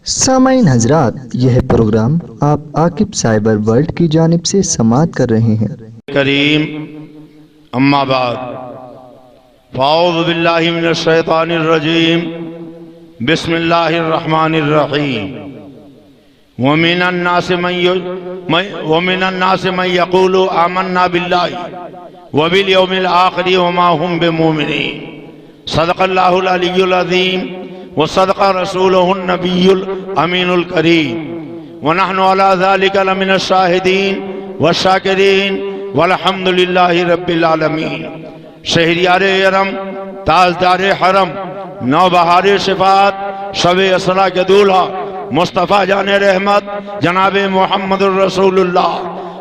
सामाईन हजरात, यह प्रोग्राम आप आकिब साइबर वर्ल्ड की जानिब से समाअत कर रहे हैं। करीम अम्मा बाद फ़ाऊज़ु बिल्लाहि मिनश शैतानिर रजीम बिस्मिल्लाहिर रहमानिर रहीम व मिनन नासि मन यक़ूलु आमन्ना बिल्लाहि व बिल यौमिल आखिर व मा हुम बिमुमिनीन सदक़ल्लाहुल अलियुल अज़ीम व सदक़ रसूलुहुन नबियुल अमीनुल करीम व नहनु अला ज़ालिका लमिनश शाहिदीन व शाकिरीन वल्हम्दुलिल्लाहि रब्बिल आलमीन। शहरियारे हरम, ताजदारे हरम, नौबहारे सिफात, शबे असरा के दूल्हा मुस्तफ़ा जाने रहमत जनाब मोहम्मदुर रसूलुल्लाह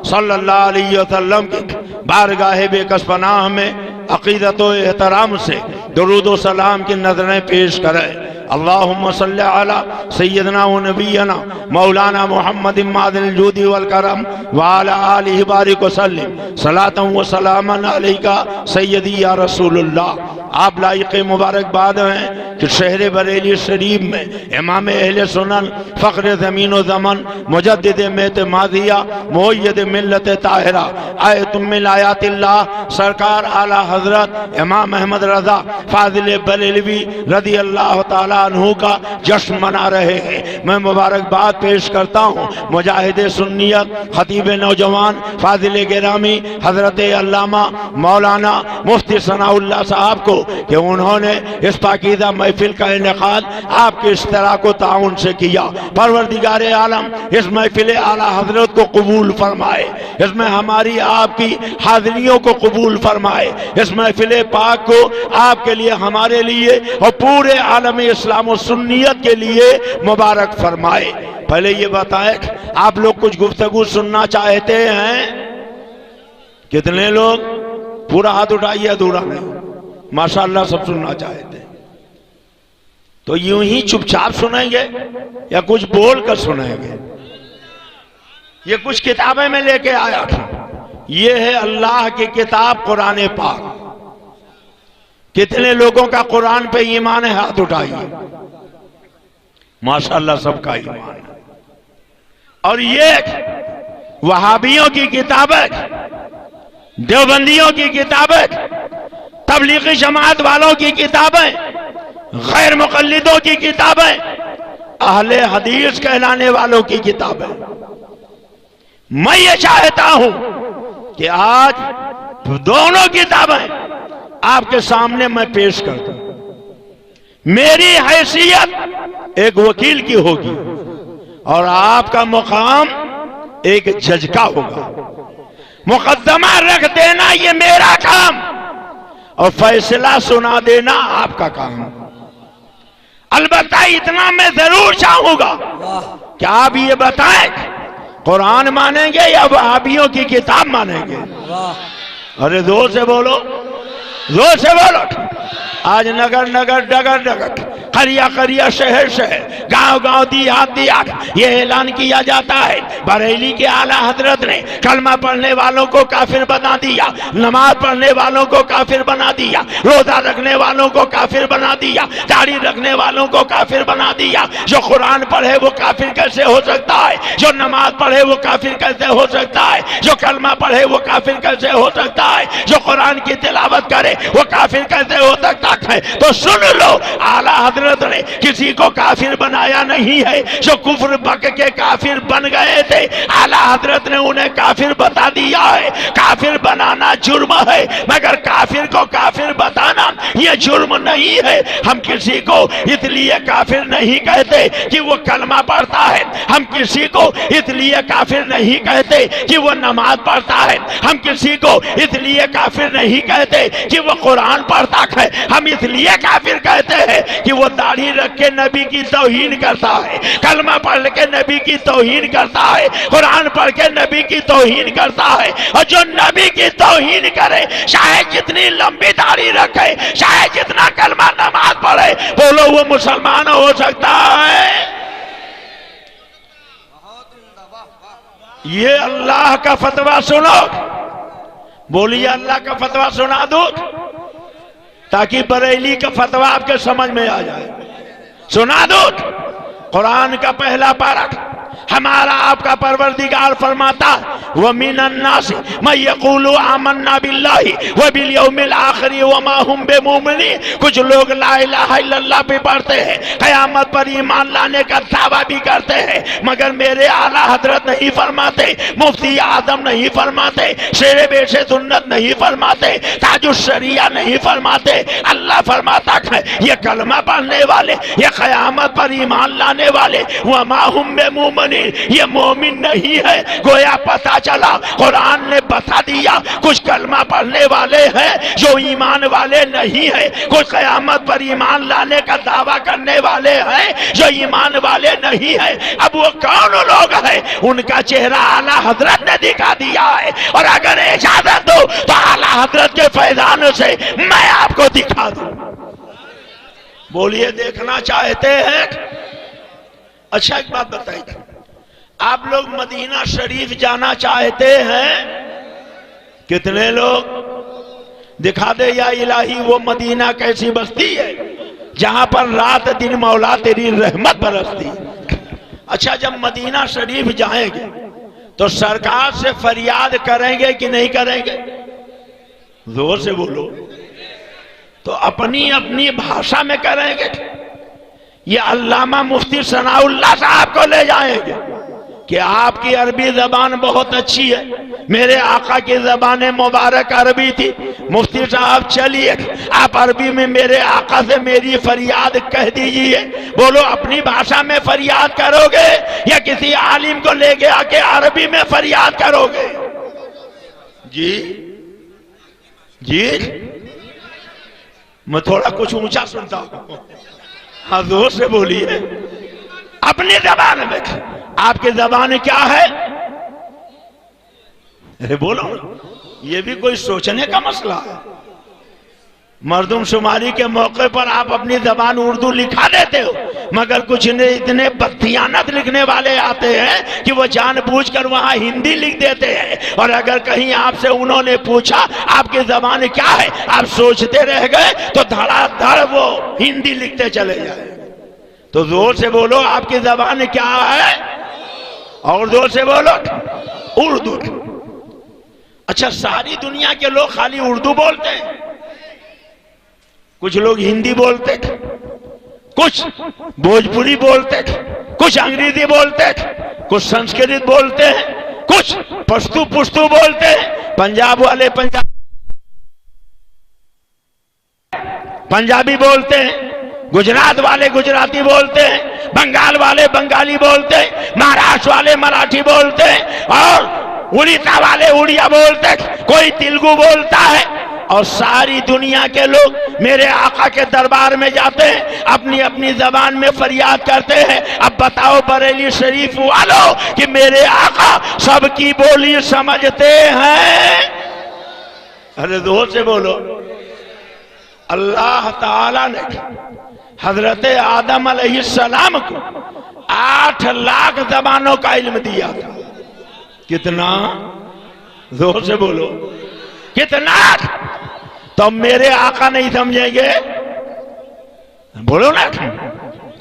सल्लल्लाहु अलैहि वसल्लम की बारगाह बेकस पनाह में अक़ीदत व एहतराम से दुरूद व सलाम की नज़रें पेश करें। अल्लाहुम्मा सल्ली अला सय्यदना व नबियना मौलाना मुहम्मद मादिल जूदी वल करम व अला आलिहि बारिक व सल्लिम सलातन व सलामन अलैका सय्यदी या रसूलुल्लाह। आप लायक़ मुबारकबाद हैं कि शहर बरेली शरीफ में इमाम अहले सुनन फ़ख्र ज़मीन व ज़मन मुजद्दिद मेत मादिया मुअय्यद मिल्लत ताहिरा आयतुम मिन आयातिल्लाह सरकार आला हज़रत इमाम अहमद रज़ा फ़ाज़िल बरेलवी रज़ी अल्लाह ताला अन्हु का जश्न मना रहे हैं। मैं मुबारकबाद पेश करता हूँ मुजाहिद सुन्नियत खतीब नौजवान फ़ाज़िल गिरामी हज़रत अल्लामा मौलाना मुफ्ती सनाउल्लाह साहब को कि उन्होंने इस पाकीज़ा महफिल का इनेकाद आपके इश्तराक व ताउन से किया। परवरदिगार आलम इस महफिल आला हज़रत को कबूल फरमाए, इसमें हमारी आपकी हाज़िरियों को कबूल फरमाए, इस महफिल पाक को आपके लिए, हमारे लिए और पूरे आलम इस्लाम और सुन्नियत के लिए मुबारक फरमाए। पहले ये बताएं, आप लोग कुछ गुफ्तगू सुनना चाहते हैं? कितने लोग? पूरा हाथ उठाइए, अधूरा नहीं। माशाअल्लाह सब सुनना चाहते हैं। तो यूं ही चुपचाप सुनेंगे या कुछ बोल कर सुनेंगे? ये कुछ किताबें में लेके आया था। ये है अल्लाह की किताब कुरान पाक। कितने लोगों का कुरान पे ईमान है? हाथ उठाइए। माशाअल्लाह सबका ईमान है। और ये वहाबियों की किताबें, देवबंदियों की किताबें, तबलीगी जमात वालों की किताबें, गैर मुक़ल्लिदों की किताबें, अहले हदीस कहलाने वालों की किताबें। मैं ये चाहता हूं कि आज दोनों किताबें आपके सामने मैं पेश कर दूं। मेरी हैसियत एक वकील की होगी और आपका मुकाम एक जज का होगा। मुकद्दमा रख देना ये मेरा काम और फैसला सुना देना आपका काम। अलबत्ता इतना मैं जरूर चाहूंगा कि आप ये बताएं, कुरान मानेंगे या वहाबियों की किताब मानेंगे? अरे जोर से बोलो, जोर से बोलो। आज नगर नगर, डगर डगर, करिया करिया, शहर शहर, गांव गांव, दिहात दिहात ये ऐलान किया जाता है बरेली के आला हजरत ने कलमा पढ़ने वालों को काफिर बना दिया, नमाज पढ़ने वालों को काफिर बना दिया, रोजा रखने वालों को काफिर बना दिया, दाढ़ी रखने वालों को काफिर बना दिया। जो कुरान पढ़े वो काफिर कैसे हो सकता है? जो नमाज पढ़े वो काफिर कैसे हो सकता है? जो कलमा पढ़े वो काफिर कैसे हो सकता है? जो कुरान की तिलावत करे वो काफिर कैसे हो सकता है? तो सुन लो, आला हजरत ने किसी को काफिर बनाया नहीं है। जो कुफ्र बक के काफिर बन गए थे, आला हजरत ने उन्हें काफिर बता दिया है। काफिर बनाना जुर्म है, मगर काफिर को काफिर बताना यह जुर्म नहीं है। हम किसी को इसलिए काफिर नहीं कहते कि वो कलमा पढ़ता है, हम किसी को इसलिए काफिर नहीं कहते कि वो नमाज पढ़ता है, हम किसी को इसलिए काफिर नहीं कहते कि वो कुरान पढ़ता है, हम इसलिए काफिर कहते हैं कि वो दाढ़ी रख के नबी की तौहीन करता है, कलमा पढ़ के नबी की तौहीन करता है, कुरान पढ़ के नबी की तौहीन करता है। और जो नबी की तौहीन करे, चाहे जितनी लंबी दाढ़ी रखे, चाहे जितना कलमा नमाज पढ़े, बोलो वो मुसलमान हो सकता है? ये अल्लाह का फतवा सुनो। बोलिए अल्लाह का फतवा सुना दो ताकि बरेली का फतवा आपके समझ में आ जाए। सुना दो। कुरान का पहला पारा हमारा आपका परवरदिगार फरमाता है व मिनन्नास मैं यक़ूलु आमन्ना बिल्लाहि व बिल यौमिल आखिर व मा हुम बिमुमिनीन। कुछ लोग ला इलाहा इल्लल्लाह भी पढ़ते हैं, क़यामत पर ईमान लाने का दावा भी करते हैं, मगर मेरे आला हजरत नहीं फरमाते, मुफ्ती आदम नहीं फरमाते, शेरे बेशे सुन्नत नहीं फरमाते, ताजुश शरिया नहीं फरमाते। अल्लाह फरमाता है ये कलमा पढ़ने वाले, ये क़यामत पर ईमान लाने वाले व मा हुम बिमुमिनीन ये मोमिन नहीं है। गोया पता चला कुरान ने बता दिया कुछ कलमा पढ़ने वाले हैं जो ईमान वाले नहीं है, कुछ क़यामत पर ईमान लाने का दावा करने वाले हैं जो ईमान वाले नहीं है। अब वो कौन लोग हैं उनका चेहरा आला हजरत ने दिखा दिया है, और अगर इजाजत दो तो आला हजरत के फैजान से मैं आपको दिखा दूं। बोलिए देखना चाहते हैं? अच्छा एक बात बताइए, आप लोग मदीना शरीफ जाना चाहते हैं? कितने लोग? दिखा दे या इलाही वो मदीना कैसी बस्ती है जहां पर रात दिन मौला तेरी रहमत बरसती। अच्छा जब मदीना शरीफ जाएंगे तो सरकार से फरियाद करेंगे कि नहीं करेंगे? जोर से बोलो। तो अपनी अपनी भाषा में करेंगे। ये अल्लामा मुफ्ती सनाउल्लाह साहब को ले जाएंगे कि आपकी अरबी जबान बहुत अच्छी है, मेरे आका की जबान मुबारक अरबी थी, मुफ्ती साहब चलिए आप अरबी में मेरे आका से मेरी फरियाद कह दीजिए। बोलो अपनी भाषा में फरियाद करोगे या किसी आलिम को लेके आके अरबी में फरियाद करोगे? जी जी मैं थोड़ा कुछ ऊंचा सुनता हूं, हाँ जोर से बोलिए अपनी जबान में। आपकी जबान क्या है? अरे बोलो, ये भी कोई सोचने का मसला है। मर्दमशुमारी के मौके पर आप अपनी जबान उर्दू लिखा देते हो, मगर कुछ ने इतने बददियानत लिखने वाले आते हैं कि वो जानबूझकर वहां हिंदी लिख देते हैं, और अगर कहीं आपसे उन्होंने पूछा आपकी जबान क्या है, आप सोचते रह गए तो धड़ाधड़ वो हिंदी लिखते चले जाए। तो जोर से बोलो आपकी जबान क्या है, और जोर से बोलो उर्दू। अच्छा सारी दुनिया के लोग खाली उर्दू बोलते हैं? कुछ लोग हिंदी बोलते, कुछ भोजपुरी बोलते, कुछ अंग्रेजी बोलते, कुछ संस्कृत बोलते हैं, कुछ पश्तू बोलते हैं। पंजाब वाले पंजाबी बोलते हैं, गुजरात वाले गुजराती बोलते हैं, बंगाल वाले बंगाली बोलते हैं, महाराष्ट्र वाले मराठी बोलते हैं, और उड़ीसा वाले उड़िया बोलते हैं, कोई तेलुगु बोलता है। और सारी दुनिया के लोग मेरे आका के दरबार में जाते हैं, अपनी अपनी जबान में फरियाद करते हैं। अब बताओ बरेली शरीफ वालों कि मेरे आका सबकी बोली समझते हैं? अरे जोर से बोलो। अल्लाह ताला ने हजरत आदम अलैहिस्सलाम को 8 लाख जबानों का इल्म दिया था। कितना? जोर से बोलो कितना? तो मेरे आका नहीं समझेंगे? बोलो ना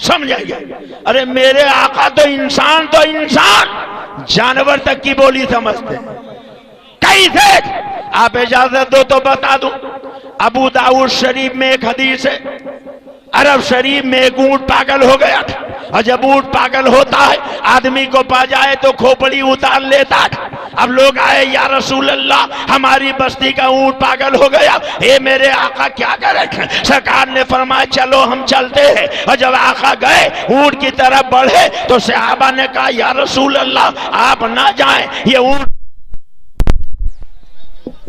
समझेंगे। अरे मेरे आका तो इंसान जानवर तक की बोली समझते हैं। कैसे? आप इजाजत दो तो बता दूं। अबू दाऊद शरीफ में एक हदीस है, अरब शरीफ में एक ऊंट पागल हो गया था, और जब ऊंट पागल होता है आदमी को पा जाए तो खोपड़ी उतार लेता है। अब लोग आए या रसूल अल्लाह हमारी बस्ती का ऊंट पागल हो गया, हे मेरे आका क्या करें? सरकार ने फरमाया चलो हम चलते हैं। और जब आका गए ऊंट की तरफ बढ़े तो सहाबा ने कहा या रसूल अल्लाह आप ना जाएं, ये ऊंट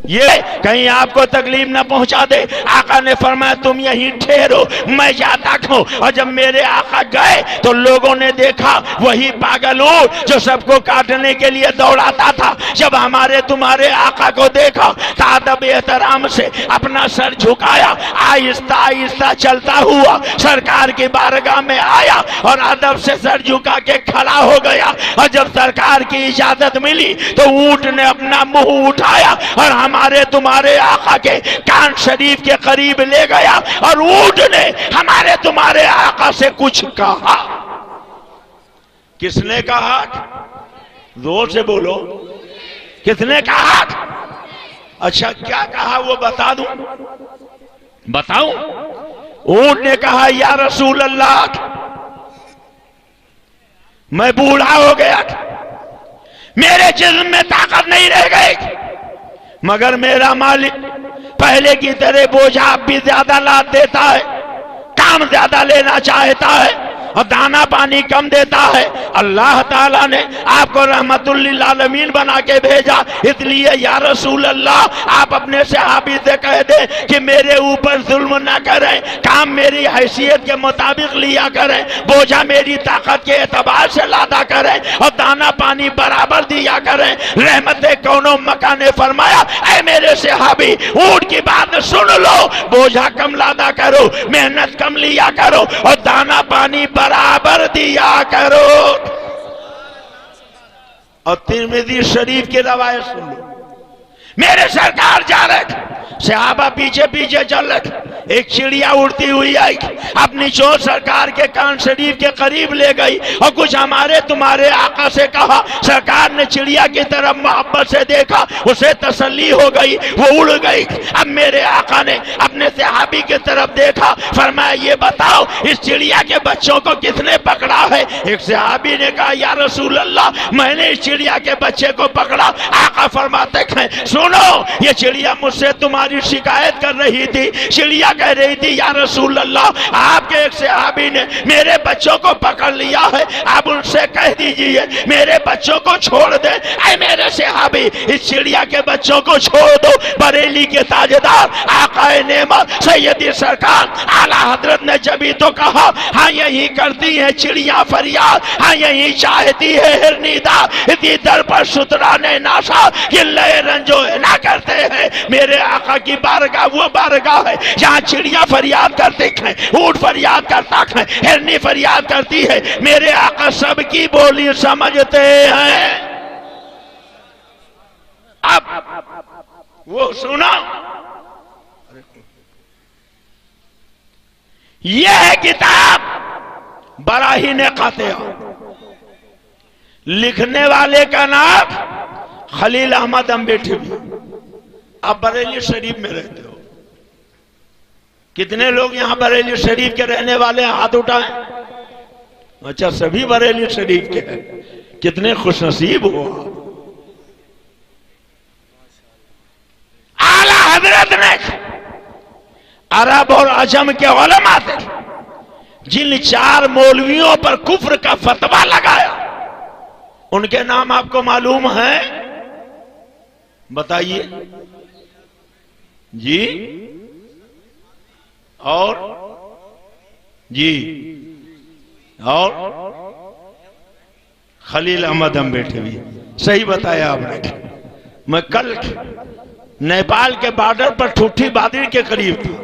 ये कहीं आपको तकलीफ न पहुंचा दे। आका ने फरमाया तुम यहीं ठहरो मैं जाता हूं। और जब मेरे आका गए तो लोगों ने देखा वही पागल ऊंट जो सबको काटने के लिए दौड़ाता था। जब हमारे तुम्हारे आका को देखा तो अदब एहतराम से अपना सर झुकाया, आहिस्ता आहिस्ता चलता हुआ सरकार की बारगाह में आया और अदब से सर झुका के खड़ा हो गया। और जब सरकार की इजाजत मिली तो ऊंट ने अपना मुंह उठाया और हमारे तुम्हारे आका के कान शरीफ के करीब ले गया और ऊंट ने हमारे तुम्हारे आका से कुछ कहा। किसने कहा? जोर से बोलो, किसने कहा? अच्छा क्या कहा वो बता दूं? बताऊं? ऊंट ने कहा या रसूल अल्लाह, मैं बूढ़ा हो गया, मेरे जिस्म में ताकत नहीं रह गई, मगर मेरा मालिक पहले की तरह बोझा अब भी ज्यादा लाद देता है, काम ज्यादा लेना चाहता है और दाना पानी कम देता है। अल्लाह ताला ने आपको रहमतुल लिल आलमीन बना के भेजा, इसलिए या रसूल अल्लाह आप अपने सहाबी से कह दे कि मेरे ऊपर जुल्म ना करें, काम मेरी हैसियत के मुताबिक लिया करें, बोझा मेरी ताकत के एतबार से लादा करें और दाना पानी बराबर दिया करें। रहमत कौनो मका ने फरमाया, ऐ मेरे सहाबी ऊंट की बात सुन लो, बोझा कम लादा करो, मेहनत कम लिया करो और दाना पानी बराबर दिया करो। और तिरमिज़ी शरीफ की रवायत सुन लो, मेरे सरकार जा रहे, सहाबा पीछे पीछे चल रहे, एक चिड़िया उड़ती हुई आई, अपनी चोट सरकार के कान शरीफ के करीब ले गई और कुछ हमारे तुम्हारे आका से कहा। सरकार ने चिड़िया की तरफ मोहब्बत से देखा, उसे तसल्ली हो गई, वो उड़ गई। अब मेरे आका ने अपने सहाबी की तरफ देखा, फरमाया ये बताओ इस चिड़िया के बच्चों को किसने पकड़ा है? एक सहाबी ने कहा या रसूल अल्लाह, मैंने इस चिड़िया के बच्चे को पकड़ा। आका फरमाते हैं सुनो, ये चिड़िया मुझसे तुम्हारी शिकायत कर रही थी, चिड़िया कह रही थी या रसूल अल्लाह, आपके एक सहाबी ने मेरे बच्चों को पकड़ लिया है, आप उनसे कह दीजिए मेरे बच्चों को छोड़ दे। ऐ मेरे सहाबी इस चिड़िया के बच्चों को छोड़ दो। बरेली के ताजदार आकाए नेमत सैयदी सरकार आला हजरत ने जब ही तो कहा, हाँ यही करती है चिड़िया फरियाद, हाँ यही चाहती है हिरनीदा, इसी दर पर सुतराने नाशा किल्ले रंजो ना करते हैं। मेरे आका की बारगाह वो बारगाह है जहाँ चिड़िया फरियाद करती है, ऊंट फरियाद करता है, हिरनी फरियाद करती है। मेरे आका सबकी बोली समझते हैं। अब वो सुना, यह है किताब बराहीन कातिया, लिखने वाले का नाम खलील अहमद अम्बेठवी। आप बरेली शरीफ में रहते हो, कितने लोग यहां बरेली शरीफ के रहने वाले हैं? हाथ उठाएं। अच्छा सभी बरेली शरीफ के हैं, कितने खुशनसीब हो। आला हजरत ने अरब और अजम के उलमा थे, जिन 4 मौलवियों पर कुफ्र का फतवा लगाया, उनके नाम आपको मालूम है? बताइए जी। और जी और खलील अहमद अम्बेठवी। सही बताया आपने। मैं कल नेपाल के बॉर्डर पर ठूठी बादिर के करीब था,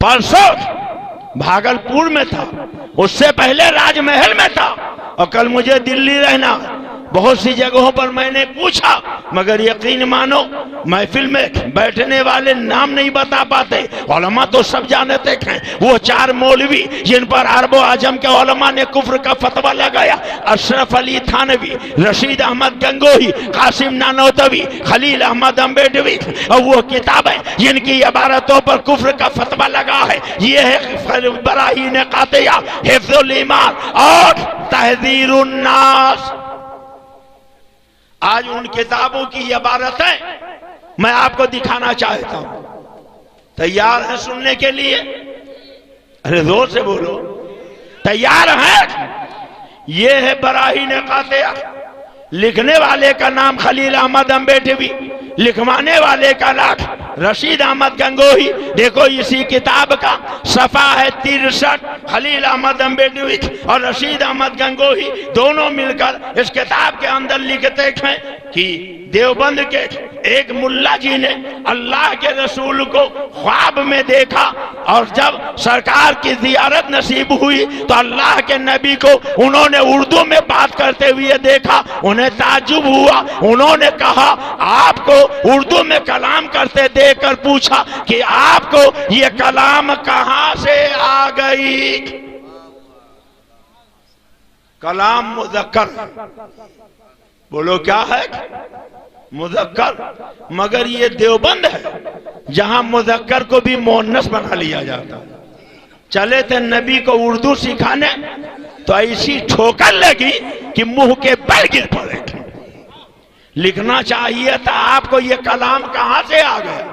परसों भागलपुर में था, उससे पहले राजमहल में था, और कल मुझे दिल्ली रहना। बहुत सी जगहों पर मैंने पूछा, मगर यकीन मानो महफिल में बैठने वाले नाम नहीं बता पाते। उलमा तो सब जानते हैं। वो 4 मौलवी जिन पर अरब आजम के उलमा ने कुफ्र का फतवा लगाया, अशरफ अली थानवी, रशीद अहमद गंगोही, कासिम नानोतवी, खलील अहमद अम्बेठवी, और वो किताबें जिनकी इबारतों पर कुफ्र का फतवा लगा है, ये है बराहीन कातिया, हिफ्जुल ईमान और तहज़ीरुन नास। आज उन किताबों की इबारतें मैं आपको दिखाना चाहता हूं। तैयार हैं सुनने के लिए? अरे जोर से बोलो, तैयार हैं? ये है बराहीन कातिया। लिखने वाले का नाम खलील अहमद अम्बेठवी, लिखवाने वाले का नाम रशीद अहमद गंगोही। देखो इसी किताब का सफा है 63। खलील अहमद अम्बेठवी और रशीद अहमद गंगोही दोनों मिलकर इस किताब के अंदर लिखते हैं कि देवबंद के एक मुल्ला जी ने अल्लाह के रसूल को ख्वाब में देखा, और जब सरकार की जियारत नसीब हुई तो अल्लाह के नबी को उन्होंने उर्दू में बात करते हुए देखा। उन्हें ताज्जुब हुआ, उन्होंने कहा आपको उर्दू में कलाम करते देखकर पूछा कि आपको ये कलाम कहां से आ गई? कलाम मुज़क्कर, बोलो क्या है? मुज़क्कर। मगर ये देवबंद है जहां मुज़क्कर को भी मुअन्नस बना लिया जाता। चले थे नबी को उर्दू सिखाने तो ऐसी ठोकर लगी कि मुंह के बल गिर पड़े। लिखना चाहिए था आपको ये कलाम कहां से आ गया,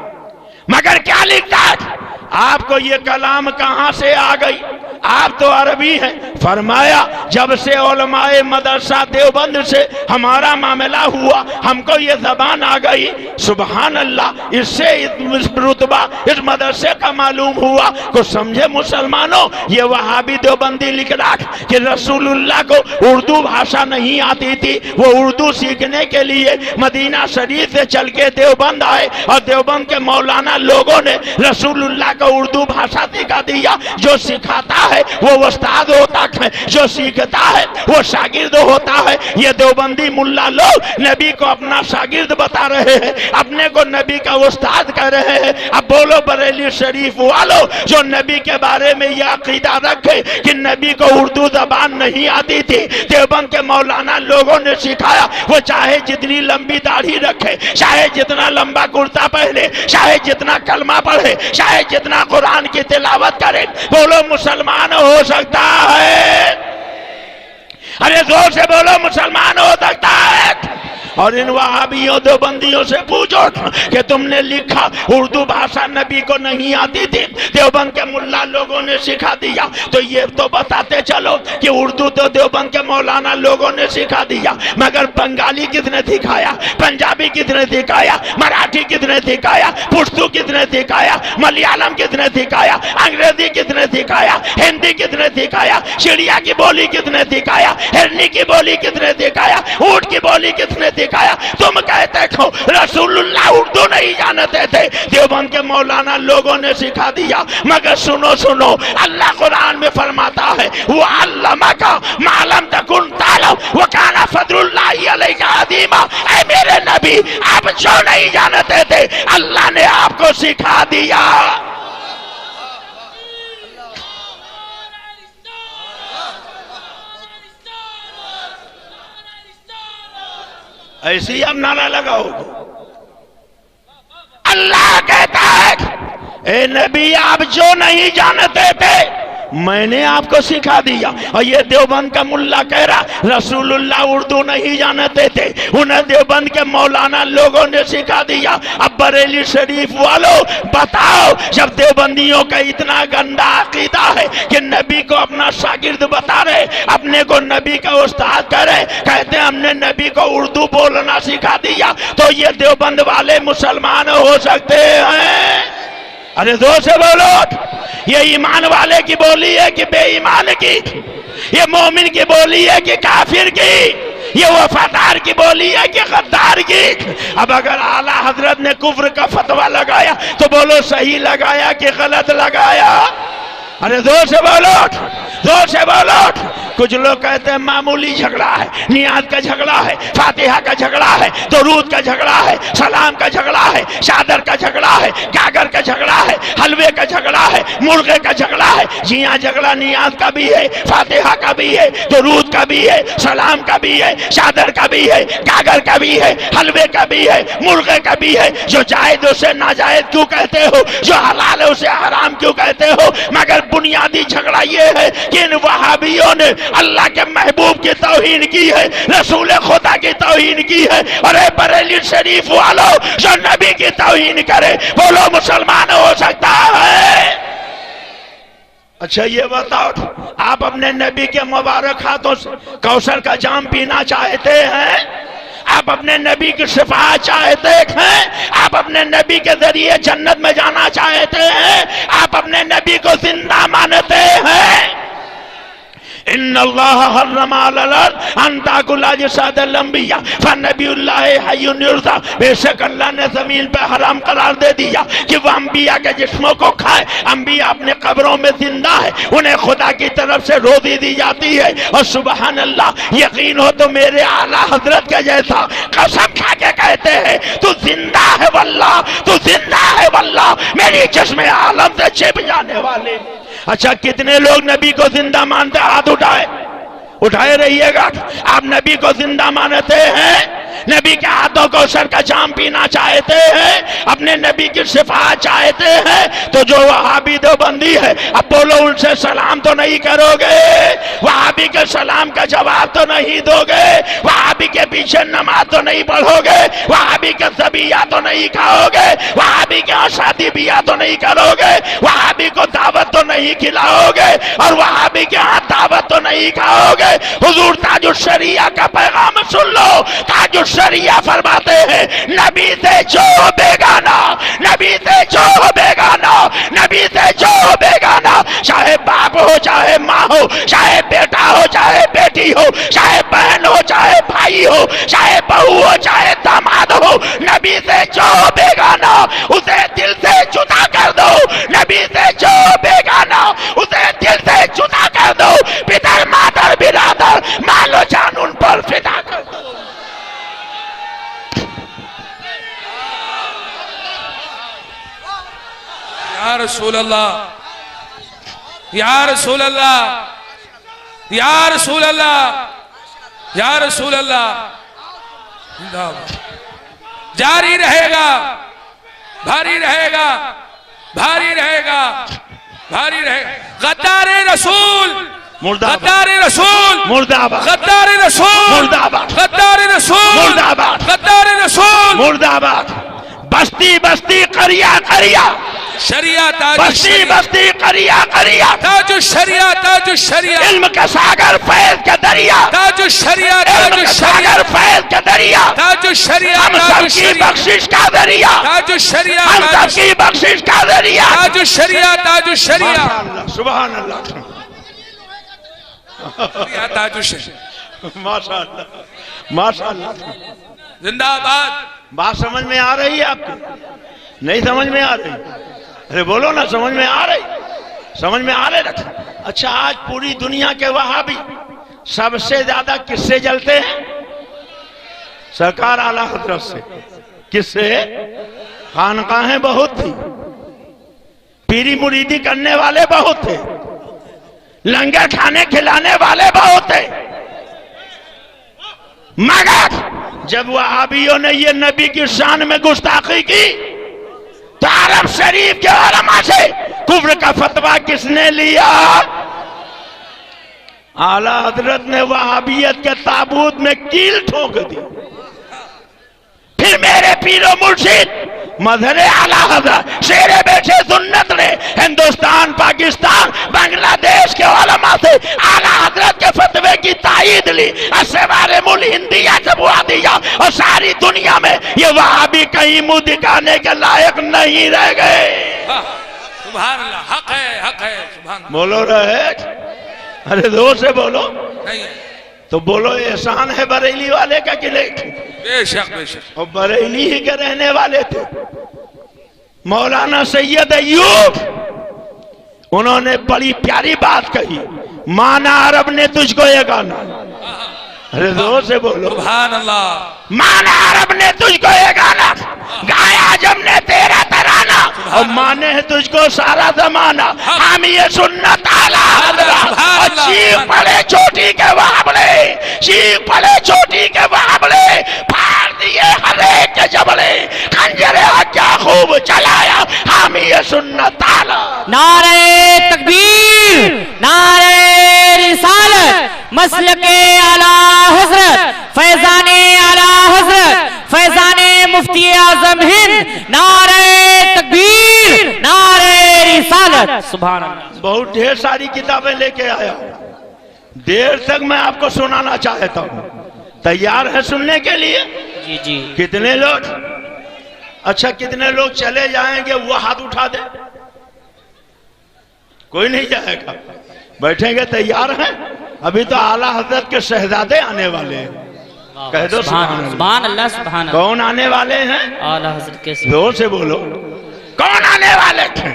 मगर क्या लिखता है? आपको ये कलाम कहां से आ गई? आप तो अरबी हैं। फरमाया जब से उलमाए मदरसा देवबंद से हमारा मामला हुआ, हमको ये जबान आ गई। सुबहान अल्लाह, इससे इस रुतबा इस मदरसे का मालूम हुआ। को समझे मुसलमानों, ये वहाबी देवबंदी लिख रहा कि रसूलुल्लाह को उर्दू भाषा नहीं आती थी, वो उर्दू सीखने के लिए मदीना शरीफ से चल के देवबंद आए और देवबंद के मौलाना लोगों ने रसूलुल्लाह को उर्दू भाषा सिखा दिया। जो सिखाता है वो उस्ताद होता है, जो सीखता है वो शागिर्द होता है। ये देवबंदी मुल्ला लोग नबी को अपना शागिर्द बता रहे हैं, अपने को नबी का उस्ताद कह रहे हैं। अब बोलो बरेली शरीफ वालों, जो नबी के बारे में यह अकीदा रखे कि नबी को उर्दू जबान नहीं आती थी, देवबंद के मौलाना लोगों ने सिखाया। वो चाहे जितनी लंबी दाढ़ी रखे, चाहे जितना लंबा कुर्ता पहने, चाहे जितना कलमा पढ़े, चाहे जितना कुरान की तिलावत करे, बोलो मुसलमान हो सकता है? अरे जोर से बोलो, मुसलमान हो सकता है? और इन वहाबियों देवबंदियों से पूछो कि तुमने लिखा उर्दू भाषा नबी को नहीं आती थी, देवबंद के मुल्ला लोगों ने सिखा दिया। तो ये तो बताते चलो कि उर्दू तो देवबंद के मौलाना लोगों ने सिखा दिया, मगर बंगाली किसने सिखाया, पंजाबी किसने सिखाया, मराठी किसने सिखाया, पुश्तू किसने सिखाया, मलयालम किसने सिखाया, अंग्रेजी किसने सिखाया, हिंदी किसने सिखाया, चिड़िया की बोली किसने सिखाया, हिरनी की बोली किसने सिखाया, ऊंट की बोली किसने सिखाया? तुम कहते हो रसूलुल्लाह उर्दू नहीं जानते थे, देवबंद के मौलाना लोगों ने सिखा दिया। मगर सुनो सुनो, अल्लाह कुरान में फरमाता है वो अल्लमा का मालम तकुन तालम व काना फदलुल्लाहि अलैका अज़ीमा। ऐ मेरे नबी, आप जो नहीं जानते थे अल्लाह ने आपको सिखा दिया। ऐसे ही अब नारा लगाओ। अल्लाह कहता है ए नबी, आप जो नहीं जानते थे मैंने आपको सिखा दिया। और ये देवबंद का मुल्ला कह रहा रसूलुल्लाह उर्दू नहीं जानते थे, उन्हें देवबंद के मौलाना लोगों ने सिखा दिया। अब बरेली शरीफ वालों बताओ, जब देवबंदियों का इतना गंदा अकीदा है कि नबी को अपना शागिर्द बता रहे, अपने को नबी का उस्ताद कह रहे, कहते हैं हमने नबी को उर्दू बोलना सिखा दिया, तो ये देवबंद वाले मुसलमान हो सकते हैं? अरे जोर से बोलो, ये ईमान वाले की बोली है कि बेईमान की? ये मोमिन की बोली है कि काफिर की? ये वफादार की बोली है कि गद्दार की? अब अगर आला हजरत ने कुफ्र का फतवा लगाया तो बोलो सही लगाया कि गलत लगाया? अरे जोर से बोलो, जोर से बोलो। कुछ लोग कहते हैं मामूली झगड़ा है, नियाज का झगड़ा है, फातिहा का झगड़ा है, दरूद का झगड़ा है, सलाम का झगड़ा है, चादर का झगड़ा है, गागर का झगड़ा है, हलवे का झगड़ा है, मुर्गे का झगड़ा है। जी हाँ, झगड़ा नियाज का भी है, फातिहा का भी है, दरूद का भी है, सलाम का भी है, चादर का भी है, गागर का भी है, हलवे का भी है, मुर्गे का भी है। जो जायज उसे नाजायज क्यों कहते हो, जो हलाल है उसे हराम क्यों कहते हो? मगर बुनियादी झगड़ा ये है कि इन वहाबियों ने अल्लाह के महबूब की तौहीन की है, रसूल खुदा की तौहीन की है। और बरेली शरीफ वालों, जो नबी की तौहीन करे, बोलो मुसलमान हो सकता है? अच्छा ये बताओ, आप अपने नबी के मुबारक हाथों से कौसर का जाम पीना चाहते हैं? आप अपने नबी की शिफाअत चाहते हैं? आप अपने नबी के जरिए जन्नत में जाना चाहते हैं? आप अपने नबी को जिंदा मानते हैं? इन्नल्लाह हर्रमा अलल अन ताकुल अजसादल अंबिया फनबियुल्लाह हय्युन युरज़ा। बेशक अल्लाह ने जमीन पे हराम करार दे दिया कि वह अंबिया के जिस्मों को खाए। अंबिया अपने कब्रों में जिंदा है, उन्हें खुदा की तरफ से रोजी दी जाती है। और सुबहान अल्लाह, यकीन हो तो मेरे आला हजरत के जैसा कसम खा के कहते हैं तू जिंदा है वल्लाह, तू जिंदा है वल्लाह, मेरी चश्मे आलम से छिप जाने वाले। अच्छा, कितने लोग नबी को जिंदा मानते? हाथ उठाए। उठाए रहिएगा। आप नबी को जिंदा मानते हैं, नबी के हाथों को सर का जाम पीना चाहते हैं, अपने नबी की सिफात चाहते हैं, तो जो वहाबी देवबंदी है, अब बोलो उनसे सलाम तो नहीं करोगे, वहाबी के सलाम का जवाब तो नहीं दोगे, वहाबी के पीछे नमाज तो नहीं पढ़ोगे, वहाबी के ज़बिया तो नहीं खाओगे, वहाबी के शादी बिया तो नहीं करोगे, वहाबी को दावत तो नहीं खिलाओगे, और वहाबी के हाथ दावत तो नहीं खाओगे। हुजूर ताजुल शरिया का पैगाम सुन लो। ताजुल शरिया फरमाते हैं, नबी से जो बेगाना, नबी से जो बेगाना, नबी से जो बेगाना, चाहे बाप हो चाहे माँ हो, चाहे बेटा हो चाहे बेटी हो, चाहे बहन हो चाहे भाई हो, चाहे बहू हो चाहे दामाद हो, नबी से जो बेगाना उसे दिल से जुदा कर दो। नबी से जो बेगाना उसे दिल से जुदा कर दो। पितर मातर बिरादर मालो जान उन पर फिदा कर दो। या रसूल अल्लाह, या रसूल अल्लाह, या रसूल अल्लाह, या रसूल अल्लाह। जारी रहेगा, भारी रहेगा, भारी रहेगा, भारी रहेगा। गद्दारे रसूल, गद्दारे रसूल, मुर्दाबाद, गद्दारे रसूल, मुर्दाबाद, गद्दारे रसूल, मुर्दाबाद, गद्दारे रसूल, मुर्दाबाद। बस्ती बस्ती करिया करिया, शरिया ताज बस्ती बस्ती करिया करिया, ताजु शरिया, ताजु शरिया, इल्म का सागर फैज का दरिया, ताजु शरिया, इल्म ताजु का शरिया, सागर फैज का दरिया, ताजु शरिया, हम ताजु सबकी शरिया, बख्शिश का दरिया, ताजु शरिया, हम ताजु सबकी बख्शिश का दरिया। ताजु शरिया, ताजु शरिया, सुभान अल्लाह, ताजु शरिया। माशाअल्लाह, माशाअल्लाह। जिंदाबाद। बात समझ में आ रही है आपको? नहीं समझ में आ रही? अरे बोलो ना, समझ में आ रही? समझ में आ रहे ना? अच्छा, आज पूरी दुनिया के वहाबी सबसे ज्यादा किससे जलते हैं? सरकार आला हजरत से। किससे? खानकाहें बहुत थी, पीरी मुरीदी करने वाले बहुत थे, लंगर खाने खिलाने वाले बहुत थे, मगर जब वहाबियों ने ये नबी की शान में गुस्ताखी की तो अरब शरीफ के उलमा से कुफ्र का फतवा किसने लिया? आला हजरत ने वहाबियत के ताबूत में कील ठोक दी। फिर मेरे पीरो मुर्शिद मजहरे आला हजरत शेरे बैठे सुन्नत ने हिंदुस्तान, पाकिस्तान, बांग्लादेश के उलमा से आला हजरत के फतवे की तायीद ली। असवारे मुल हिंदिया छपवा दिया और सारी दुनिया में ये वहाबी कहीं मुंह दिखाने के लायक नहीं रह गए। सुभान अल्लाह, हक है, हक है। सुभान बोलो रहे, अरे जोर से बोलो। नहीं, तो बोलो, एहसान है बरेली वाले का कि नहीं? बेशक बेशक। और बरेली ही के रहने वाले थे। मौलाना सैयद अय्यूब, उन्होंने बड़ी प्यारी बात कही, माना अरब ने तुझको ये गाना। अरे जोर से बोलो। सुभान अल्लाह। माना अरब ने तुझको ये गाना, गाया जब ने तेरा तराना, और माने है तुझको सारा जमाना। हम ये सुन्नत आला हजरत, और चीख पड़े चोटी के वाबले, चीख पड़े चोटी के वाबले, फाड़ दिए हर एक के जबड़े, खंजरे क्या खूब चलाया। हम ये सुन्नत आला। नारे तकबीर, नारे रिसालत, मसलके आला हजरत, फैजाने आला हजरत, फैजाने मुफ्ती आजम हिंद, नारे तकबीर, नारे रिसालत। सुभान अल्लाह। बहुत ढेर सारी किताबें लेके आया, देर तक मैं आपको सुनाना चाहता हूँ। तैयार है सुनने के लिए? जी जी। कितने लोग? अच्छा, कितने लोग चले जाएंगे वो हाथ उठा दे। कोई नहीं जाएगा, बैठेंगे। तैयार हैं? अभी तो आला हजरत के शहजादे आने वाले हैं। कह दो सुभान अल्लाह, सुभान अल्लाह। कौन आने वाले हैं? आला हजरत के जोर से बोलो, कौन आने वाले थे?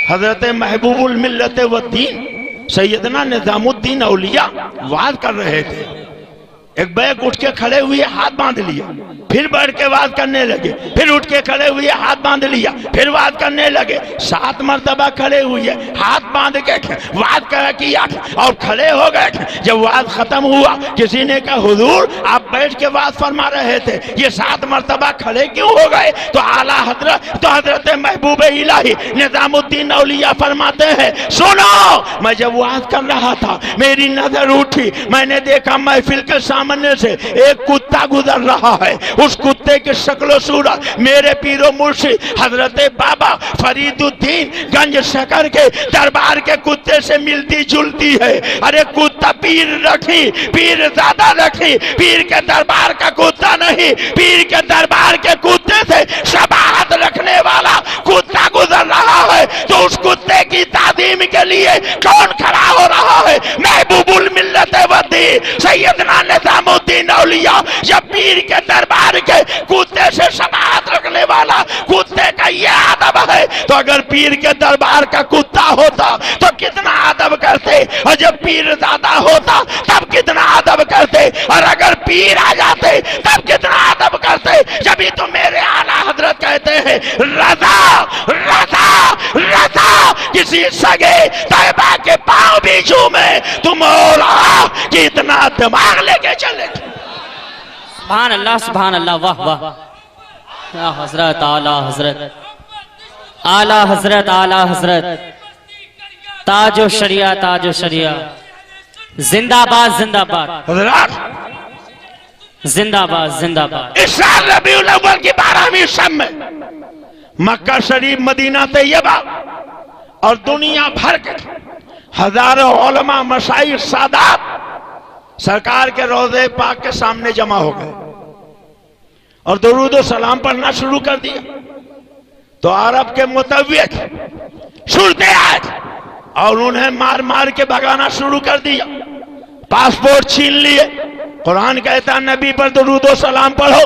हजरत महबूबुल मिल्लत व दीन सैयदना निजामुद्दीन औलिया वाज कर रहे थे। एक बैग उठ के खड़े हुए हाथ बांध लिया, फिर बैठ के वाद करने लगे, फिर उठ के खड़े हुए हाथ बांध लिया, फिर वाद करने लगे। 7 मरतबा खड़े हुए हाथ बांध के वाद किया और खड़े हो गए। जब वाद खत्म हुआ किसी ने कहा हुजूर आप बैठ के वाद फरमा रहे थे, ये 7 मरतबा खड़े क्यों हो गए? तो आला हजरत महबूब इलाही निजामुद्दीन औलिया फरमाते हैं सुनो, मैं जब वाद कर रहा था मेरी नजर उठी, मैंने देखा महफिल के सामने से एक कुत्ता गुजर रहा है। उस कुत्ते की शक्ल सूरत मेरे पीरो मुर्शिद हजरत बाबा फरीदुद्दीन गंज शकर के दरबार के कुत्ते से मिलती जुलती है। अरे कुत्ता पीर रखी, पीर ज्यादा रखी, पीर के दरबार का कुत्ता नहीं, पीर के दरबार के कुत्ते से शबाहत रखने वाला कुत्ता गुजर रहा है। तो उस कुत्ते की तादीम के लिए कौन खड़ा हो रहा है? महबूबुल मिल्लत वद्दी सैयदना निजामुद्दीन औलिया। जब पीर के दरबार के कुत्ते से शबाहत रखने वाला कुत्ते का ये अदब है, तो अगर पीर के दरबार का कुत्ता होता तो कितना अदब करते, और जब पीर ज्यादा होता तब कितना अदब करते, और अगर पीर आ जाते तब कितना अदब करते। जब तो मेरे आला हजरत कहते हैं रजा रजा रजा किसी सगे तैयबा के पांव भी झूमे तुम और कि इतना दिमाग लेके चले। सुभान अल्लाह सुभान अल्लाह, वाह वाह। या हजरत आला हजरत, आला हजरत, आला हजरत, ताजो शरिया, ताजो शरिया, जिंदाबाद जिंदाबाद जिंदाबाद जिंदाबाद। इस साल रबीउल अव्वल की 12वीं शब में मक्का शरीफ, मदीना तैयबा और दुनिया भर के हजारों उलमा, मशाइख, सादात सरकार के रोज़े पाक के सामने जमा हो गए और दुरूद सलाम पढ़ना शुरू कर दिया। तो अरब के मुतव्विक सुरते आए और उन्हें मार मार के भगाना शुरू कर दिया। पासपोर्ट छीन लिए। कुरान कहता नबी पर दुरूद सलाम पढ़ो,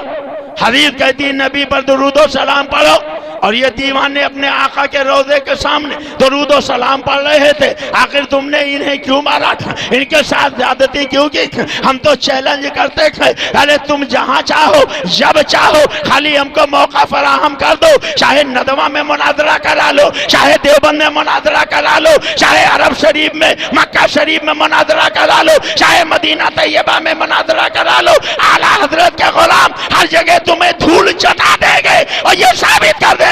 हदीस कहती है नबी पर दुरूद सलाम पढ़ो, और ये दीवाने अपने आका के रोजे के सामने दुरूद सलाम पढ़ रहे थे। आखिर तुमने इन्हें क्यों मारा था, इनके साथ ज्यादती क्यों की? हम तो चैलेंज करते थे, अरे तुम जहां चाहो जब चाहो खाली हमको मौका फराहम कर दो। चाहे नदवा में मुनाजरा करा लो, चाहे देवबंद में मुनाजरा करा लो, चाहे अरब शरीफ में, मक्का शरीफ में मुनाजरा करा लो, चाहे मदीना तैयबा में मुनाजरा करा लो। आला हजरत के गुलाम हर जगह तुम्हें धूल चटा देंगे और ये साबित कर देंगे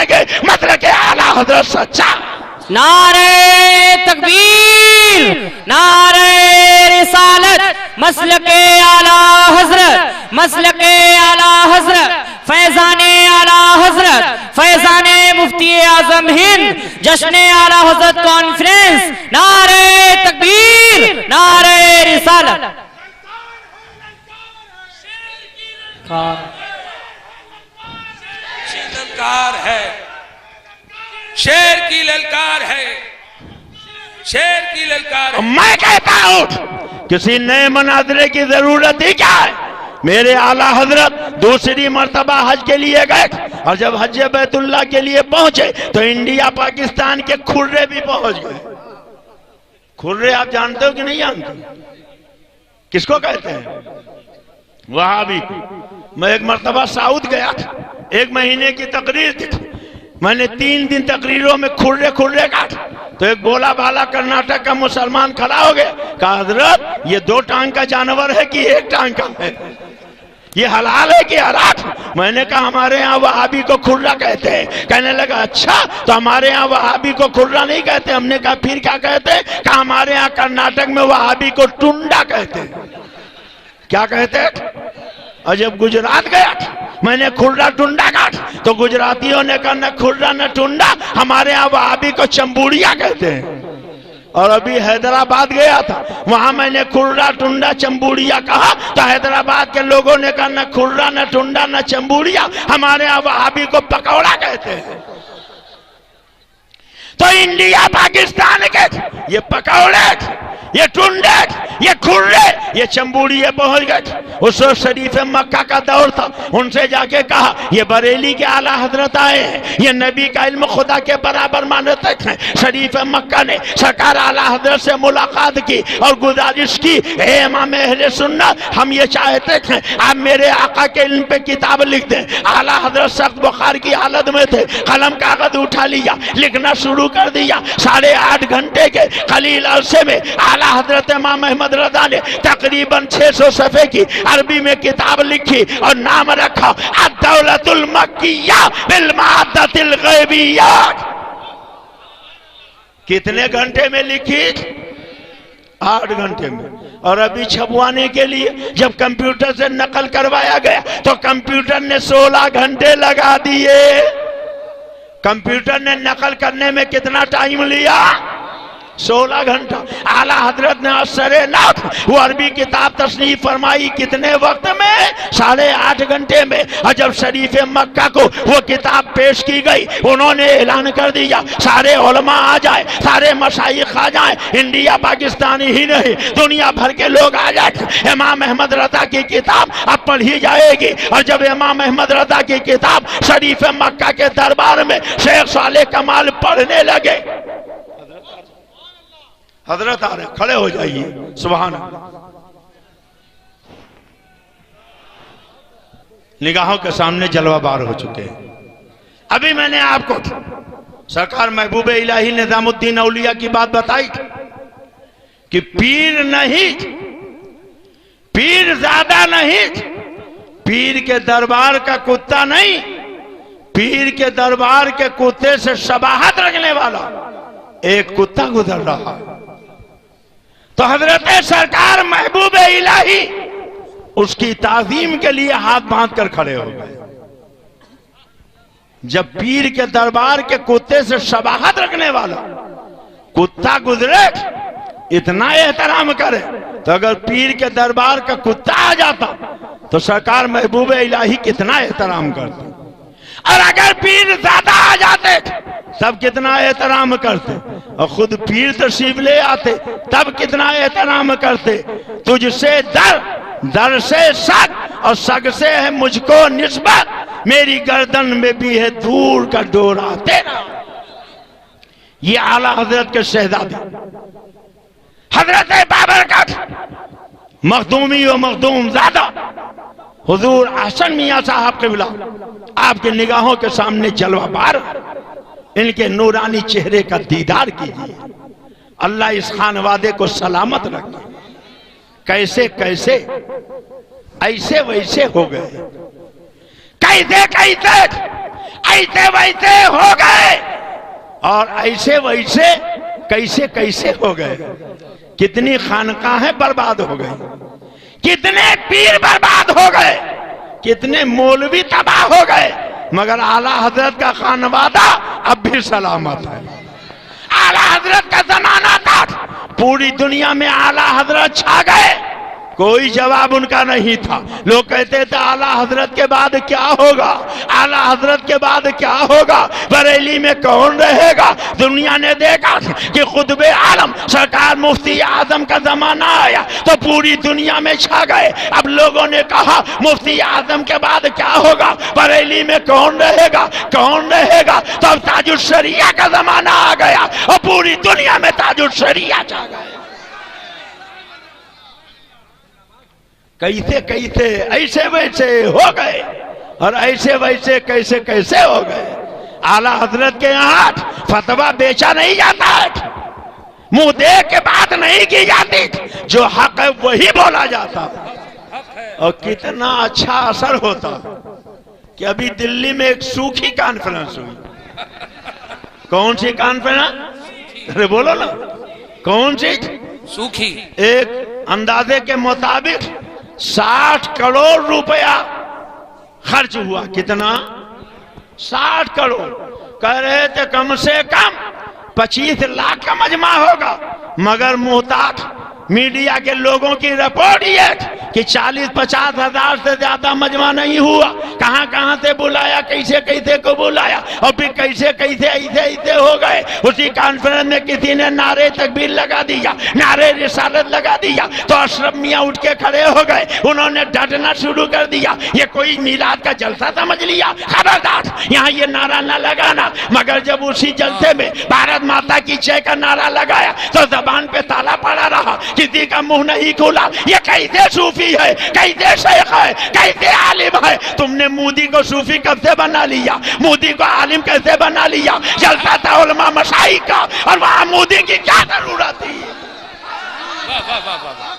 मतलब के आला हजरत सच्चा। नारे तकबीर, नारे रिसालत, मसलके आला हजरत, मसलके आला हजरत, फैजाने आला हजरत, फैजाने मुफ्ती आजम हिंद, जश्ने आला हजरत कॉन्फ्रेंस। नारे तकबीर, नारे रिसालत। ललकार है, शेर की ललकार है, शेर की ललकार है। मैं कहता हूं किसी नए मुनाजरे की जरूरत ही क्या है? मेरे आला हजरत दूसरी मर्तबा हज के लिए गए और जब हज बैतुल्लाह के लिए पहुंचे तो इंडिया पाकिस्तान के खुर्रे भी पहुंच गए। खुर्रे आप जानते हो कि नहीं जानते? किसको कहते हैं? वहाबी। मैं एक मर्तबा साउथ गया था, 1 महीने की तकरीर थी। मैंने 3 दिन तकरीरों में खुर्रे खुर्रे काटा। तो एक बोला बाला कर्नाटक का मुसलमान खड़ा हो गया, कहा हजरत ये 2 टांग का जानवर है कि 1 टांग का है, ये हलाल है कि हराम? मैंने कहा हमारे यहाँ वहाबी को खुर्रा कहते हैं। कहने लगा अच्छा, तो हमारे यहाँ वहाबी को खुर्रा नहीं कहते। हमने कहा फिर क्या कहते हैं? कहा हमारे यहाँ कर्नाटक में वहाबी को टुंडा कहते हैं। क्या कहते हैं? और जब गुजरात गया मैंने खुर्रा टुंडा काटा तो गुजरातियों ने कहा न खुर्रा न टुंडा, हमारे यहाँ वहाबी को चंबूड़िया कहते हैं। और अभी हैदराबाद गया था, वहां मैंने खुर्रा टुंडा चंबूड़िया कहा तो हैदराबाद के लोगों ने कहा न खुर्रा न टुंडा न चंबूड़िया, हमारे यहाँ वहाबी को पकौड़ा कहते हैं। तो इंडिया पाकिस्तान के ये पकौड़े ये टुंडे, ये खुर्रे, ये चंबूड़ी ये पहुंच गए। उस शरीफ मक्का का दौर था। उनसे जाके कहा ये बरेली के आला हजरत आए हैं, ये नबी का इल्म खुदा के बराबर मानते हैं। शरीफ मक्का ने सरकार आला हजरत से मुलाकात की और गुजारिश की, ए इमाम अहले सुन्नत, हम ये चाहते हैं आप मेरे आका के इल्म पे किताब लिख दें। आला हजरत सख्त बुखार की हालत में थे, कलम कागज उठा लिया, लिखना शुरू कर दिया। 8.5 घंटे के कलील अरसे में आला हजरत इमाम अहमद रजा ने तकरीबन 600 सफ़े की अरबी में किताब लिखी और नाम रखा अद-दौलतुल मक्किया बिल माद्दतिल गैबिया। कितने घंटे में लिखी? 8 घंटे में। और अभी छपवाने के लिए जब कंप्यूटर से नकल करवाया गया तो कंप्यूटर ने 16 घंटे लगा दिए। कंप्यूटर ने नकल करने में कितना टाइम लिया? 16 घंटा। आला हजरत ने असर-ए-नौत वो अरबी किताब तस्नीफ फरमाई कितने वक्त में? 8.5 घंटे में। और जब शरीफ मक्का को वो किताब पेश की गई, उन्होंने ऐलान कर दिया सारे उलमा आ जाए, सारे मशाइख आ जाए, इंडिया पाकिस्तान ही नहीं दुनिया भर के लोग आ जाए। इमाम अहमद रजा की किताब अब पढ़ी जाएगी। और जब इमाम अहमद रजा की किताब शरीफ मक्का के दरबार में शेख साले कमाल पढ़ने लगे, हजरत आ रहे, खड़े हो जाइए, सुभान अल्लाह। निगाहों के सामने जलवाबार हो चुके हैं। अभी मैंने आपको सरकार महबूब इलाही निजामुद्दीन औलिया की बात बताई कि पीर नहीं, पीर ज्यादा नहीं, पीर के दरबार का कुत्ता नहीं, पीर के दरबार के कुत्ते से शबाहत रखने वाला एक कुत्ता गुजर रहा है। तो हजरत सरकार महबूब इलाही उसकी ताजीम के लिए हाथ बांध कर खड़े हो गए। जब पीर के दरबार के कुत्ते से शबाहत रखने वाला कुत्ता गुजरे, इतना एहतराम करे, तो अगर पीर के दरबार का कुत्ता आ जाता तो सरकार महबूब इलाही कितना एहतराम करते। और अगर पीर ज्यादा आ जाते तब कितना एहतराम करते, और खुद पीर तशरीफ ले आते तब कितना एहतराम करते। तुझसे दर, दर से सग, और सग से है मुझको निस्बत, मेरी गर्दन में भी है दूर का डोरा तेरा। ये आला हजरत के शहजादे हजरत बाबरकत मखदूमी व मखदूम ज़ादा हुजूर अहसन मियां साहब क़िबला आपके निगाहों के सामने जलवा बार, इनके नूरानी चेहरे का दीदार कीजिए। अल्लाह इस खानवादे को सलामत रखे। कैसे कैसे ऐसे वैसे हो गए, कैसे कैसे ऐसे वैसे हो गए, और ऐसे वैसे कैसे कैसे हो गए। कितनी खानकाहें बर्बाद हो गई, कितने पीर बर्बाद हो गए, कितने मौलवी तबाह हो गए, मगर आला हजरत का खानवादा अब भी सलामत है। आला हजरत का जमाना था, पूरी दुनिया में आला हजरत छा गए, कोई जवाब उनका नहीं था। लोग कहते थे आला हजरत के बाद क्या होगा, आला हजरत के बाद क्या होगा, बरेली में कौन रहेगा। दुनिया ने देखा कि खुतबे आलम सरकार मुफ्ती आजम का जमाना आया तो पूरी दुनिया में छा गए। अब लोगों ने कहा मुफ्ती आजम के बाद क्या होगा, बरेली में कौन रहेगा, कौन रहेगा। तब ताजुल शरिया का जमाना आ गया और पूरी दुनिया में ताजुल शरिया छा गए। कैसे कैसे ऐसे वैसे हो गए, और ऐसे वैसे कैसे कैसे हो गए। आला हजरत के यहाँ फतवा बेचा नहीं जाता है, मुंह देख के बात नहीं की जाती, जो हक है वही बोला जाता। और कितना अच्छा असर होता कि अभी दिल्ली में एक सूखी कॉन्फ्रेंस हुई। कौन सी कॉन्फ्रेंस? अरे बोलो ना, कौन सी? सूखी। एक अंदाजे के मुताबिक 60 करोड़ रुपया खर्च हुआ। कितना? 60 करोड़। कह रहे थे कम से कम 25 लाख का मजमा होगा, मगर मुहताज मीडिया के लोगों की रिपोर्ट ये कि 40-50 हजार से ज्यादा मजमा नहीं हुआ। कहां कहां से बुलाया, कैसे कैसे को बुलाया और फिर कैसे कैसे ऐसे ऐसे हो गए। उसी कॉन्फ्रेंस में किसी ने नारे तकबीर लगा दिया, नारे रिसालत लगा दिया, तो अशरफ मियां उठ के खड़े हो गए। उन्होंने डांटना शुरू कर दिया, ये कोई मीलाद का जलसा समझ लिया, खबरदार यहाँ ये नारा ना लगाना। मगर जब उसी जलसे में भारत माता की जय का नारा लगाया तो जबान पे ताला पड़ा रहा, किसी का मुंह नहीं खुला। ये कैसे सूफी है, कैसे शेख है, कैसे आलिम है। तुमने मोदी को सूफी कब से बना लिया, मोदी को आलिम कैसे बना लिया। जलसा था उलमा मशाइख का और वहां मोदी की क्या जरूरत थी। वाह वाह वाह वाह।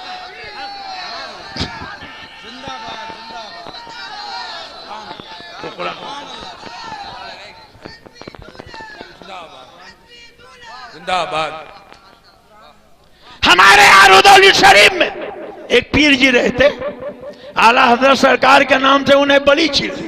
जिंदाबाद। हमारे आरुदौली शरीफ में एक पीर जी रहते, आला हजरत सरकार के नाम से उन्हें बड़ी चीज।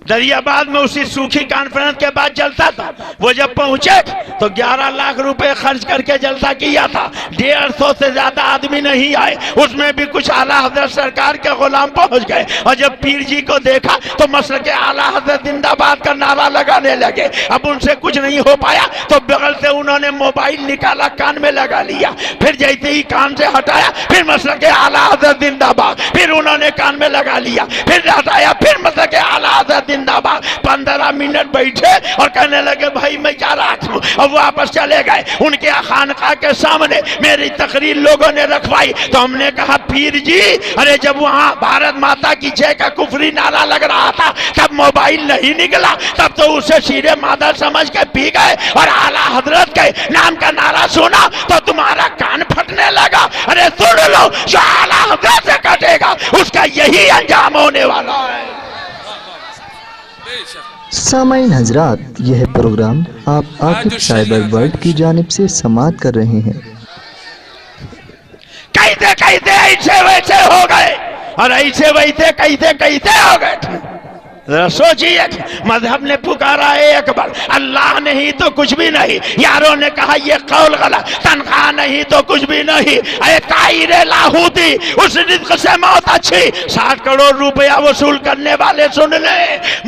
दरियाबाद में उसी सूखी कॉन्फ्रेंस के बाद जलसा था। वो जब पहुंचे तो 11 लाख रुपए खर्च करके जलसा किया था। 150 से ज्यादा आदमी नहीं आए, उसमें भी कुछ आला हजरत सरकार के गुलाम पहुंच गए। और जब पीर जी को देखा तो मसलक आला हजरत जिंदाबाद का नारा लगाने लगे। अब उनसे कुछ नहीं हो पाया तो बगल से उन्होंने मोबाइल निकाला, कान में लगा लिया। फिर जैसे ही कान से हटाया फिर मसलक आला हजरत जिंदाबाद, फिर उन्होंने कान में लगा लिया, फिर हटाया, फिर मसलक आला हजरत जिंदाबाद। 15 मिनट बैठे और कहने लगे भाई मैं जा रहा हूं, और वापस चले गए। उनके खानका के सामने मेरी तकरीर लोगों ने रखवाई तो हमने कहा पीर जी, अरे जब वहां भारत माता की जय का कुफरी नारा लग रहा था तब मोबाइल नहीं निकला, तब तो उसे शीरे मादर समझ के पी गए और आला हजरत के नाम का नारा सुना तो तुम्हारा कान फटने लगा। अरे सुन लो, जो आला हजरत से कटेगा उसका यही अंजाम होने वाला है। सामाईन हजरात, यह प्रोग्राम आप आकिब साइबर वर्ल्ड की जानिब से समाअत कर रहे हैं। कैसे कैसे ऐसे वैसे हो गए और ऐसे वैसे कैसे कैसे हो गए। सोचिए, मजहब ने पुकारा है एक बार, अल्लाह नहीं तो कुछ भी नहीं। यारों ने कहा ये कौल गलत, तनख्वाह नहीं तो कुछ भी नहीं। अरे ताइरे लाहूती, उस रिज़्क़ से मौत अच्छी। 60 करोड़ रुपया वसूल करने वाले सुन ले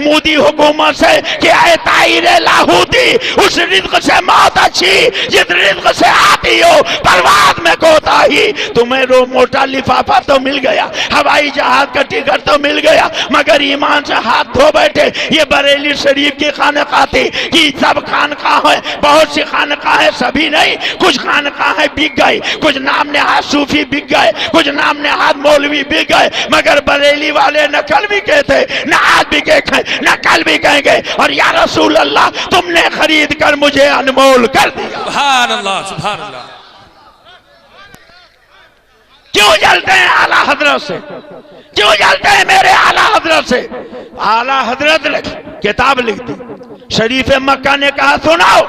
मोदी हुकूमत से कि अरे ताइरे लाहूती, उस रिज़्क़ से मौत अच्छी जिस रिज़्क़ से आती हो परवाज़ में कोताही। तुम्हें रो मोटा लिफाफा तो मिल गया, हवाई जहाज का टिकट तो मिल गया, मगर ईमान से हाथ धो बैठे। ये बरेली शरीफ की खानका थी कि सब खानका है, बहुत सी खानका है, सभी नहीं। कुछ खानका है बिक गई, कुछ नाम नेहाद सूफी बिक गए, कुछ नाम नेहाद मौलवी बिक गए, मगर बरेली वाले न कल भी कहते न आज भी कहे न कल भी कहेंगे। और या रसूल अल्लाह, तुमने खरीद कर मुझे अनमोल कर दिया। सुभान अल्लाह, सुभान अल्लाह। क्यों जलते हैं आला हजरत से, क्यों जलते हैं मेरे आला हजरत से। आला हजरत ने किताब लिख दी, शरीफ मक्का ने कहा सुनाओ,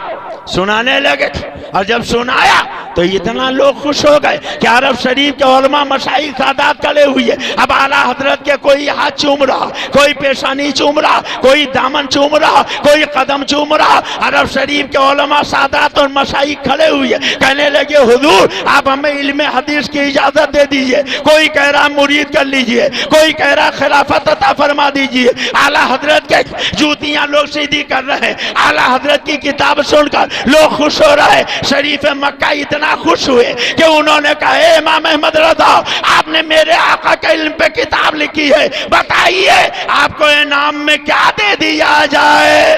सुनाने लगे। और जब सुनाया तो इतना लोग खुश हो गए कि अरब शरीफ के उलमा मशाइख सादात खड़े हुए। अब आला हजरत के कोई हाथ चूम रहा, कोई पेशानी चूम रहा, कोई दामन चूम रहा, कोई कदम चूम रहा। अरब शरीफ के उलमा सादात और मशाइख खड़े हुए, कहने लगे हुजूर आप हमें इल्म हदीस की इजाजत दे दीजिए। कोई कह रहा मुरीद कर लीजिए, कोई कह रहा खिलाफत अता फरमा दीजिए। आला हजरत के जूतियां लोग सीधी कर रहे हैं, आला हजरत की किताब सुनकर लोग खुश हो रहे हैं। शरीफ मक्का इतना खुश हुए कि उन्होंने कहा इमाम अहमद रज़ा, आपने मेरे आका के इल्म पे किताब लिखी है, बताइए आपको इनाम में क्या दे दिया जाए।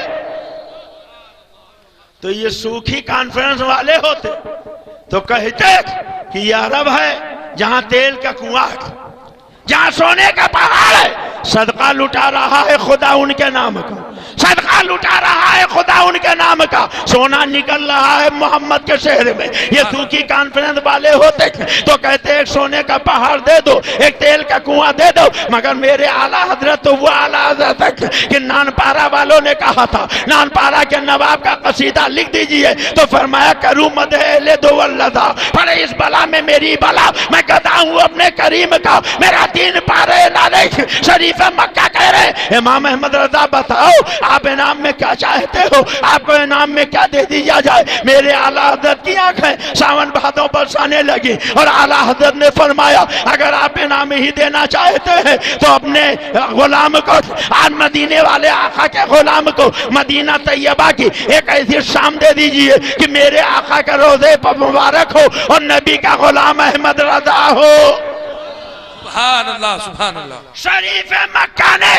तो ये सूखी कॉन्फ्रेंस वाले होते तो कहते कि ये अरब है जहां तेल का कुआं है, जहां सोने का पहाड़ है, सदका लुटा रहा है खुदा उनके नाम का, सदका लुटा रहा है खुदा उनके नाम का, सोना निकल रहा है मोहम्मद के शहर में। ये सूखी कॉन्फ्रेंस वाले होते तो कहते एक सोने का पहाड़ दे दो, एक तेल का कुआं दे दो। मगर मेरे आला हजरत तो वो आला हजरत कि नानपारा वालों ने कहा था, नानपारा के नवाब का कसीदा लिख दीजिए, तो फरमाया करूं मदह दो अल्लाह, पर इस बला में मेरी बला, मैं गदा हूं अपने करीम का, मेरा 3 पारे शरीफ मक्का कह रहे इमाम अहमद रजा बताओ आप इनाम में क्या चाहते हो, आपको इनाम में क्या दे दिया जाए। मेरे आला हजरत की आंखें सावन भादों बरसाने लगी और आला हजरत ने फरमाया अगर आप इनाम ही देना चाहते हैं तो अपने गुलाम को, आज मदीने वाले आका के गुलाम को मदीना तैयबा की एक ऐसी शाम दे दीजिए कि मेरे आका के रोजे पर मुबारक हो और नबी का गुलाम अहमद रजा हो। सुभान अल्लाह, सुभान अल्लाह। शरीफ मक्का ने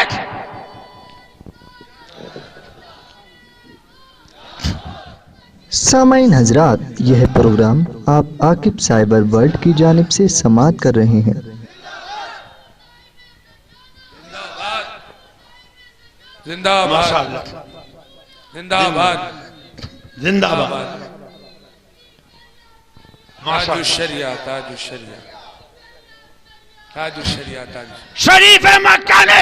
सामाईन हजरात, यह प्रोग्राम आप आकिब साइबर वर्ल्ड की जानिब से समाअत कर रहे हैं। जिंदाबाद, माशाअल्लाह, जिंदाबाद, जिंदाबाद, ताजुश्शरिया, ताजुश्शरिया, ताजुश्शरिया, ताजुश्शरिया। शरीफ मक्का ने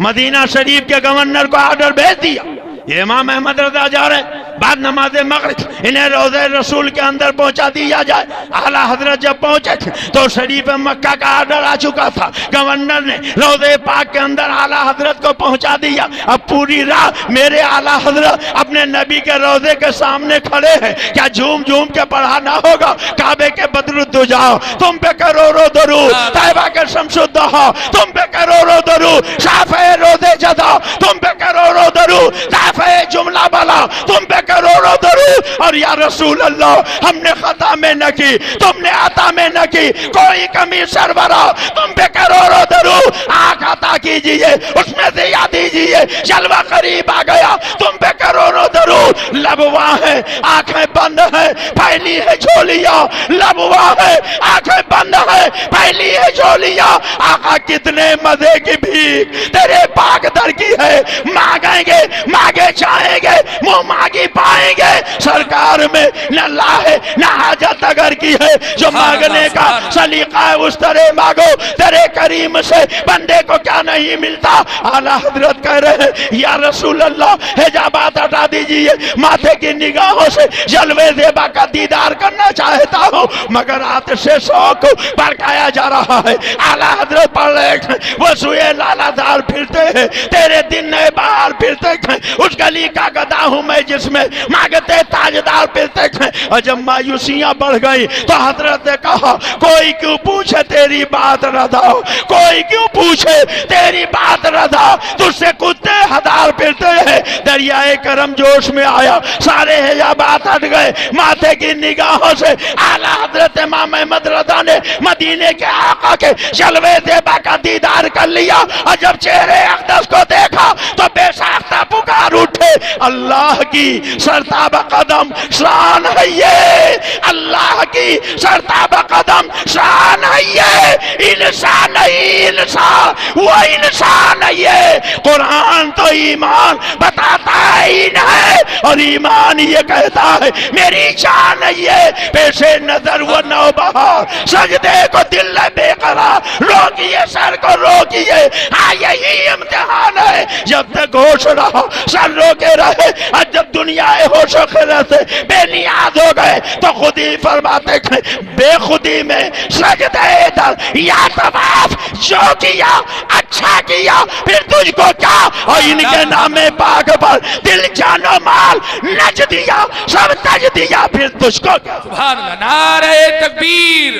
मदीना शरीफ के गवर्नर को ऑर्डर भेज दिया, ये इमाम अहमद रजा जा रहे हैं, बाद नमाज मगरिब इन्हें रोज़े रसूल के अंदर पहुंचा दिया जाए। आला हजरत जब पहुंचे तो शरीफ मक्का का ऑर्डर आ चुका था, गवर्नर ने रोज़े पाक के अंदर आला हजरत को पहुंचा दिया। अब पूरी रात मेरे आला हजरत अपने नबी के रोज़े के सामने खड़े हैं, क्या झूम झूम के पढ़ाना होगा काबे के बदरुद्दुजाओ तुम पे करोड़ों दरूद, तैयबा के शमसुद्दोहा तुम पे करोड़ों दरूद, शाफ़े रोज़े जदा तुम पे करोड़ों दरूद, शाफ़े जुमला वाला तुम पे करोड़ों दरूद। और या रसूल अल्लाह हमने खता में न की, तुमने अता में न की, कोई कमी सरवरा तुम पे करोड़ों दरूद। आँख अता कीजिए, उसमें से याद दीजिए, जलवा करीब आ गया, तुम पे करोड़ों दरूद। लबवा है, आंखें बंद है, फैली है झोलियां, लबवा है, आंखें बंद है, फैली है झोलियां। आका कितने मजे की भीख तेरे पाक दर की है, मांगेंगे मांगे चाहेंगे मुंह मांगी पाएंगे। सरकार में न लाहे न हाजत अगर की है, जो मांगने का सलीका है उस तरह मांगो, तेरे करीम से बंदे को क्या नहीं मिलता। आला हजरत कह रहे हैं या रसूल अल्लाह हिजाबात हटा दीजिए, माथे की निगाहों से जलवे ज़ेबा का दीदार करना चाहता हूँ, मगर आतिशे शौक भड़काया जा रहा है। आला हजरत पढ़ रहे हैं वो सुए लालादार फिरते हैं, तेरे दिन नए बाहर फिरते हैं, उस गली का गदा हूँ मैं जिसमें मांगते ताजदार फिरते हैं। और जब मायूसियां बढ़ गई तो हजरत ने कहा कोई क्यों पूछे तेरी बात रधा, कोई क्यों पूछे तेरी बात रधा, तुझसे कुत्ते हजार फिरते हैं। दरियाए करम जोश में आया, सारे हिजाबात हट गए, माथे की निगाहों से आला हजरत इमाम अहमद रजा ने मदीने के आका के जलवे ज़ेबा का दीदार कर लिया। और जब चेहरे अक़दस को देखा तो बेसाख्ता पुकार उठे, अल्लाह की सरताब कदम शान है ये, अल्लाह की सरताब कदम शान है ये, इंसान नहीं इंसान, वो इंसान है ये। कुरान तो ईमान बताता है ही नहीं, और ईमान ये कहता है मेरी जान है ये। पेशे नजर वो नौबहार, सजदे को दिल ने बेकरार, रोकिए सर को रोकिए, हाँ यही इम्तिहान है। जब तक होश रहा सर रोके रहे, और जब दुनिया होश से बेनियाज हो गए तो खुद ही फरमाते हैं बेखुदी में सजदे दर या तवाफ जो किया अच्छा किया, फिर तुझको क्या। और इनके नामे पाक पर दिल जानो माल नच दिया, सब तज दिया, फिर तुझको क्या। सुभान अल्लाह। नारे तकबीर,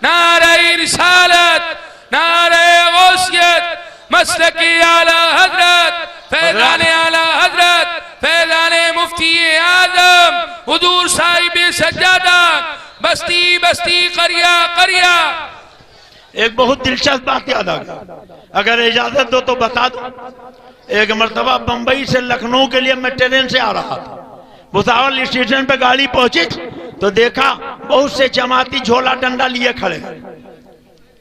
नारे रिसालत, नारे गौसियत, मसलके आला हजरत, फैज़ाने आला हजरत, फैज़ाने मुफ्ती आजम हुजूर साहिब सज्जादा, बस्ती बस्ती करिया करिया। एक बहुत दिलचस्प बात याद आ गई, अगर इजाजत दो तो बता दो। एक मरतबा बंबई से लखनऊ के लिए मैं ट्रेन से आ रहा था, भुसावल स्टेशन पे गाड़ी पहुंची तो देखा बहुत से जमाती झोला डंडा लिए खड़े हैं।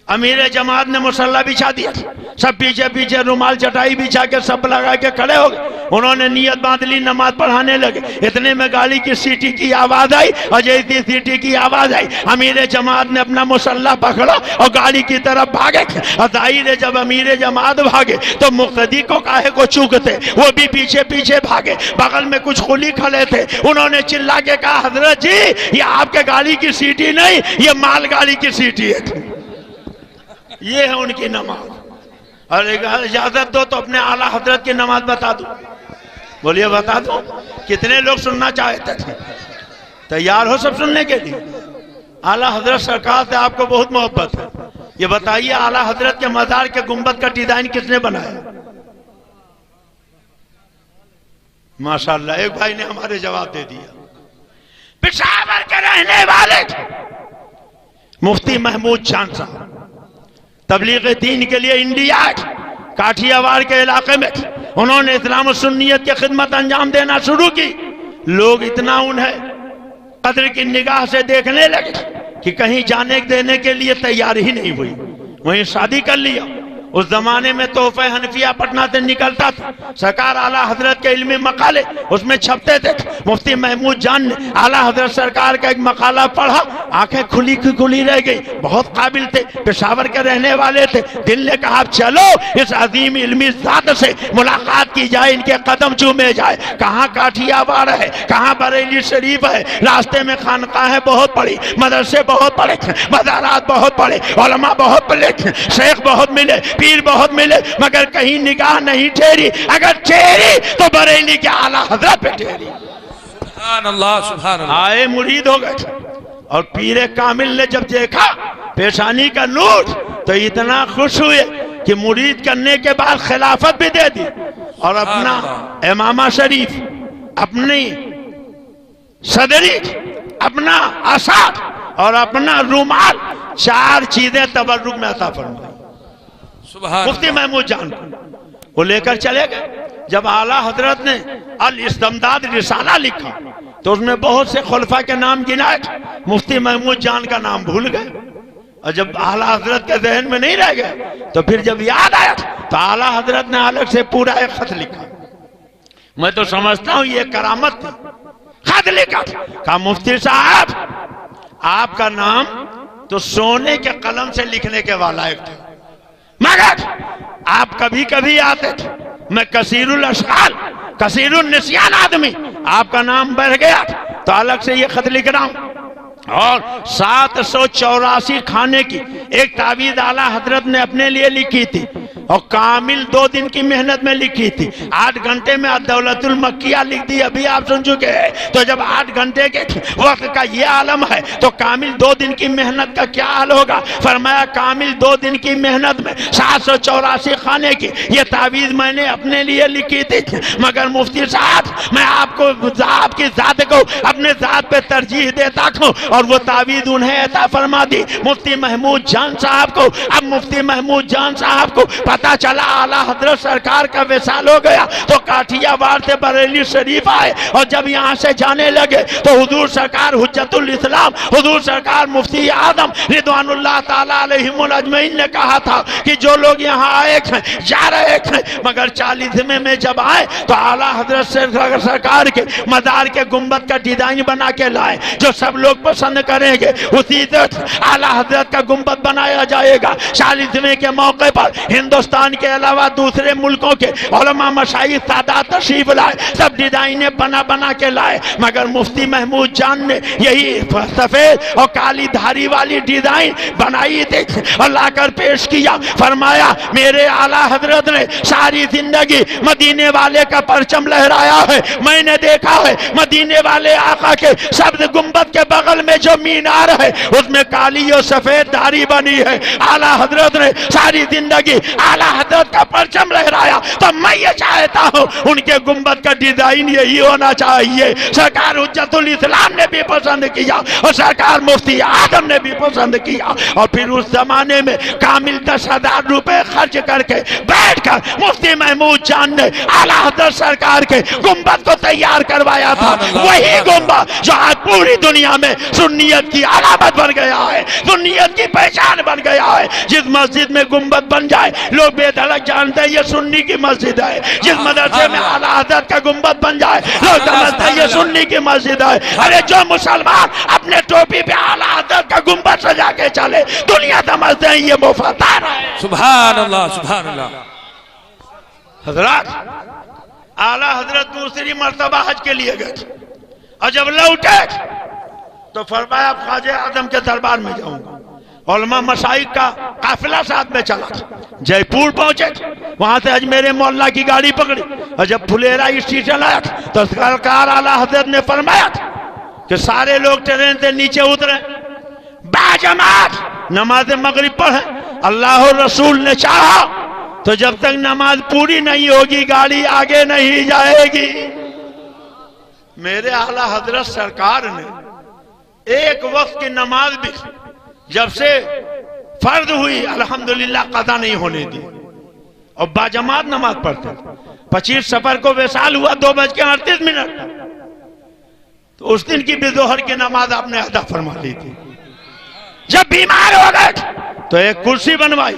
अमीर जमात ने मुसल्ला बिछा दिया, सब पीछे पीछे रुमाल चटाई बिछा के सब लगा के खड़े हो गए। उन्होंने नियत बांध ली, नमाज पढ़ाने लगे। इतने में गाड़ी की सीटी की आवाज आई, और जैसी सीटी की आवाज आई अमीर जमात ने अपना मुसल्ला पकड़ा और गाड़ी की तरफ भागे। और जाहिर जब अमीर जमात भागे तो मुक्तदी को काहे को चूकते, वो भी पीछे पीछे भागे। बगल में कुछ कुली खड़े थे, उन्होंने चिल्ला के कहा हजरत जी ये आपके गाड़ी की सीटी नहीं, ये माल गाड़ी की सीटी है। ये है उनकी नमाज। और इजाजत दो तो अपने आला हजरत की नमाज बता दो। बोलिए बता दो। कितने लोग सुनना चाहते थे? तैयार हो सब सुनने के लिए? आला हजरत सरकार से आपको बहुत मोहब्बत है। ये बताइए आला हजरत के मजार के गुंबद का डिजाइन किसने बनाया? माशाल्लाह, एक भाई ने हमारे जवाब दे दिया। पेशावर के रहने वाले मुफ्ती महमूद जान साहब तबलीग दीन के लिए इंडिया काठियावाड़ के इलाके में उन्होंने इस्लाम और सुन्नियत की खिदमत अंजाम देना शुरू की। लोग इतना उन्हें कद्र की निगाह से देखने लगे कि कहीं जाने देने के लिए तैयार ही नहीं हुई, वहीं शादी कर लिया। उस जमाने में तोहफे हनफिया पटना से निकलता था। सरकार आला हजरत के इल्मी मकाले उसमें छपते थे। मुफ्ती महमूद जान ने आला हजरत सरकार का एक मकाला पढ़ा, आंखें खुली की खुली रह गई। बहुत काबिल थे, पेशावर के रहने वाले थे। दिल ने कहा चलो इस अजीम इल्मी ज़ात से मुलाकात की जाए, इनके कदम चूमे जाए। कहाँ काठियावाड़ है, कहाँ बरेली शरीफ है। रास्ते में खानकाहें बहुत पड़ी, मदरसे बहुत पड़े, मज़ारात बहुत पड़े, उलमा बहुत पड़े, शेख बहुत मिले, पीर बहुत मिले, मगर कहीं निगाह नहीं ठहरी। अगर ठहरी तो बरेली के आला हजरत पे ठहरी। सुभान अल्लाह, सुभान अल्लाह। आए मुरीद हो गए और पीरे कामिल ने जब देखा पेशानी का नूर तो इतना खुश हुए कि मुरीद करने के बाद खिलाफत भी दे दी और अपना इमामा शरीफ, अपनी सदरी, अपना असाद और अपना रुमाल, 4 चीजें तबर्रुक में अता फरमाई मुफ्ती महमूद जान को। वो लेकर चले गए। जब आला हजरत ने अल इस्तमदाद रिसाला लिखा तो उसमें बहुत से खुलफा के नाम गिनाए। मुफ्ती महमूद जान का नाम भूल गए और जब आला हजरत के जहन में नहीं रह गए तो फिर जब याद आया तो आला हजरत ने अलग से पूरा एक खत लिखा। मैं तो समझता हूं ये करामत थी। खत लिखा, कहा मुफ्ती साहब आपका नाम तो सोने के कलम से लिखने के वाला एक था, मगर आप कभी कभी आते थे। मैं कसीरुल अशकाल, कसीरुल निस्यान आदमी, आपका नाम बढ़ गया तो अलग से ये खत लिख रहा हूं। और 784 खाने की एक तावीज आला हजरत ने अपने लिए लिखी थी और कामिल 2 दिन की मेहनत में लिखी थी। 8 घंटे में दौलतुल मक्किया लिख दी, अभी आप सुन चुके हैं। तो जब 8 घंटे के वक्त का ये आलम है तो कामिल 2 दिन की मेहनत का क्या हाल होगा। फरमाया कामिल 2 दिन की मेहनत में 784 खाने की ये तावीज मैंने अपने लिए लिखी थी, मगर मुफ्ती साहब मैं आपको आपकी जात को अपने जात पे तरजीह देता हूं और वो तावीज उन्हें अता फरमा दी मुफ्ती महमूद जान साहब को। अब मुफ्ती महमूद जान साहब को पता चला आला हजरत सरकार का विसाल हो गया तो काठियावाड़ से बरेली शरीफ आए और जब यहाँ से जाने लगे तो हुजूर सरकार हुज्जतुल इस्लाम, हुजूर सरकार मुफ्ती आदम रिदवानुल्लाह ताला अलैहिमुल अजमईन ने कहा था कि जो लोग यहाँ आए हैं जा रहे हैं, मगर 40वें में जब आए तो आला हजरत सरकार के मजार के गुंबद का डिजाइन बना के लाए जो सब लोग पसंद करेंगे। उसी आला हजरत का गुंबद बनाया जाएगा। 40वें के मौके पर हिंदुस्तान के अलावा दूसरे मुल्कों के उलमा मशाइख सादात तशरीफ लाए, सब डिजाइने बना बना के लाए, मगर मुफ्ती महमूद जान ने यही सफेद और काली धारी वाली डिजाइन बनाई थी और लाकर पेश किया। फरमाया मेरे आला हजरत ने सारी जिंदगी मदीने वाले का परचम लहराया है। मैंने देखा है मदीने वाले आका के सब्ज गुंबद के बगल में जो मीनार है उसमें काली और सफेद धारी बनी है। आला हजरत ने सारी जिंदगी आला हजरत का परचम लहराया, तो मैं ये चाहता हूँ उनके गुंबद का डिजाइन यही होना चाहिए। सरकार हुज्जतुल इस्लाम ने भी पसंद किया और सरकार मुफ्ती आदम ने भी पसंद किया। और फिर उस जमाने में कामिल 10,000 रुपए खर्च करके बैठकर मुफ्ती महमूद जान ने आला हजरत सरकार के गुंबद को तैयार करवाया था। वही गुंबद जो आज पूरी दुनिया में सुन्नियत की अलामत बन गया है, सुन्नियत की पहचान बन गया है। जिस मस्जिद में गुंबद बन जाए लोग बेधड़क जानते हैं ये सुन्नी की मस्जिद है। जिस मदरसे में आला हजरत का गुंबद बन जाए लोग समझते हैं ये सुन्नी की मस्जिद है। अरे जो मुसलमान अपने टोपी पे आला हजरत का गुंबद सजा के चले दुनिया समझते हैं ये मुफद्दल है। सुभान अल्लाह, सुभान अल्लाह। हजरत आला हजरत दूसरी मर्तबा हज के लिए गए और जब लौटे तो फरमाया ख्वाजा आजम के दरबार में जाऊंगा उलमा मशाइख का काफिला साथ में चला। जयपुर पहुंचे, वहां से अजमेर मोहल्ला की गाड़ी पकड़ी और जब फुलेरा स्टेशन आया तो सरकार आला हजरत ने फरमाया कि सारे लोग ट्रेन से नीचे उतरे, बाजमात नमाज मगरिब पढ़े। अल्लाह और रसूल ने चाहा तो जब तक नमाज पूरी नहीं होगी गाड़ी आगे नहीं जाएगी। मेरे आला हजरत सरकार ने एक वक्त की नमाज भी जब से फर्ज हुई अल्हम्दुलिल्लाह कदा नहीं होने दी और बाजमात नमाज पढ़ते। 25 सफर को वैसाल हुआ 2:38, तो उस दिन की भी दोहर की नमाज आपने अदा फरमा ली थी। जब बीमार हो गए तो एक कुर्सी बनवाई,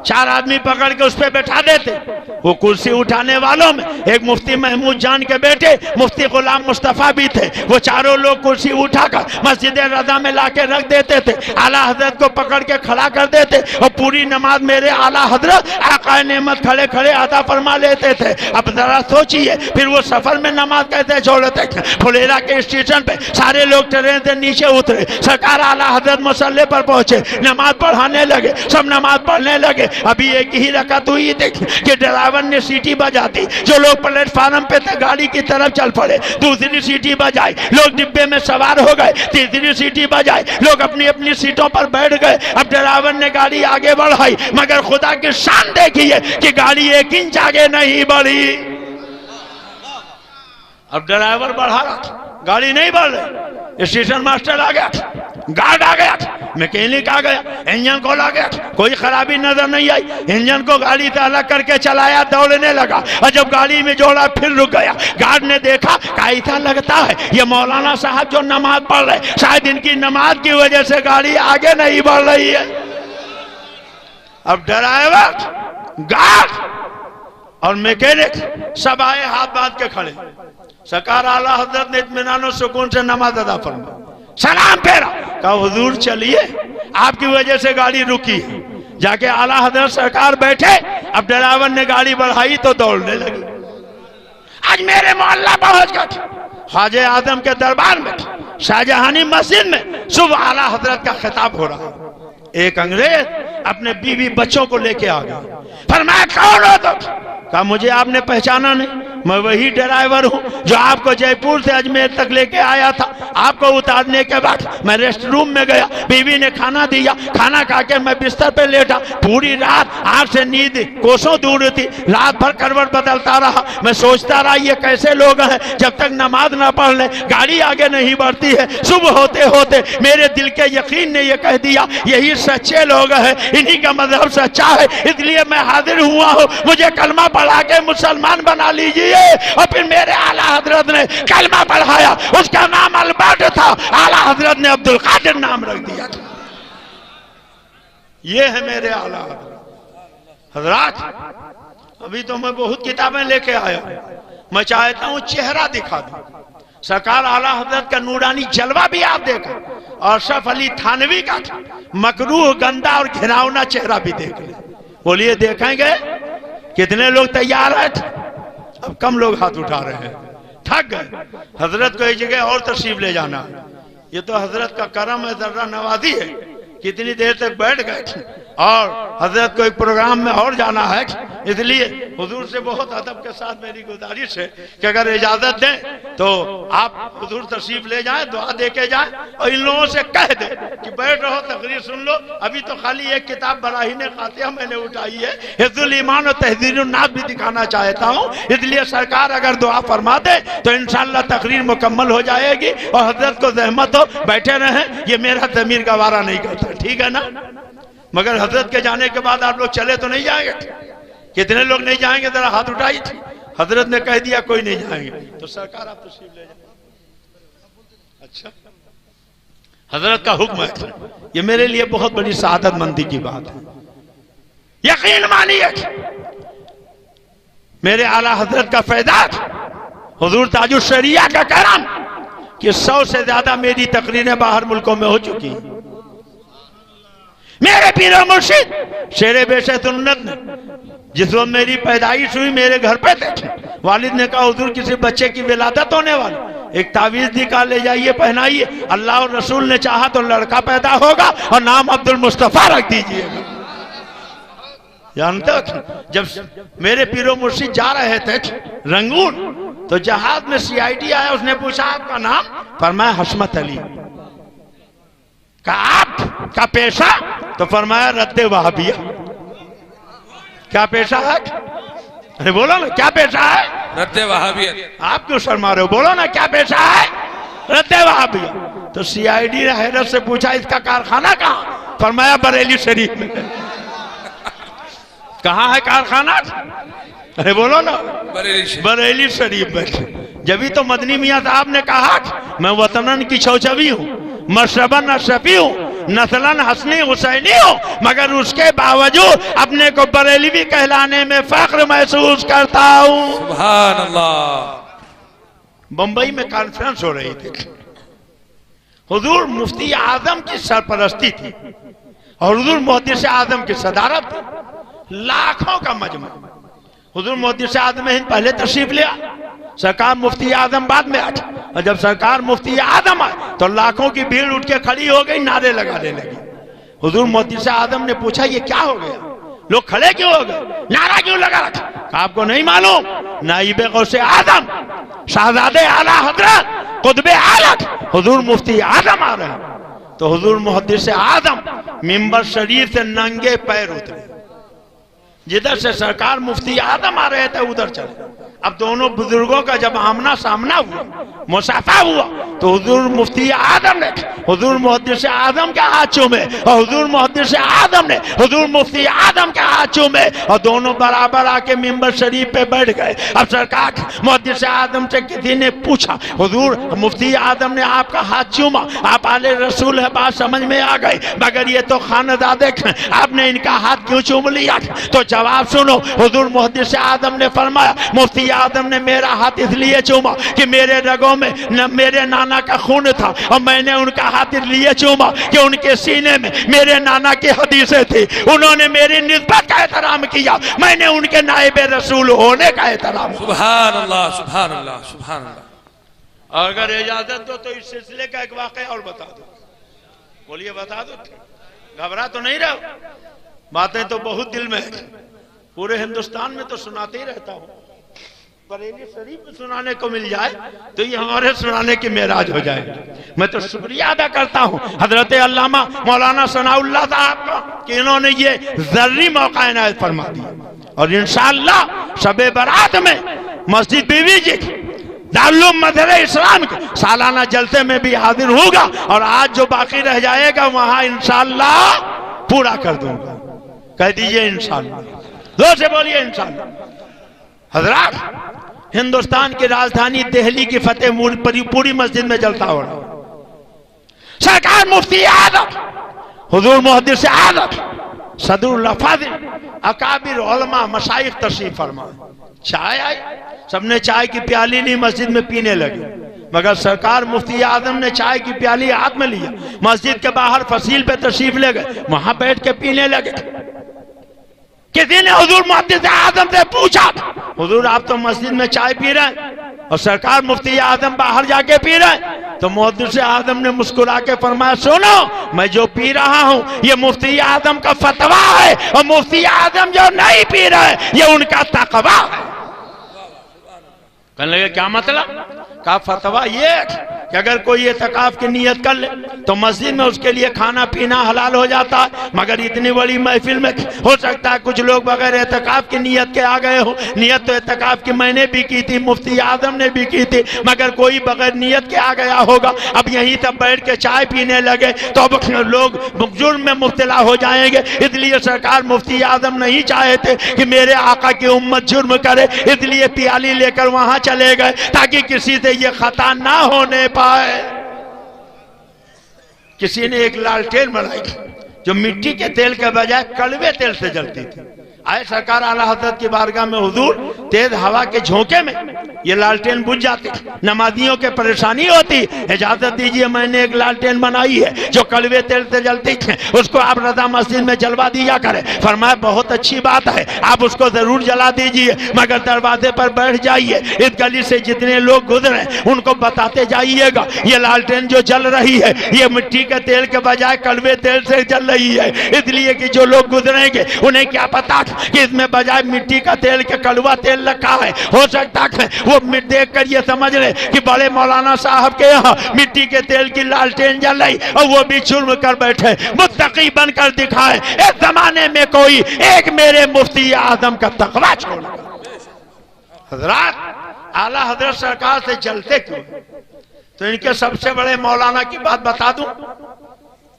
4 आदमी पकड़ के उस पर बैठा देते। वो कुर्सी उठाने वालों में एक मुफ्ती महमूद जान के बेटे मुफ्ती गुलाम मुस्तफा भी थे। वो चारों लोग कुर्सी उठाकर मस्जिद रजा में लाके रख देते थे, आला हजरत को पकड़ के खड़ा कर देते और पूरी नमाज मेरे आला हजरत आका नेमत खड़े खड़े अदा फरमा लेते थे। अब जरा सोचिए, फिर वो सफर में नमाज कैसे छोड़ते। फुलेरा के स्टेशन पे सारे लोग ट्रेन से नीचे उतरे, सरकार आला हजरत मुसल्ले पर पहुंचे, नमाज पढ़ाने लगे, सब नमाज पढ़ने लगे। अभी एक ही रकात हुई थी कि ड्राइवर ने सीटी बजा दी। जो लोग प्लेटफार्म पे थे गाड़ी की तरफ चल पड़े, दूसरी सीटी बजाई, लोग डिब्बे में सवार हो गए, तीसरी सीटी बजाई, लोग अपनी अपनी सीटों पर बैठ गए। अब ड्राइवर ने गाड़ी आगे बढ़ाई, मगर खुदा की शान देखिए कि गाड़ी 1 इंच आगे नहीं बढ़ी। अब ड्राइवर बढ़ा रहा, गाड़ी नहीं बढ़ रही। स्टेशन मास्टर आ गया, गार्ड आ गया, मैकेनिक आ गया, इंजन खोल आ गया, कोई खराबी नजर नहीं आई। इंजन को गाड़ी से अलग करके चलाया, दौड़ने लगा और जब गाड़ी में जोड़ा फिर रुक गया। गार्ड ने देखा, ऐसा लगता है ये मौलाना साहब जो नमाज पढ़ रहे, शायद इनकी नमाज की वजह से गाड़ी आगे नहीं बढ़ रही है। अब ड्राइवर, गार्ड और मैकेनिक सब आए हाथ बांध के खड़े। सरकार आला हजरत ने इत्मीनान सुकून से नमाज अदा फरमा, सलाम फेरा, कहा हुजूर चलिए, आपकी वजह से गाड़ी रुकी। जाके आला हजरत सरकार बैठे, अब ड्राइवर ने गाड़ी बढ़ाई तो दौड़ने लगी। आज मेरे मोहल्ला पहुंच गए, ख्वाजा आजम के दरबार में, शाहजहानी मस्जिद में सुबह आला हजरत का खिताब हो रहा। एक अंग्रेज अपने बीवी बच्चों को लेके आ गया, फरमाया कौन हो तुम? कहा मुझे आपने पहचाना नहीं, मैं वही ड्राइवर हूँ जो आपको जयपुर से अजमेर तक लेके आया था। आपको उतारने के बाद मैं रेस्ट रूम में गया, बीवी ने खाना दिया, खाना खा के मैं बिस्तर पे लेटा। पूरी रात आंख से नींद कोसों दूर थी, रात भर करवट बदलता रहा। मैं सोचता रहा ये कैसे लोग हैं जब तक नमाज ना पढ़ ले गाड़ी आगे नहीं बढ़ती है। सुबह होते होते मेरे दिल के यकीन ने यह कह दिया यही सच्चे लोग हैं, इन्हीं का मजहब सच्चा है, इसलिए मैं हाजिर हुआ हूँ, मुझे कलमा पढ़ा के मुसलमान बना लीजिए। और फिर मेरे आला हजरत ने कलमा पढ़ाया, उसका नाम अल्बर्ट था, आला हजरत ने अब्दुल कादिर नाम रख दिया था। ये है मेरे आला हजरत। अभी तो मैं बहुत किताबें लेके आया, मैं चाहता हूं चेहरा दिखा दूं। सरकार आला हजरत का नूरानी जलवा भी आप देखा, और अशरफ अली थानवी का मकरूह गंदा और घिनौना चेहरा भी देख ले। बोलिए देखेंगे? कितने लोग तैयार हैं? अब कम लोग हाथ उठा रहे हैं, थक गए। हजरत को एक जगह और तशरीफ ले जाना, ये तो हजरत का करम है, जर्रा नवाजी है। कितनी देर तक बैठ गए और हजरत को एक प्रोग्राम में और जाना है, इसलिए हुजूर से बहुत अदब के साथ मेरी गुजारिश है कि अगर इजाजत दें तो आप हुजूर तशरीफ ले जाएं, दुआ दे के जाएं और इन लोगों से कह दें कि बैठ रहो, तकरीर सुन लो। अभी तो खाली एक किताब बराहीन क़ातिया मैंने उठाई है, हिफ्ज़ुल ईमान और तहज़ीरुन नास भी दिखाना चाहता हूँ, इसलिए सरकार अगर दुआ फरमा दे तो इंशाअल्लाह तकरीर मुकम्मल हो जाएगी। और हजरत को रहमत हो, बैठे रहें, ये मेरा ज़मीर गवारा नहीं करता, ठीक है ना? मगर हजरत के जाने के बाद आप लोग चले तो नहीं जाएंगे? कितने लोग नहीं जाएंगे? जरा हाथ उठाई थी। हजरत ने कह दिया कोई नहीं जाएंगे, तो सरकार आप तशरीफ ले जाए। अच्छा, हजरत का हुक्म है, ये मेरे लिए बहुत बड़ी सआदत मंदी की बात है। यकीन मानिए मेरे आला हजरत का फैजात, हुजूर ताजुल शरिया का करम कि 100 से ज्यादा मेरी तकरीरें बाहर मुल्कों में हो चुकी हैं। मेरे पीर मुर्शिद शेरे बेशे सुन्नत ने जिस वक्त मेरी पैदाइश हुई मेरे घर पे थे, वालिद ने कहा हुजूर किसी बच्चे की विलादत होने वाली, एक तावीज निकाल ले जाइए, पहनाइए, अल्लाह और रसूल ने चाहा तो लड़का पैदा होगा और नाम अब्दुल मुस्तफा रख दीजिएगा। जानते हो, जब मेरे पीरो मुर्शिद जा रहे थे रंगून, तो जहाज में सीआईडी आया, उसने पूछा आपका नाम? फरमाया हशमत अली। कहा आपका पेशा? तो फरमाया रद्दे वहाबिया। क्या पेशा है? अरे बोलो ना क्या पेशा है? रद्दे वहाबियत। आप क्यों शर्मा रहे हो? बोलो ना क्या पेशा है? रद्दे वहाबिया। तो सीआईडी ने हैरत से पूछा इसका कारखाना कहाँ? फरमाया बरेली शरीफ में। कहाँ है कारखाना? अरे बोलो ना बरेली शरीफ में। जब तो मदनी मियां साहब ने कहा मैं वतनन की छौछवी हूँ, मशरबन अशरफी हूँ, नस्लन हसनी हुसैनी हूँ, मगर उसके बावजूद अपने को बरेलवी कहलाने में फख्र महसूस करता हूँ। सुभान अल्लाह। बंबई में कॉन्फ्रेंस हो रही थी, हुजूर मुफ्ती आजम की सरपरस्ती थी और हुजूर मुहद्दिस आजम की सदारत थी, लाखों का मजमा। हुजूर मुहद्दिस आजम हिंद पहले तशरीफ लिया, सरकार मुफ्ती आजम बाद में आया, और जब सरकार मुफ्ती आजम आए तो लाखों की भीड़ उठ के खड़ी हो गई, नारे लगाने लगी। हुजूर मुहद्दिस आजम ने पूछा ये क्या हो गया, लोग खड़े क्यों हो गए, नारा क्यों लगा रखा? आपको नहीं मालूम नाइबे गौसे आजम शाहजादे आला हजरत कुतुबे आलम हुजूर मुफ्ती आजम आ रहे हैं। तो हुजूर मुहद्दिस आजम मिंबर शरीफ से नंगे पैर उतरे, जिधर से सरकार मुफ्ती आजम आ रहे थे उधर चले। अब दोनों बुजुर्गों का जब आमना सामना हुआ, मुसाफा हुआ, तो हुजूर मुफ्ती आजम ने हुजूर मुहद्दिस आजम के हाथ चूमे और हुजूर मुहद्दिस आजम ने हुजूर मुफ्ती आजम के हाथ चूमे और दोनों बराबर आके मिंबर शरीफ पे बैठ गए। अब सरकार मुहद्दिस आजम से किसी ने पूछा, हुजूर मुफ्ती आजम ने आपका हाथ चूमा, आप आले रसूल है, बात समझ में आ गई, मगर ये तो खानदादे आपने इनका हाथ क्यों चूम लिया? तो जवाब सुनो, हुजूर मुहद्दिस आजम ने फरमाया मुफ्ती आदम ने मेरा हाथ इसलिए चूमा कि मेरे रगों में न मेरे नाना का खून था, और मैंने उनका हाथ इसलिए चूमा कि उनके सीने में मेरे नाना की हदीसें थी, उन्होंने मेरी निस्बत का एहतराम किया, मैंने उनके नाइबे रसूल होने का एहतराम। सुभान अल्लाह, सुभान अल्लाह, सुभान अल्लाह। और अगर इजाजत दो तो इस सिलसिले का एक वाकया और बता दो। बोलिए बता दो, घबरा तो नहीं रहो, बातें तो बहुत दिल में है, पूरे हिंदुस्तान में तो सुनाते ही रहता हूँ, बरेली शरीफ में सुनाने को मिल जाए तो ये हमारे सुनाने की मेराज हो जाए। मैं तो शुक्रिया अदा करता हूँ हजरत अल्लामा मौलाना सनाउल्लाह साहब का कि इन्होंने ये जर्री मौका इनायत फरमा दिया, और इंशाअल्लाह शबे बरात में मस्जिद बीवी जी दारुल मदरे इस्लाम के सालाना जलसे में भी हाजिर होगा, और आज जो बाकी रह जाएगा वहां इंशाअल्लाह पूरा कर दूंगा। कह दीजिए इंशाअल्लाह, जोर से बोलिए इंशाअल्लाह। हजरात, हिंदुस्तान की राजधानी दिल्ली की फतेह पूरी मस्जिद में जलता हो रहा, सरकार मुफ्ती आजम हुजूर मुहद्दिस आजम सदरुल फाजिल अकाबिर उलमा मशाइख तशरीफ फरमा। चाय आई, सबने चाय की प्याली ली, मस्जिद में पीने लगे, मगर सरकार मुफ्ती आजम ने चाय की प्याली हाथ में लिया, मस्जिद के बाहर फसील पे तशरीफ ले गए, वहां बैठ के पीने लगे। किसी ने हुजूर मुहद्दिस आजम से पूछा, हुजूर आप तो मस्जिद में चाय पी रहे हैं और सरकार मुफ्ती आजम बाहर जाके पी रहे हैं? तो मुहद्दिस आजम ने मुस्कुरा के फरमाया, सुनो, मैं जो पी रहा हूं ये मुफ्ती आजम का फतवा है, और मुफ्ती आजम जो नहीं पी रहे ये उनका तकवा है। कहने लगे क्या मतलब? का फतवा ये कि अगर कोई एतकाफ की नियत कर ले तो मस्जिद में उसके लिए खाना पीना हलाल हो जाता है, मगर इतनी बड़ी महफिल में हो सकता है कुछ लोग बगैर एतकाफ की नियत के आ गए हो। नियत तो एतकाफ की मैंने भी की थी, मुफ्ती आजम ने भी की थी, मगर कोई बगैर नियत के आ गया होगा। अब यहीं तक बैठ के चाय पीने लगे तो अब लोग जुर्म में मुब्तला हो जाएंगे, इसलिए सरकार मुफ्ती आजम नहीं चाहते कि मेरे आका की उम्मत जुर्म करे, इसलिए प्याली लेकर वहां चले गए ताकि किसी से ये खता ना होने पाए। किसी ने एक लालटेन बनाई जो मिट्टी के तेल के बजाय कड़वे तेल से जलती थी। आए सरकार आला हजरत की बारगाह में, हुजूर तेज हवा के झोंके में ये लालटेन बुझ जाती, नमाजियों के परेशानी होती। इजाजत दीजिए, मैंने एक लालटेन बनाई है जो कड़वे तेल से जलती है, उसको आप रजा मस्जिद में जलवा दिया करें। फरमाया बहुत अच्छी बात है, आप उसको जरूर जला दीजिए, मगर दरवाजे पर बैठ जाइए, इस गली से जितने लोग गुजरे उनको बताते जाइएगा ये लालटेन जो जल रही है ये मिट्टी के तेल के बजाय कड़वे तेल से जल रही है, इसलिए कि जो लोग गुजरेंगे उन्हें क्या पता कि इसमें बजाय मिट्टी का तेल के कड़वा तेल रखा है। हो सकता है वो देख कर ये समझ ले कि बड़े मौलाना साहब के यहाँ मिट्टी के तेल की लालटेन जल रही और वो भी जुर्म कर बैठे, मुत्तकी बनकर दिखाए इस जमाने में कोई एक मेरे मुफ्ती आजम का तकवा छोड़। हजरत आला हजरत सरकार से जलते क्यों? तो इनके सबसे बड़े मौलाना की बात बता दूं,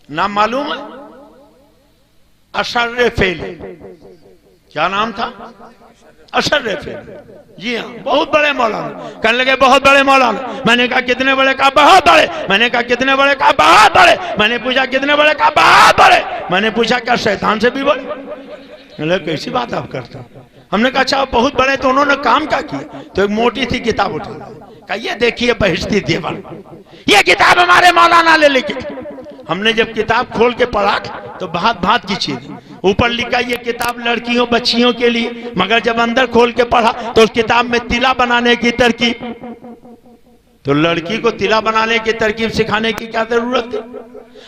नाम मालूम है? अशर्र फेल। क्या नाम था? अशर्र फेल। जी हाँ, बहुत बड़े मौलाना। कहने लगे बहुत बड़े मौलाना। मैंने कहा कितने बड़े? कहा बहुत बड़े। मैंने कहा कितने बड़े? कहा बहुत बड़े। मैंने पूछा कितने बड़े? कहा बहुत बड़े। मैंने पूछा क्या शैतान से भी बड़े? कैसी बात आप करते हैं? हमने कहा अच्छा बहुत बड़े, तो उन्होंने काम क्या किया? तो एक मोटी सी किताब उठा, कहा ये देखिए बहिश्ती दीवान, ये किताब हमारे मौलाना ले लिखी। हमने जब किताब खोल के पढ़ा तो भात भात की चीज, ऊपर लिखा ये किताब लड़कियों बच्चियों के लिए, मगर जब अंदर खोल के पढ़ा तो उस किताब में तिला बनाने की तरकीब। तो लड़की को तिला बनाने की तरकीब सिखाने की क्या जरूरत थी?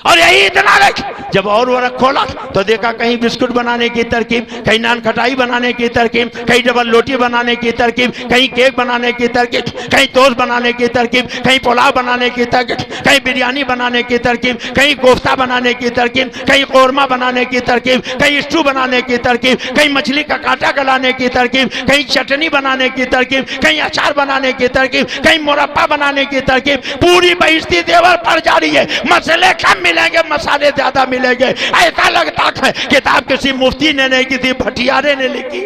और यही इतना रख, जब और वर्क खोला तो देखा कहीं बिस्कुट बनाने की तरकीब, कहीं नान खटाई बनाने की तरकीब, कहीं डबल रोटी बनाने की तरकीब, कहीं केक बनाने की तरकीब, कहीं टोस्ट बनाने की तरकीब, कहीं पुलाव बनाने की तरकीब, कहीं बिरयानी बनाने की तरकीब, कहीं कोफ्ता बनाने की तरकीब, कहीं कौरमा बनाने की तरकीब, कहीं स्टू बनाने की तरकीब, कहीं मछली का कांटा गलाने की तरकीब, कहीं चटनी बनाने की तरकीब, कहीं अचार बनाने की तरकीब, कहीं मुरब्बा बनाने की तरकीब। पूरी बहिश्ती देवर पड़ जा रही है। मसले कम मिलेंगे, मसाले ज्यादा मिलेंगे। ऐसा लगता है किताब किसी मुफ्ती ने नहीं, किसी भटियारे ने लिखी।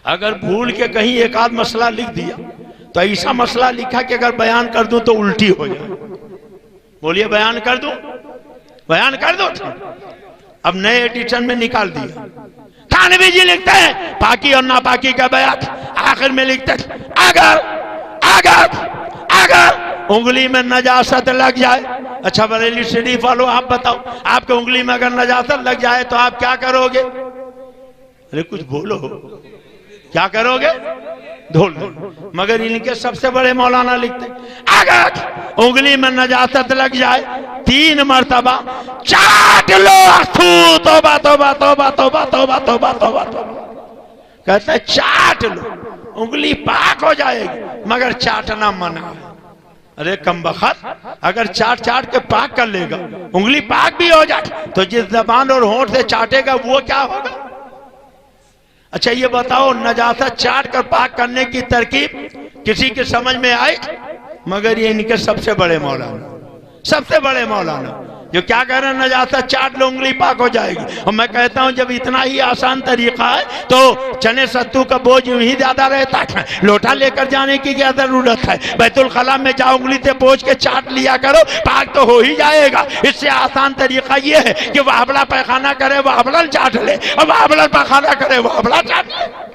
अगर भूल के कहीं एक आध मसला लिख दिया तो ऐसा मसला लिखा कि अगर बयान कर दूं तो उल्टी हो जाए। बोलिए बयान कर दूं? बयान कर दो। अब नए एडिशन में निकाल दिया। थानवी जी लिखते हैं पाकी और नापाकी का बयान, आखिर में लिखते हैं अगर अगर अगर उंगली में नजासत लग जाए। अच्छा बरेली शरीफ वालों आप बताओ, आपके उंगली में अगर नजासत लग जाए तो आप क्या करोगे? अरे कुछ बोलो, क्या करोगे? धोल दो। मगर इनके सबसे बड़े मौलाना लिखते अगर उंगली में नजासत लग जाए 3 मरतबा चाट लो। तौबा तौबा तौबा तौबा तौबा तौबा तौबा। कहते चाट लो, उंगली पाक हो जाएगी, मगर चाटना मना है। अरे कमबख्त, अगर चाट चाट के पाक कर लेगा, उंगली पाक भी हो जाए, तो जिस जबान और होंठ से चाटेगा वो क्या होगा? अच्छा ये बताओ, नजासत चाट कर पाक करने की तरकीब किसी के समझ में आई? मगर ये इनके सबसे बड़े मौलाना, सबसे बड़े मौलाना जो क्या कह रहे हैं, नजासत चाट लो उंगली पाक हो जाएगी। और मैं कहता हूं जब इतना ही आसान तरीका है तो चने सत्तू का बोझ यूं ही ज्यादा रहता है, लोटा लेकर जाने की क्या जरूरत है? बैतुल खला में जाओ, उंगली से बोझ के चाट लिया करो, पाक तो हो ही जाएगा। इससे आसान तरीका ये है कि वह हबला पैखाना करे वह हबला चाट ले, और वह हबला पैखाना करे वह हबला चाट ले।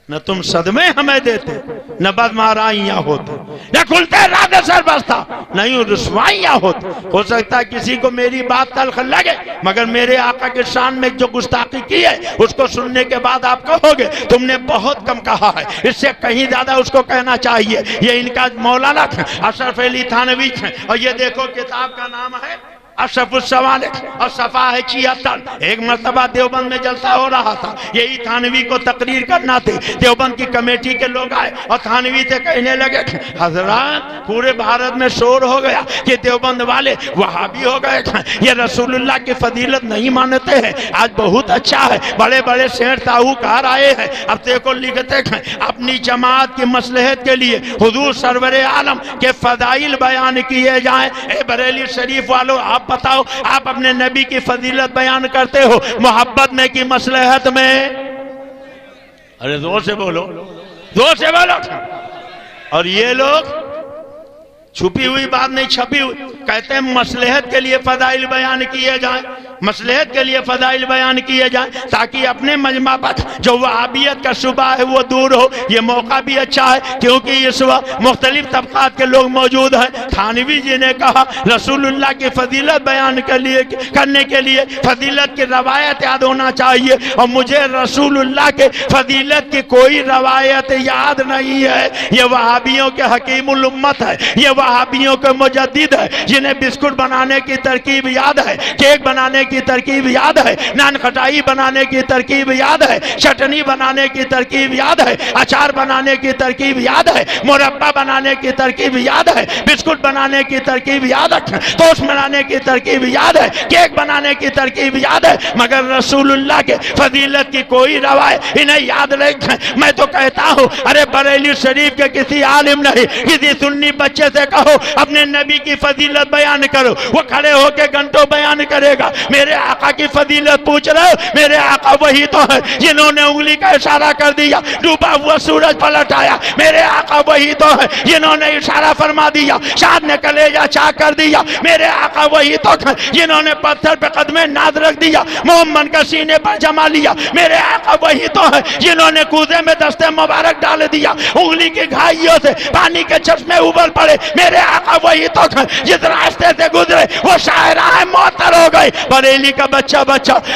न तुम सदमे हमें देते, न बदमाराइयां होते, न खुलते राधे सर बसता, न यूं रुसवाइयां होती। हो सकता है किसी को मेरी बात तल्ख लगे, मगर मेरे आका के शान में जो गुस्ताखी की है उसको सुनने के बाद आप कहोगे तुमने बहुत कम कहा है, इससे कहीं ज्यादा उसको कहना चाहिए। ये इनका मौलाना अशरफ अली थानवी है, और ये देखो किताब का नाम है अशरफुस्सवाल और सफा है 76। एक मर्तबा देवबंद में जलसा हो रहा था, यही थानवी को तकरीर करना थी। देवबंद की कमेटी के लोग आए और थानवी से कहने लगे हजरत पूरे भारत में शोर हो गया कि देवबंद वाले वहाबी हो गए, ये रसूलुल्लाह की फजीलत नहीं मानते हैं। आज बहुत अच्छा है, बड़े बड़े शेर साहूकार आए हैं, अब देखो लिखते हैं अपनी जमात की मसलहत के लिए हुजूर सरवर आलम के फजाइल बयान किए जाएं। ए बरेली शरीफ वालों आप बताओ, आप अपने नबी की फजीलत बयान करते हो मोहब्बत में की मसलहत में? अरे जोर से बोलो, जोर से बोलो। और ये लोग छुपी हुई बात नहीं, छपी हुई, कहते हैं मसलहत के लिए फजाइल बयान किए जाएं। मसलहत के लिए फजाइल बयान किए जाए, ताकि अपने मजमा पर जो वहाबियत का शुबा है वो दूर हो। ये मौका भी अच्छा है क्योंकि इस वक्त मुख्तलिफ तबकात के लोग मौजूद हैं। थानवी जी ने कहा रसूलुल्लाह की फजीलत बयान करने के लिए फजीलत की रवायत याद होना चाहिए, और मुझे रसूलुल्लाह के फजीलत की कोई रवायत याद नहीं है। ये वहाबियों के हकीमुल उम्मत है, ये वहाबियों के मुजद्दिद है, जिन्हें बिस्कुट बनाने की तरकीब याद है, केक बनाने की तरकीब याद है, नान खटाई बनाने की तरकीब याद है, चटनी बनाने की तरकीब याद है, अचार बनाने की तरकीब याद है, मुरब्बा बनाने की तरकीब याद है, बिस्कुट बनाने की तरकीब याद है, टोस्ट बनाने की तरकीब याद है, केक बनाने की तरकीब याद है, मगर रसूलुल्लाह के फजीलत की कोई रवायत इन्हें याद नहीं। मैं तो कहता हूँ अरे बरेली शरीफ के किसी आलिम नहीं, किसी सुन्नी बच्चे से कहो अपने नबी की फजीलत बयान करो, वो खड़े होके घंटों बयान करेगा। मेरे आका की फजीलत पूछ रहे हो, मेरे आका वही तो है जिन्होंने उंगली का इशारा कर दिया, डूबा हुआ सूरज पलट आया। मेरे आका वही तो है जिन्होंने इशारा फरमा दिया, चांद ने कलेजा चाक कर दिया। मेरे आका वही तो है जिन्होंने पत्थर पे कदमे नाद रख दिया, मोहम्मद का सीने पर जमा लिया। मेरे आका वही तो है जिन्होंने कूजे में दस्ते मुबारक डाल दिया, उंगली की घाइयों से पानी के चश्मे उबल पड़े। मेरे आका वही तो है जिस रास्ते से गुजरे वो शायराए मौतर हो गए। बरेली का बच्चा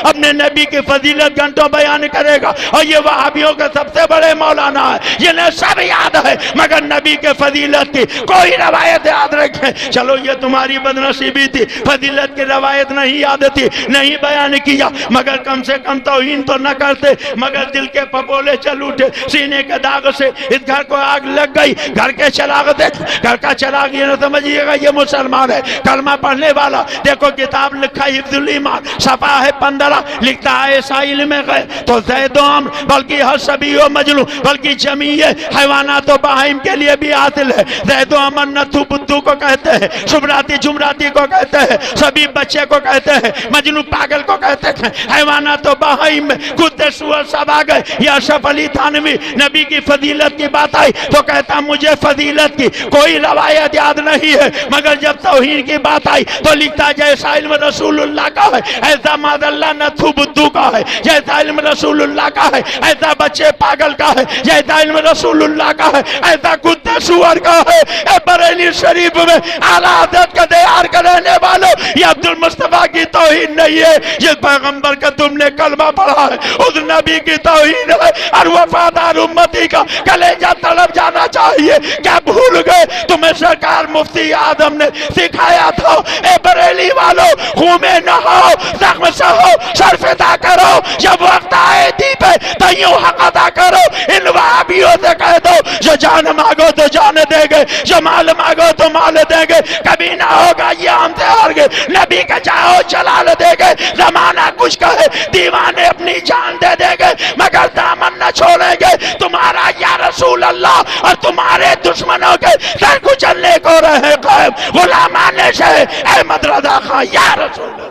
अपने नबी की फजीलत घंटों बयान करेगा, और ये वहाबियों के सबसे बड़े मौलाना है, जिन्हें सब याद है मगर नबी के फजीलत की कोई रवायत याद रखे। चलो ये तुम्हारी बदनसीबी थी, फजीलत की रवायत नहीं याद थी, नहीं बयान किया, मगर कम से कम तौहीन तो न करते। मगर दिल के पपोले चल उठे, सीने के दाग से इस घर को आग लग गई। घर के चराग देख, घर का चराग ये न समझिएगा ये मुसलमान है, कलमा पढ़ने वाला। देखो किताब लिखा हिफ्जुल ईमान, सफा है 15, लिखता है ऐसा इल्म गए तो ज़ैदो अम्र, बल्कि हर सभी हो मजलू, बल्कि जमीय हैवानात तो बहाइम के लिए भी हासिल है। ज़ैदो अमर नथु बुद्धू को कहते हैं, शुभराती जुमराती को कहते हैं, सभी बच्चे को कहते हैं, मजनू पागल को कहते हैं। हैवानात तो बहाइम में कुत्ते सुअर सब आ गए। या अशरफ अली थानवी नबी की फजीलत की बात आई तो कहता मुझे फजीलत की कोई रवायत याद नहीं है, मगर जब तौहीन की बात आई तो लिखता जैसा इल्म रसूलुल्लाह का है ऐसा मादल्ला नथु बुद्धू का है, जैसा इल्म रसूलुल्लाह का है ऐसा बच्चे पागल का है, जैसा इल्म रसूलुल्लाह का है ऐसा कुत्ते सुअर का है। ए बरेली शरीफ में आला हज़रत का दयार का रहने वालों, ये अब्दुल मुस्तफा की तौहीन नहीं है, जिस पैगंबर का तुमने कलमा पढ़ा है उस नबी की तौहीन है। और वफादार उम्मती का कलेजा तड़प जाना चाहिए। क्या भूल गए तुम्हें सरकार मुफ्ती आदम ने सिखाया था, ए बरेली वालों खूमे नहाओ, जख्म सहो, सर फिदा करो, जब वक्त आए दी पे तैयो हक अदा करो। इन वहाबियों से कह दो जो जान मांगो तो जान देंगे, जो माल मांगो तो माल देंगे, कभी ना होगा ये हमसे हार गए, नबी का चाहो जलाल देंगे। जमाना कुछ कहे दीवाने अपनी जान दे देंगे, मगर दामन न छोड़ेंगे तुम्हारा या रसूल अल्लाह, और तुम्हारे दुश्मनों के सर कुचलने को रहे कायम गुलामाने से अहमद रजा खां या रसूल अल्लाह।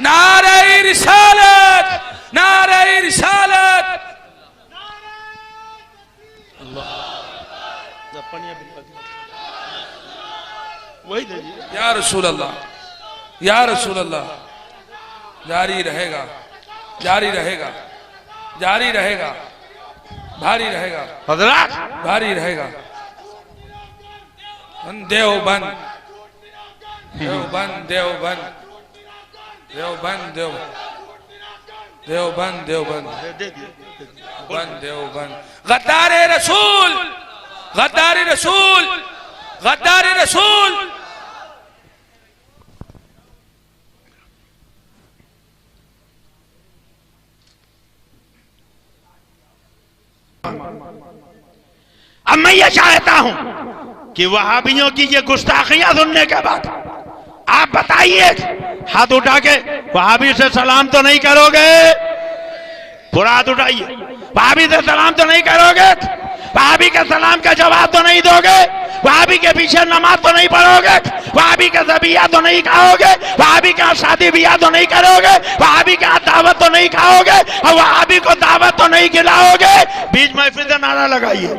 नारे रिसालत, नारे रिसालत। या रसूल अल्लाह, या रसूल अल्लाह। जारी रहेगा, जारी रहेगा, जारी रहेगा, भारी रहेगा, हजरत भारी रहेगा। देवबंद, देवबंद, देवबंद, देवबंद, देवबंद, देवबंद, देवबंद, देवबंद। गद्दारे रसूल, गद्दारी रसूल, गद्दारी रसूल। अब मैं ये चाहता हूं कि वहाबियों की ये गुस्ताखियां सुनने के बाद आप बताइए, हाथ उठा के वहाबी से सलाम तो नहीं करोगे? पूरा हाथ उठाइए। वहाबी से सलाम तो नहीं करोगे? वहाबी के सलाम का जवाब तो नहीं दोगे? वहाबी के पीछे नमाज तो नहीं पढ़ोगे? वहाबी का ज़बिया तो नहीं खाओगे? वहाबी का शादी ब्याह तो नहीं करोगे? वहाबी का दावत तो नहीं खाओगे? और वहाबी को दावत तो नहीं खिलाओगे? बीच महफिल का नारा लगाइए।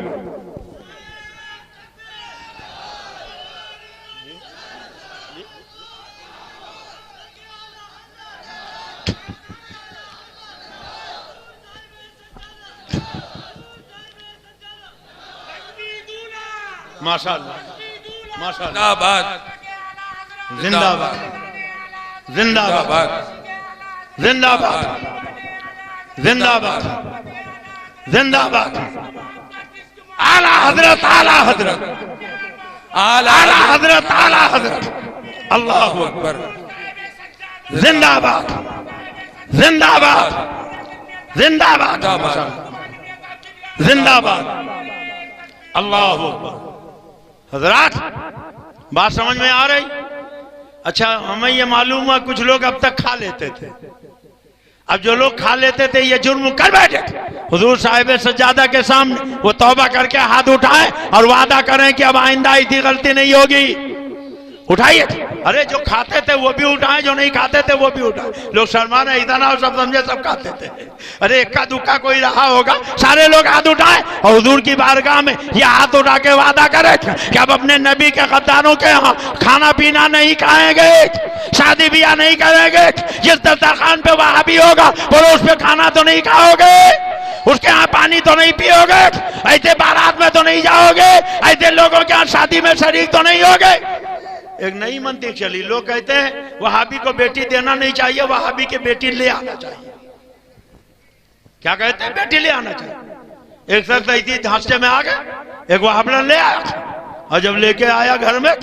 माशाअल्लाह माशाअल्लाह, जिंदाबाद जिंदाबाद जिंदाबाद जिंदाबाद जिंदाबाद जिंदाबाद। आला हजरत आला हजरत आला आला हजरत आला हजरत, अल्लाह अकबर। जिंदाबाद जिंदाबाद जिंदाबाद जिंदाबाद, अल्लाह अकबर। हजरात बात समझ में आ रही? अच्छा, हमें ये मालूम हुआ कुछ लोग अब तक खा लेते थे। अब जो लोग खा लेते थे ये जुर्म कर बैठे हुजूर साहिब सज्जादा के सामने, वो तौबा करके हाथ उठाएं और वादा करें कि अब आइंदा ऐसी गलती नहीं होगी। उठाइए। अरे जो खाते थे वो भी उठाए, जो नहीं खाते थे वो भी उठाए। लोग शर्मा रहे, इतना और सब समझे सब खाते थे। अरे इक्का दुक्का कोई रहा होगा, सारे लोग हाथ उठाए और हुजूर की बारगाह में ये हाथ उठा के वादा करे कि अब अपने नबी के गद्दारों के यहाँ खाना पीना नहीं खाएंगे, शादी ब्याह नहीं करेंगे। जिस दस्तरखान पे वहाबी होगा बोलो उस पे खाना तो नहीं खाओगे, उसके यहाँ पानी तो नहीं पियोगे, ऐसे बारात में तो नहीं जाओगे, ऐसे लोगों के यहाँ शादी में शरीक तो नहीं होगे। एक नई मंत्री चली, लोग कहते हैं वहाबी को बेटी देना नहीं चाहिए, वहाबी की बेटी ले आना चाहिए। क्या कहते हैं? बेटी ले आना चाहिए। एक शख्स ऐसी ढांचे में आ गया, एक वहाबी ले आया और जब लेके आया घर में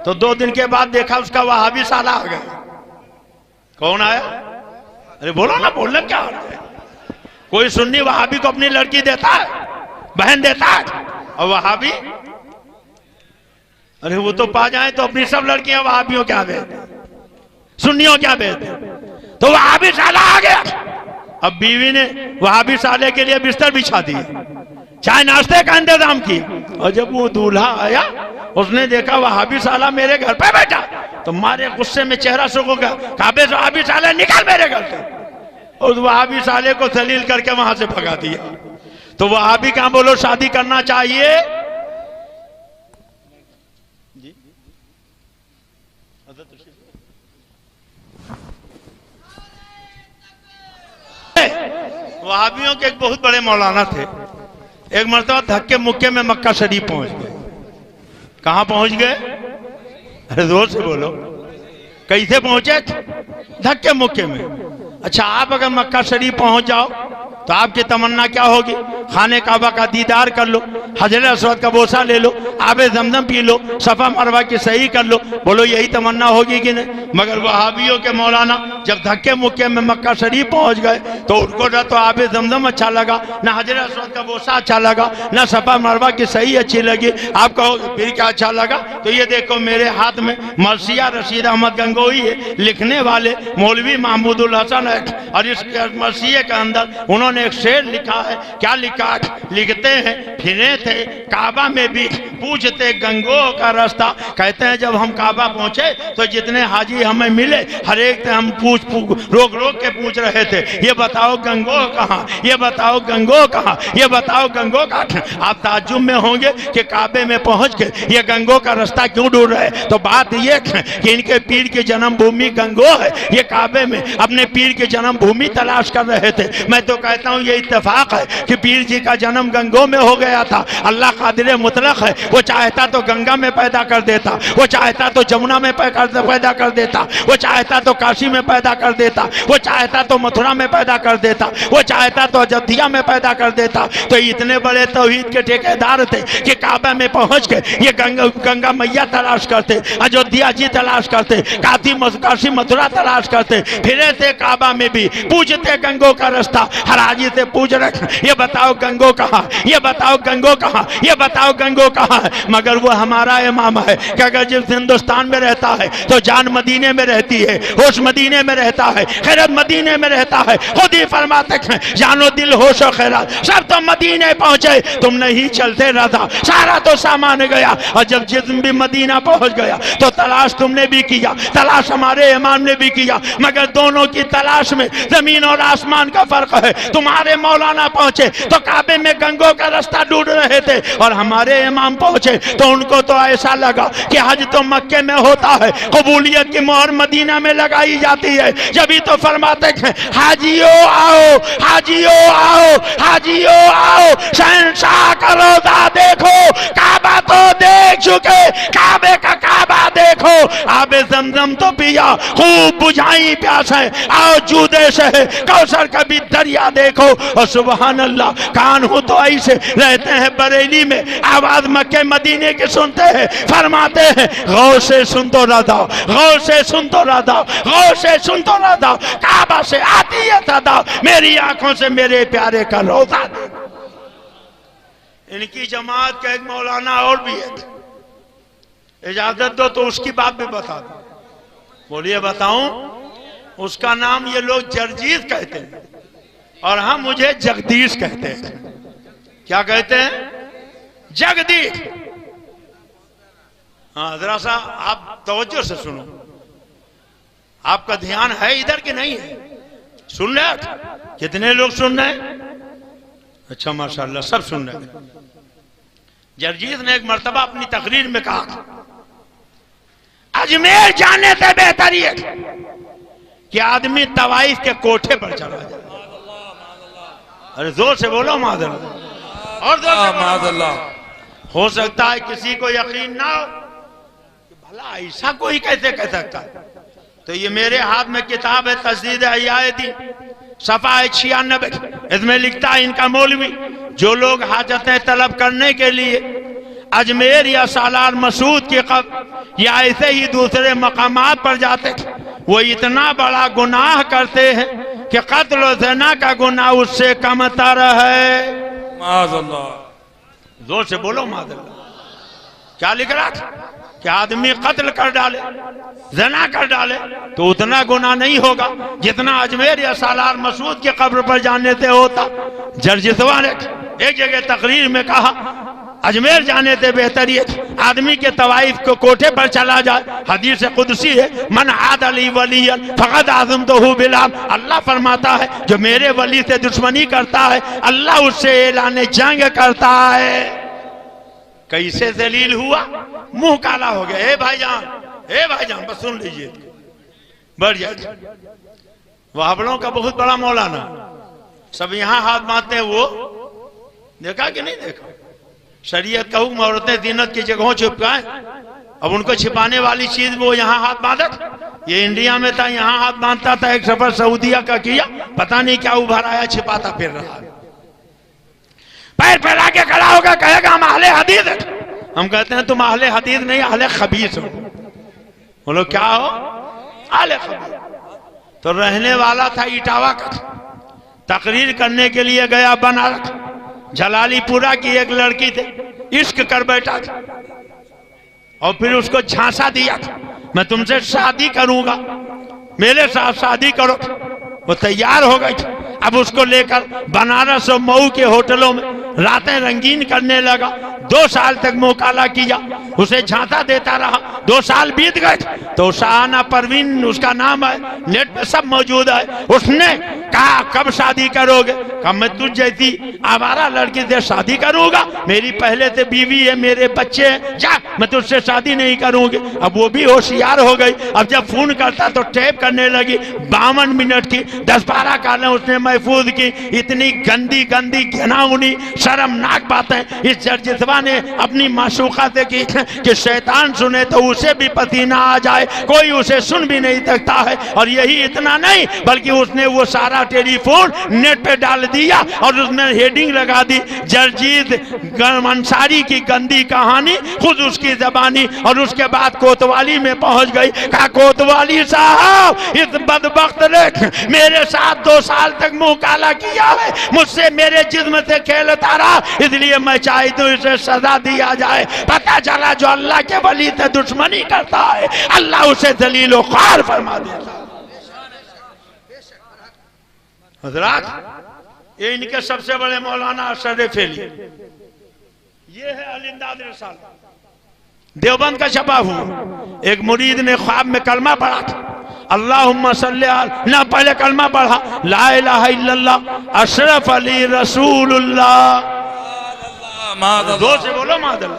तो 2 दिन के बाद देखा उसका वहाबी साला आ गया। कौन आया? अरे बोलो ना, बोलने क्या आ रहा है? कोई सुन्नी वहाबी को अपनी लड़की देता है, बहन देता है, और वहाबी अरे वो तो पा जाए तो अपनी सब लड़कियां वहाबियों क्या भेज, सुन्नियों क्या भेज। तो वहाबी साला आ गया। अब बीवी ने वहाबी साले के लिए बिस्तर बिछा दिए, चाय नाश्ते का इंतजाम किया, और जब वो दूल्हा आया उसने देखा वहाबी साला मेरे घर पे बैठा, तो मारे गुस्से में चेहरा सुखो गया, काबे वहाबी साले निकल मेरे घर से। उस वहाबी साले को सलील करके वहां से भगा दिया। तो वहाबी क्या बोलो शादी करना चाहिए? वहाबियों के एक बहुत बड़े मौलाना थे। एक मरतबा धक्के मुक्के में मक्का शरीफ पहुंच गए। कहां पहुंच गए? अरे जोर से बोलो, कैसे पहुंचे? धक्के मुक्के में। अच्छा, आप अगर मक्का शरीफ पहुंच जाओ तो आपकी तमन्ना क्या होगी? खाने काबा का दीदार कर लो, हजरत अस्वद का बोसा ले लो, आबे जमजम पी लो, सफा मरवा की सही कर लो। बोलो यही तमन्ना होगी कि नहीं? मगर वहाबियों के मौलाना जब धक्के मुक्के में मक्का शरीफ पहुंच गए तो उनको न तो आबे जमजम अच्छा लगा, न हजरत अस्वद का बोसा अच्छा लगा, न सफा मरवा की सही अच्छी लगी। आप कहो फिर क्या अच्छा लगा? तो ये देखो मेरे हाथ में मर्सिया रशीद अहमद गंगोई है, लिखने वाले मौलवी महमूदुल हसन है, और इस मर्सिये के अंदर उन्होंने एक शेर लिखा है। क्या लिखा? लिखते हैं फिरे थे काबा में भी पूछते गंगो का रास्ता। कहते हैं जब हम काबा पहुंचे तो जितने हाजी हमें मिले हर एक से हम रोक रोक के पूछ रहे थे, ये बताओ गंगो कहाँ, ये बताओ गंगो कहाँ, ये बताओ गंगो कहाँ। आप ताज्जुब में होंगे कि काबे में पहुंच के ये गंगो का रास्ता क्यों ढूंढ रहे? तो बात ये कि इनके पीर की जन्मभूमि गंगो है, ये काबे में अपने पीर की जन्मभूमि तलाश कर रहे थे। मैं तो कहता हूँ ये इत्तेफाक है कि पीर जी का जन्म गंगो में हो गया था। अल्लाह कादिर मुतलक है, वो चाहता तो गंगा में पैदा कर देता, वो चाहता तो जमुना में पैदा कर देता, वो चाहता तो काशी में पैदा कर देता, वो चाहता तो मथुरा में पैदा कर देता, वो चाहता तो अयोध्या में पैदा कर देता। तो इतने बड़े तौहीद के ठेकेदार थे कि काबा में पहुंच के ये गंगा मैया तलाश करते, अयोध्या जी तलाश करते, काशी मथुरा तलाश करते, फिरे थे काबा में भी पूछते गंगो का रास्ता। हर हाजी से पूछ रहे ये बताओ गंगो कहाँ, ये बताओ गंगो कहाँ, ये बताओ गंगो कहाँ है। मगर वो हमारा इमाम है कि अगर जिस हिंदुस्तान में रहता है तो जान मदीने में रहती है, होश मदीने में रहता है, खैरत मदीने में रहता है। खुद ही फरमाते हैं जानो दिल होश और खैरत सब तो मदीने पहुंचे, तुम नहीं चलते रहा, सारा तो सामान गया। और जब जिस्म भी मदीना पहुंच गया तो तलाश तुमने भी किया, तलाश हमारे इमाम ने भी किया, मगर दोनों की तलाश में जमीन और आसमान का फर्क है। तुम्हारे मौलाना पहुंचे तो काबे में गंगो का रास्ता ढूंढ रहे थे, और हमारे इमाम पहुंचे तो उनको तो ऐसा लगा कि हज तो मक्के में होता है, कबूलियत की मोहर मदीना में लगाई जाती है। जब तो फरमाते हैं हाजियो आओ, हाजियो आओ, हाजियो आओ, शहंशाह का रोजा देखो, काबा तो देख चुके, काबे का काबा देखो, आबे जमजम तो पिया, खूब बुझाई प्यास है, आओ जूदे से कौसर का भी दरिया देखो। और सुबहान अल्लाह, कान हो तो ऐसे रहते हैं बरेली में, आवाज मक्के मदीने की सुनते हैं, फरमाते हैं गौर से सुन तो रहा था, गौर से सुन तो रहा था, गौर से सुन तो रहा था, काबा से आती है सदा, मेरी आंखों से मेरे प्यारे का रोजा। इनकी जमात का एक मौलाना और भी है, इजाजत दो तो उसकी बात भी बता दो। बोलिए बताऊं? उसका नाम ये लोग जरजीत कहते हैं और हम मुझे जगदीश कहते हैं। क्या कहते हैं? जगदीश। हाँ जरा सा आप तवज्जो से सुनो, आपका ध्यान है इधर कि नहीं है? सुन रहे? कितने लोग सुन रहे हैं? अच्छा माशाल्लाह, सब सुन रहे हैं। जरजीत ने एक मर्तबा अपनी तकरीर में कहा, अजमेर जाने से बेहतर ये कि आदमी तवाइफ के कोठे पर चला जाए। अरे जोर से बोलो मादल्ला, और जोर से मादल्ला। हो सकता है किसी को यकीन ना हो कि भला ऐसा कोई कैसे कह सकता है। तो ये मेरे हाथ में किताब है, तस्दीद अयादी, सफा 96, इसमें लिखता है इनका मौलवी, जो लोग हाजतें तलब करने के लिए अजमेर या सालार मसूद के कब्र या ऐसे ही दूसरे मकामात पर जाते, वो इतना बड़ा गुनाह करते हैं कि कत्ल और ज़िना का गुनाह उससे कमतर है। माज़अल्लाह, जोर से बोलो माज़अल्लाह। क्या लिख रहा था कि आदमी कत्ल कर डाले, ज़िना कर डाले तो उतना गुनाह नहीं होगा जितना अजमेर या सालार मसूद के कब्र पर जाने से होता। जरजितवा ने एक जगह तकरीर में कहा, अजमेर जाने से बेहतर ये आदमी के तवाइफ को कोठे पर चला जाए। हदीस कुदसी है, मन आद अली वलियन फकद आज़म तो हु बिलाल। अल्लाह फरमाता है जो मेरे वली से दुश्मनी करता है, अल्लाह उससे ऐलान जंग करता है। कैसे जलील हुआ, मुंह काला हो गया। ए भाईजान, ए भाईजान, बस सुन लीजिए, बढ़ जाए। वहाबलों का बहुत बड़ा मौलाना, सब यहाँ हाथ बांधते हैं, वो देखा कि नहीं देखा? शरीयत का हुक्म औरतें जीनत की जगहों छिपकाएं, अब उनको छिपाने वाली चीज वो यहाँ हाथ बांधा। ये इंडिया में था, यहाँ हाथ बांधता था। एक सफर सऊदिया का किया, पता नहीं क्या उभर आया, छिपाता फिर रहा। पैर फैला के खड़ा होगा, कहेगा हम अहले हदीस है। हम कहते हैं तुम अहले हदीस नहीं, अहले खबीस हो। बोलो क्या हो? अहले खबीस। तो रहने वाला था इटावा का, तकरीर करने के लिए गया बनारस। जलालीपुरा की एक लड़की थे, इश्क कर बैठा था और फिर उसको झांसा दिया था, मैं तुमसे शादी करूंगा, मेरे साथ शादी करो। वो तैयार हो गई थी। अब उसको लेकर बनारस और मऊ के होटलों में रातें रंगीन करने लगा। 2 साल तक मुकाला किया, उसे झांसा देता रहा। 2 साल बीत गए तो शाहाना परवीन उसका नाम है, नेट पे सब मौजूद है। उसने कहा कब शादी करोगे? कहा मैं तुझ जैसी आवारा लड़की से शादी करूंगा, मेरी पहले से बीवी है, मेरे बच्चे हैं, जा मैं तुझसे शादी नहीं करूंगी। अब वो भी होशियार हो गई। अब जब फोन करता तो टैप करने लगी। 52 मिनट की 10-12 कालें उसने महफूज की। इतनी गंदी गंदी घिनौनी शर्मनाक बातें इस जरजितवा ने अपनी माशूका से की कि शैतान सुने तो उसे भी पसीना आ जाए, कोई उसे सुन भी नहीं सकता है। और यही इतना नहीं, बल्कि उसने वो सारा टेलीफोन नेट पे डाल दिया और उसमें हेडिंग लगा दी, जरजीत अंसारी की गंदी कहानी, खुद उसकी जबानी। और उसके बाद कोतवाली में पहुंच गई। कहा कोतवाली साहब, इस बदबख्त ने मेरे साथ 2 साल तक मुंह काला किया है, मुझसे मेरे जिस्म से खेलता रहा, इसलिए मैं चाहती हूँ इसे सजा दिया जाए। पता चला जो अल्लाह के वली से दुश्मनी करता है, अल्लाह उसे जलील व ख्वार फरमा देता है। हजरात, ये इनके सबसे बड़े मौलाना अशरफ फेली, ये है अलिंदाद रिसाला, देवबंद का छपा हुआ। एक मुरीद ने ख्वाब में कलमा पढ़ा था, अल्लाहुम्मा सल्ली ना, पहले कलमा पढ़ा, ला इलाहा इल्लल्लाह अशरफ अली रसूलुल्लाह। जोर से बोलो मादल्ला,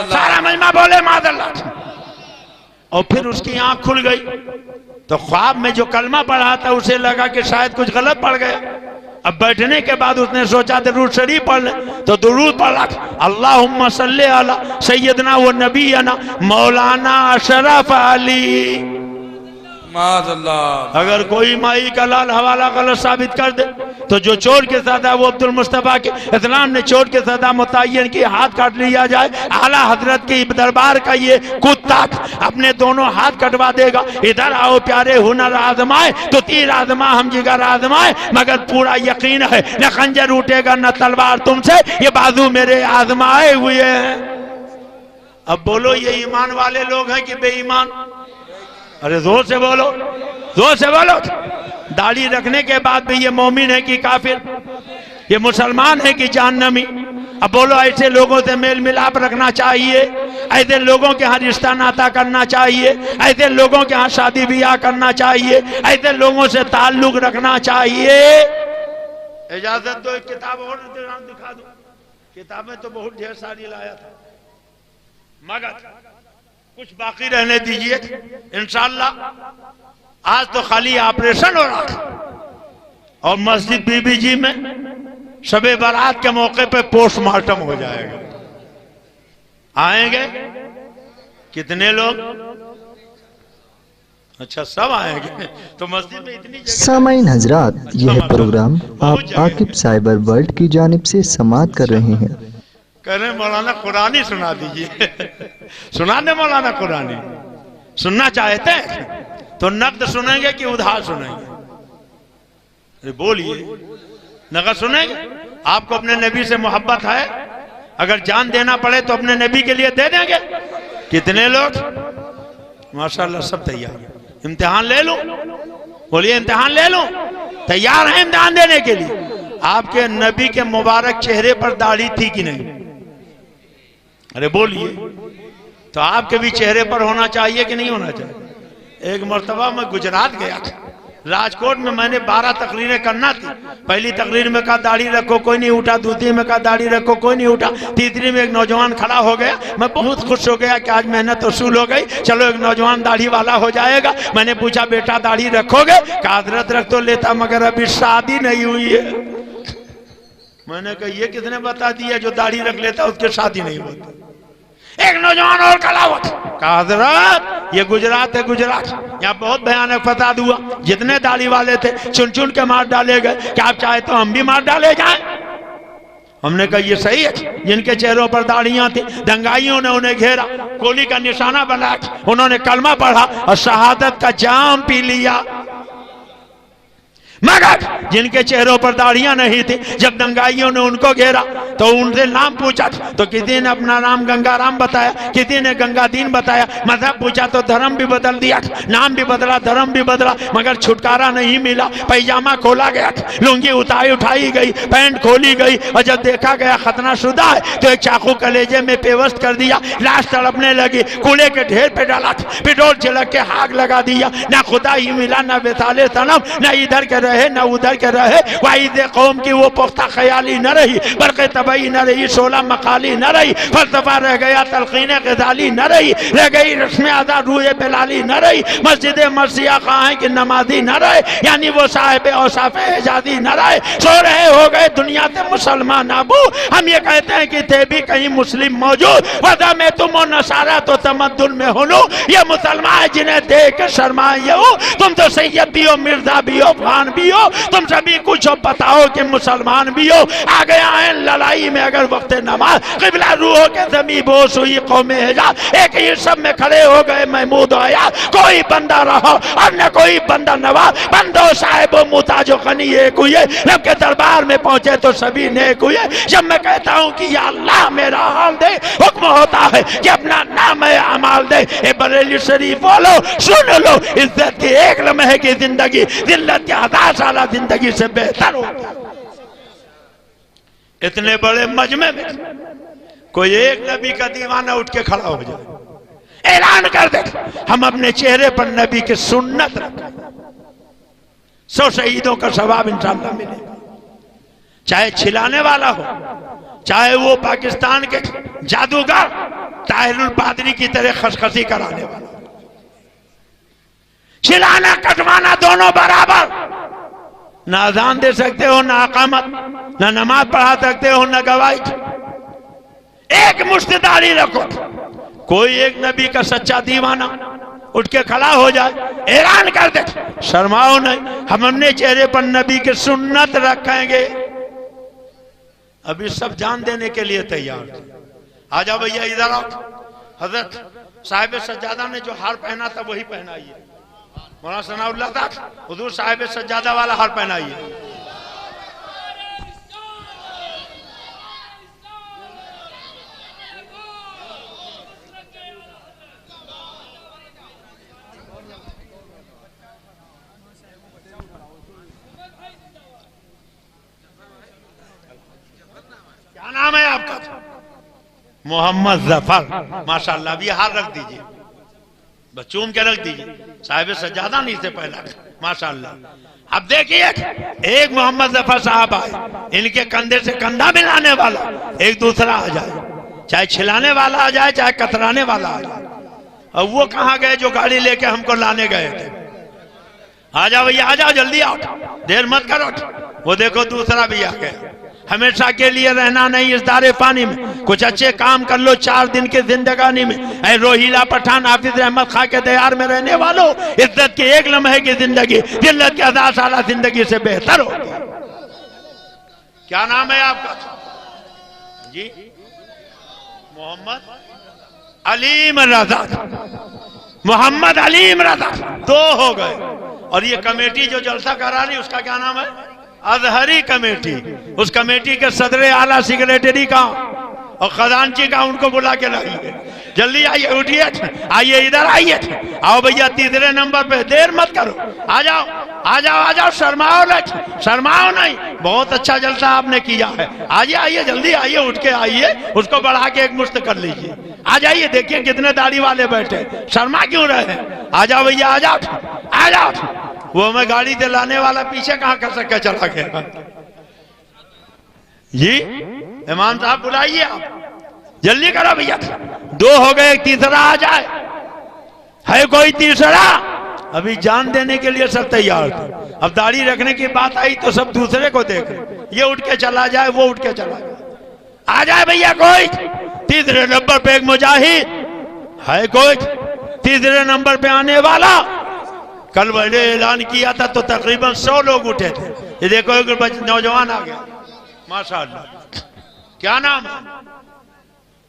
सारा मजमा बोले मादल्ला। और फिर उसकी आंख खुल गई तो ख्वाब में जो कलमा पढ़ा था उसे लगा कि शायद कुछ गलत पड़ गया। अब बैठने के बाद उसने सोचा दरूद शरीफ पढ़ ले, तो दरूद पढ़ा, अल्लाहुम्मा सल्ली अला सैयदना व नबीना मौलाना अशरफ अली। माज़अल्लाह। अगर कोई माई का लाल हवाला गलत साबित कर दे तो जो चोर के सदा वो अब्दुल मुस्तफा के इस्लाम ने चोर के सदा मुतय्यन की हाथ काट लिया जाए। आला हजरत के दरबार का ये कुत्ता अपने दोनों हाथ कटवा देगा। इधर आओ प्यारे हुनर आजमाए तो तीर आजमा हम जिगर आजमाए, मगर पूरा यकीन है न खंजर उठेगा न तलवार तुमसे, ये बाजू मेरे आजमाए हुए हैं। अब बोलो ये ईमान वाले लोग हैं कि बेईमान? अरे जोर से बोलो, जोर से बोलो। दाढ़ी रखने के बाद भी ये मोमिन है कि काफिर? ये मुसलमान है कि जहन्नमी? अब बोलो ऐसे लोगों से मेल मिलाप रखना चाहिए, ऐसे लोगों के यहाँ रिश्ता नाता करना चाहिए, ऐसे लोगों के यहाँ शादी ब्याह करना चाहिए, ऐसे लोगों से ताल्लुक रखना चाहिए। इजाजत दो, एक किताब और दिखा दो। किताबें तो बहुत ढेर सारी लाया था, मगर कुछ बाकी रहने दीजिए। इंशाअल्लाह आज तो खाली ऑपरेशन हो रहा और मस्जिद बीबी जी में शबे बारात के मौके पे पोस्टमार्टम हो जाएगा। आएंगे कितने लोग? अच्छा सब आएंगे तो मस्जिद में इतनी जगह। सामाईन हजरात, यह प्रोग्राम आप आकिब साइबर वर्ल्ड की जानिब से समाअत कर रहे हैं। कह रहे मौलाना कुरानी सुना दीजिए। सुना दे मौलाना कुरानी। सुनना चाहते हैं तो नकद सुनेंगे कि उधार सुनेंगे? अरे बोलिए, नकद सुनेंगे? आपको अपने नबी से मोहब्बत है, अगर जान देना पड़े तो अपने नबी के लिए दे देंगे। कितने लोग? माशाल्लाह सब तैयार। इम्तिहान ले लूं? बोलिए इम्तिहान ले लूं? तैयार है इम्तिहान देने के लिए? आपके नबी के मुबारक चेहरे पर दाढ़ी थी कि नहीं? अरे बोलिए, तो आपके भी चेहरे पर होना चाहिए कि नहीं होना चाहिए? एक मर्तबा मैं गुजरात गया था, राजकोट में मैंने 12 तकरीरें करना थी। पहली तकरीर में कहा दाढ़ी रखो, कोई नहीं उठा। दूसरी में कहा दाढ़ी रखो, कोई नहीं उठा। तीसरी में एक नौजवान खड़ा हो गया। मैं बहुत खुश हो गया कि आज मेहनत वसूल हो गई, चलो एक नौजवान दाढ़ी वाला हो जाएगा। मैंने पूछा बेटा दाढ़ी रखोगे? कहा हजरत रख तो लेता, मगर अभी शादी नहीं हुई है। मैंने कहा ये किसने बता दिया जो दाढ़ी रख लेता उसके शादी नहीं होती? एक नौजवान और खड़ा हुआ, कहा हजरत ये गुजरात है, गुजरात यहाँ बहुत भयानक फसाद हुआ। जितने दाढ़ी वाले थे चुन चुन के मार डाले गए। क्या आप चाहे तो हम भी मार डाले जाएं? हमने कहा ये सही है। जिनके चेहरों पर दाढ़ियां थी, दंगाइयों ने उन्हें घेरा, गोली का निशाना बनाया, उन्होंने कलमा पढ़ा और शहादत का जाम पी लिया। मगर जिनके चेहरों पर दाढ़ियां नहीं थी, जब दंगाइयों ने उनको घेरा तो उनसे नाम पूछा तो किसी ने अपना नाम गंगाराम बताया, किसी ने गंगादीन बताया। मजहब पूछा तो धर्म भी बदल दिया, नाम भी बदला, धर्म भी बदला, मगर छुटकारा नहीं मिला। पैजामा खोला गया, लुंगी उठाई गई, पैंट खोली गई और जब देखा गया खतनाशुदा है तो एक चाकू कलेजे में पेवस्त कर दिया। लाश तड़पने लगी, कूड़े के ढेर पे डाला, पेट्रोल छिड़क के आग लगा दिया। ना खुदा ही मिला, ना बेताले सनम, ना इधर के रहे न उधर के रहे। वाइद कौम की वो पुख्ता ख्याली न रही, बरक़े तबई न रही, शोला मकाली न रही, फलसफा रह गया, तलकीन गजाली न रही, रह गई रस्म आज़ाद रूए बेलाली न रही, मस्जिद मर्सिया कहाँ की नमाजी न रहे, यानी वो साहिब औसाफ एजाजी न रहे। सो रहे हो गए दुनिया से मुसलमान अबू। हम ये कहते हैं कि थे भी कहीं मुस्लिम मौजूद, वजह में तुम और नसारा तो तमद्दुन में हो। ये मुसलमान जिन्हें देख के शर्माए हो, तुम तो सैयद भी हो, मिर्जा भी हो, खान भी हो, तुम सभी कुछ बताओ कि मुसलमान भी हो। आ गया है लड़ाई में अगर वक्त नमाज, किबला रूहों के ज़मीं बोस हुई कौम हिजाज। एक ही सब में खड़े हो गए महमूद आया, कोई बंदा रहो और न कोई बंदा नवाज, बंदो साहिब मुताजो गनी एक हुए, रब के दरबार में पहुंचे तो सभी नेक हुए। जब मैं कहता हूं कि या अल्लाह मेरा हाल दे, हुक्म होता है कि अपना नाम अमाल दे। ए बरेली शरीफ बोलो, सुन लो, इज्जत की एक लम्हे की जिंदगी जिल्लत की 1000 साल जिंदगी से बेहतर हो। इतने बड़े मजमे में कोई एक नबी का दीवाना उठ के खड़ा हो जाए, ऐलान कर दे हम अपने चेहरे पर नबी की सुन्नत रखें, 100 शहीदों का सवाब इंशाअल्लाह मिलेगा। चाहे छिलाने वाला हो, चाहे वो पाकिस्तान के जादूगर ताहिरुल पादरी की तरह खसखसी कराने वाला, छिलाना कटवाना दोनों बराबर। ना अजान दे सकते हो, ना अकामत, ना नमाज पढ़ा सकते हो, ना गवाही। एक मुश्त दाढ़ी रखो। कोई एक नबी का सच्चा दीवाना उठ के खड़ा हो जाए, ऐलान कर दे, शर्माओ नहीं, हम अपने चेहरे पर नबी की सुन्नत रखेंगे। अभी सब जान देने के लिए तैयार। आ जाओ भैया इधर आओ। हजरत साहिब सज्जादा ने जो हार पहना था वही पहनाइए। मौलाना सनाउल्लाह था, हुजूर साहिब सज्जादा वाला हार पहनाइए। क्या नाम है आपका? मोहम्मद जफर। माशाल्लाह। अभी हार रख दीजिए, बस चूम के रख दीजिए। साहिब सज्जादा नहीं से पहला। माशाल्लाह। अब देखिए, एक मोहम्मद जफर साहब आए, इनके कंधे से कंधा मिलाने वाला एक दूसरा आ जाए, चाहे छिलाने वाला आ जाए, चाहे कतराने वाला आ जाए। अब वो कहाँ गए जो गाड़ी लेके हमको लाने गए थे? आ जाओ भैया, आ जाओ, जल्दी आओ, देर मत करो। वो देखो दूसरा भी आ गया। हमेशा के लिए रहना नहीं इस दारे पानी में, कुछ अच्छे काम कर लो 4 दिन की जिंदगानी में। ऐ रोहिला पठान हाफिज अहमद खां के दयार में रहने वालों, इज्जत के एक लम्हे की जिंदगी जिल्लत के 1000 साल जिंदगी से बेहतर हो। क्या नाम है आपका जी? मोहम्मद अलीम रजा। मोहम्मद अलीम रजा 2 हो गए। और ये कमेटी जो जलसा करा रही उसका क्या नाम है? अजहरी कमेटी। उस कमेटी के सदर आला सेक्रेटरी का और खजानची का उनको बुला के लाइए। जल्दी आइए, उठिए, आइए इधर आइए। आओ भैया, तीसरे नंबर पे, देर मत करो, आ जाओ, आ जाओ, आ जाओ, शर्माओ नहीं, शर्माओ नहीं। बहुत अच्छा जलसा आपने किया है। आइए, आइए, जल्दी आइए, उठ के आइए, उसको बढ़ा के एक मुश्त कर लीजिए। आ जाइए, देखिए कितने दाढ़ी वाले बैठे, शर्मा क्यों रहे? आ जाओ भैया, आ जाओ, आ जाओ। वो मैं गाड़ी से लाने वाला पीछे कहाँ कर सके चला गया जी। इमाम साहब बुलाइए, आप जल्दी करो भैया। 2 हो गए, एक तीसरा आ जाए। है कोई तीसरा? अभी जान देने के लिए सब तैयार थे। अब दाढ़ी रखने की बात आई तो सब दूसरे को देख, ये उठ के चला जाए, वो उठ के चला जाए। आ जाए भैया कोई। तीसरे नंबर पे एक मुजाहिद है कोई? तीसरे नंबर पे आने वाला? कल मैंने ऐलान किया था तो तकरीबन 100 लोग उठे थे। ये देखो एक नौजवान आ गया, माशाअल्लाह। क्या नाम है?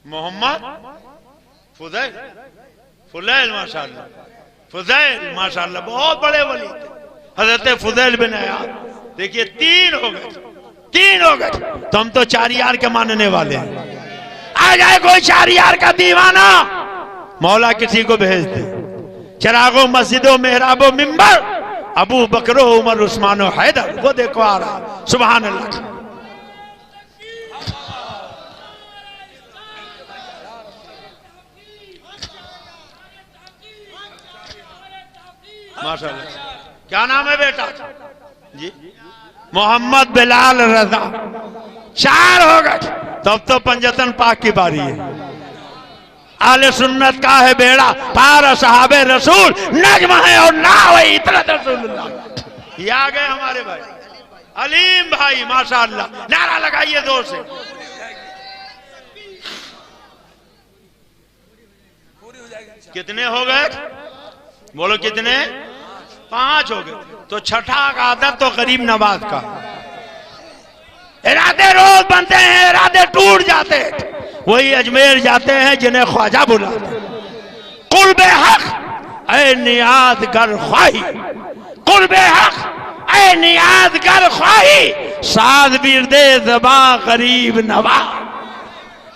मोहम्मद फुदैल। फुदैल, माशाअल्लाह, फुदैल, माशाअल्लाह, बहुत बड़े वली थे हजरत फुदैल बिन अयाद। देखिए 3 हो गए, 3 हो गए। तो हम तो 4 यार के मानने वाले हैं। आ जाए कोई 4 यार का दीवाना, मौला किसी को भेज दे। चरागो मस्जिदों मेहराबो मिंबर, अबू बकरो उमर उस्मानो हैदर। वो देखो आ रहा, सुभान अल्लाह। माशाअल्लाह। क्या नाम है बेटा जी? मोहम्मद बिलाल रजा। 4 हो गए। तब तो पंजतन पाक की बारी है। आले सुन्नत का है बेड़ा पार, साहबे रसूल नजम है और नाव है इतरत रसूलुल्लाह। ये आ गए हमारे भाई अलीम भाई, माशाअल्लाह। नारा लगाइए जोर से। कितने हो गए? बोलो कितने? 5 हो गए। तो छठा का आदत तो गरीब नवाज का। इरादे रोज बनते हैं, इरादे टूट जाते हैं। वही अजमेर जाते हैं जिन्हें ख्वाजा बुलाते। कुर्बे हक ऐ नियाज गर ख्वाही, कुर्बे हक ऐ नियाज गर ख्वाही, साज बिरदे ज़बा गरीब नवा।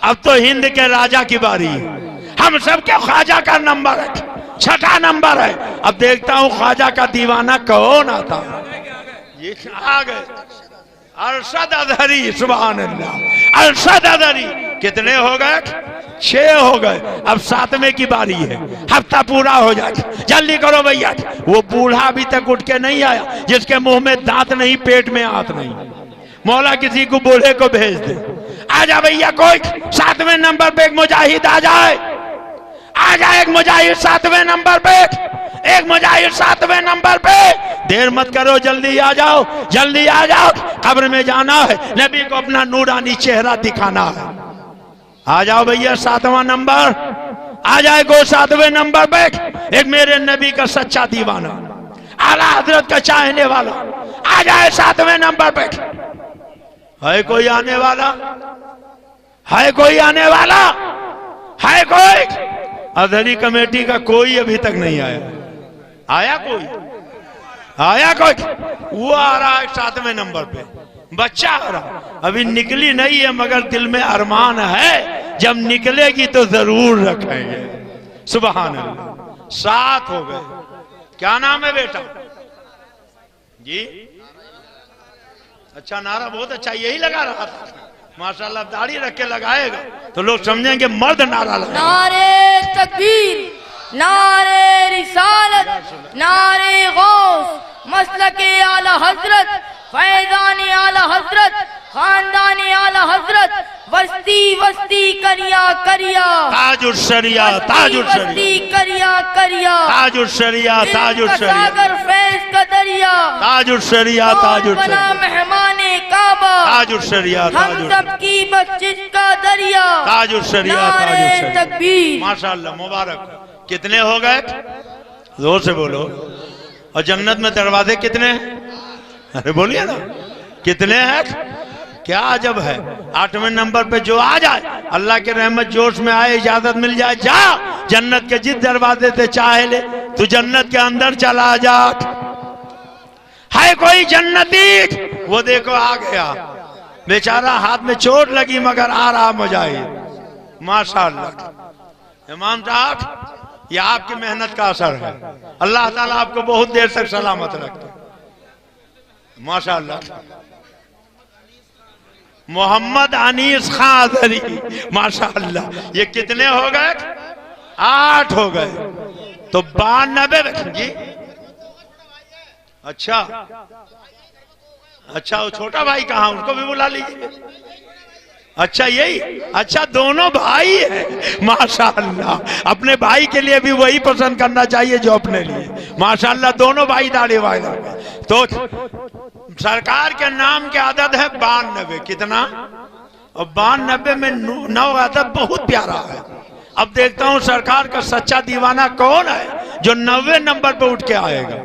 अब तो हिंद के राजा की बारी है। हम सबके ख्वाजा का नंबर है, छठा नंबर है। अब देखता हूं ख्वाजा का दीवाना कौन आता। ये आ गए अरशद अजहरी, सुभान अल्लाह, अरशद अजहरी। कितने हो गए? 6 हो गए। अब 7वें की बारी है, हफ्ता पूरा हो जाए। जल्दी करो भैया। वो बूढ़ा अभी तक उठ के नहीं आया जिसके मुंह में दांत नहीं, पेट में आंत नहीं। मौला किसी को बूढ़े को भेज दे। आ जा भैया कोई 7वें नंबर पे एक मुजाहिद आ जाए। आ जाए एक मुजाहिद 7वें नंबर पे। एक मुजाहिद 7वें नंबर पे। देर मत करो, जल्दी आ जाओ, जल्दी आ जाओ, कब्र में जाना है, नबी को अपना नूरानी चेहरा दिखाना है। आ जाओ भैया 7वां नंबर, आ जाए गो 7वें नंबर पे। एक मेरे नबी का सच्चा दीवाना, आला हजरत का चाहने वाला आ जाए 7वें नंबर पे। है कोई आने वाला? है कोई आने वाला? है कोई? अजहरी कमेटी का कोई अभी तक नहीं आया। आया कोई? आया कोई? वो आ रहा है 7वें नंबर पे, बच्चा आ रहा, अभी निकली नहीं है मगर दिल में अरमान है, जब निकलेगी तो जरूर रखेंगे। सुभान अल्लाह। 7 हो गए। क्या नाम है बेटा जी? अच्छा, नारा बहुत अच्छा, यही लगा रहा था माशाल्लाह। दाढ़ी रख के लगाएगा तो लोग समझेंगे मर्द नारा लगा। नारे तकबीर, नारे रिसालत, नारे गौस, मसलके आला हजरत, फैजानी आला हजरत, खानदानी आला हजरत, वस्ती वस्ती करिया करिया, ताजुल शरिया, ताजुल शरिया, वस्ती करिया करिया, ताजुल शरिया, ताजुल शरिया, सागर फैज का दरिया, ताजुल शरिया, ताजुल बना शरिया, मेहमाने काबा, ताजुल शरिया, हम ताजुल सबकी मस्जिद का दरिया, ताजुल शरिया, ताजुल नारे शरिया। तकबीर। माशाल्लाह, मुबारक। कितने हो गए? जोर से बोलो। और जन्नत में दरवाजे कितने हैं? अरे बोलिए ना, कितने हैं? क्या अजब है। 8वें नंबर पे जो आ जाए, अल्लाह के रहमत जोश में आए, इजाजत मिल जाए, जा जन्नत के जिस दरवाजे से चाहे ले, तू जन्नत के अंदर चला जा। है कोई जन्नती? वो देखो आ गया बेचारा, हाथ में चोट लगी मगर आ रहा मुजाहिद। माशाअल्लाह। इमाम साहब, ये आपकी मेहनत का असर है। अल्लाह ताला आपको बहुत देर तक सलामत रखे। माशाअल्लाह। मोहम्मद अनीस खान अजहरी, माशाअल्लाह। ये कितने हो गए? 8 हो गए। तो 92 जी। अच्छा अच्छा, वो छोटा भाई कहाँ? उनको भी बुला लीजिए। अच्छा, यही? अच्छा, दोनों भाई है। माशाअल्लाह। अपने भाई के लिए भी वही पसंद करना चाहिए जो अपने लिए। माशाअल्लाह, दोनों भाई दाढ़ी वाले। तो सरकार के नाम के आदत है 92। कितना? और 92 में 9 अदद बहुत प्यारा है। अब देखता हूं सरकार का सच्चा दीवाना कौन है जो 90 नंबर पे उठ के आएगा।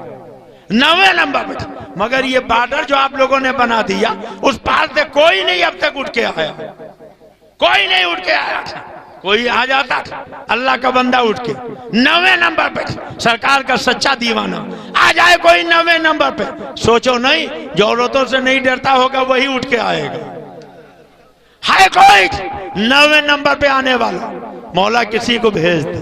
90 नंबर पे। मगर ये बॉर्डर जो आप लोगों ने बना दिया, उस पार से कोई नहीं अब तक उठ के आया। कोई नहीं उठ के आया। कोई आ जाता, अल्लाह का बंदा उठ के 90 नंबर पे, सरकार का सच्चा दीवाना आ जाए कोई 90 नंबर पे। सोचो नहीं, जो औरतों से नहीं डरता होगा वही उठ के आएगा। है कोई 90 नंबर पे आने वाला? मौला किसी को भेज दे,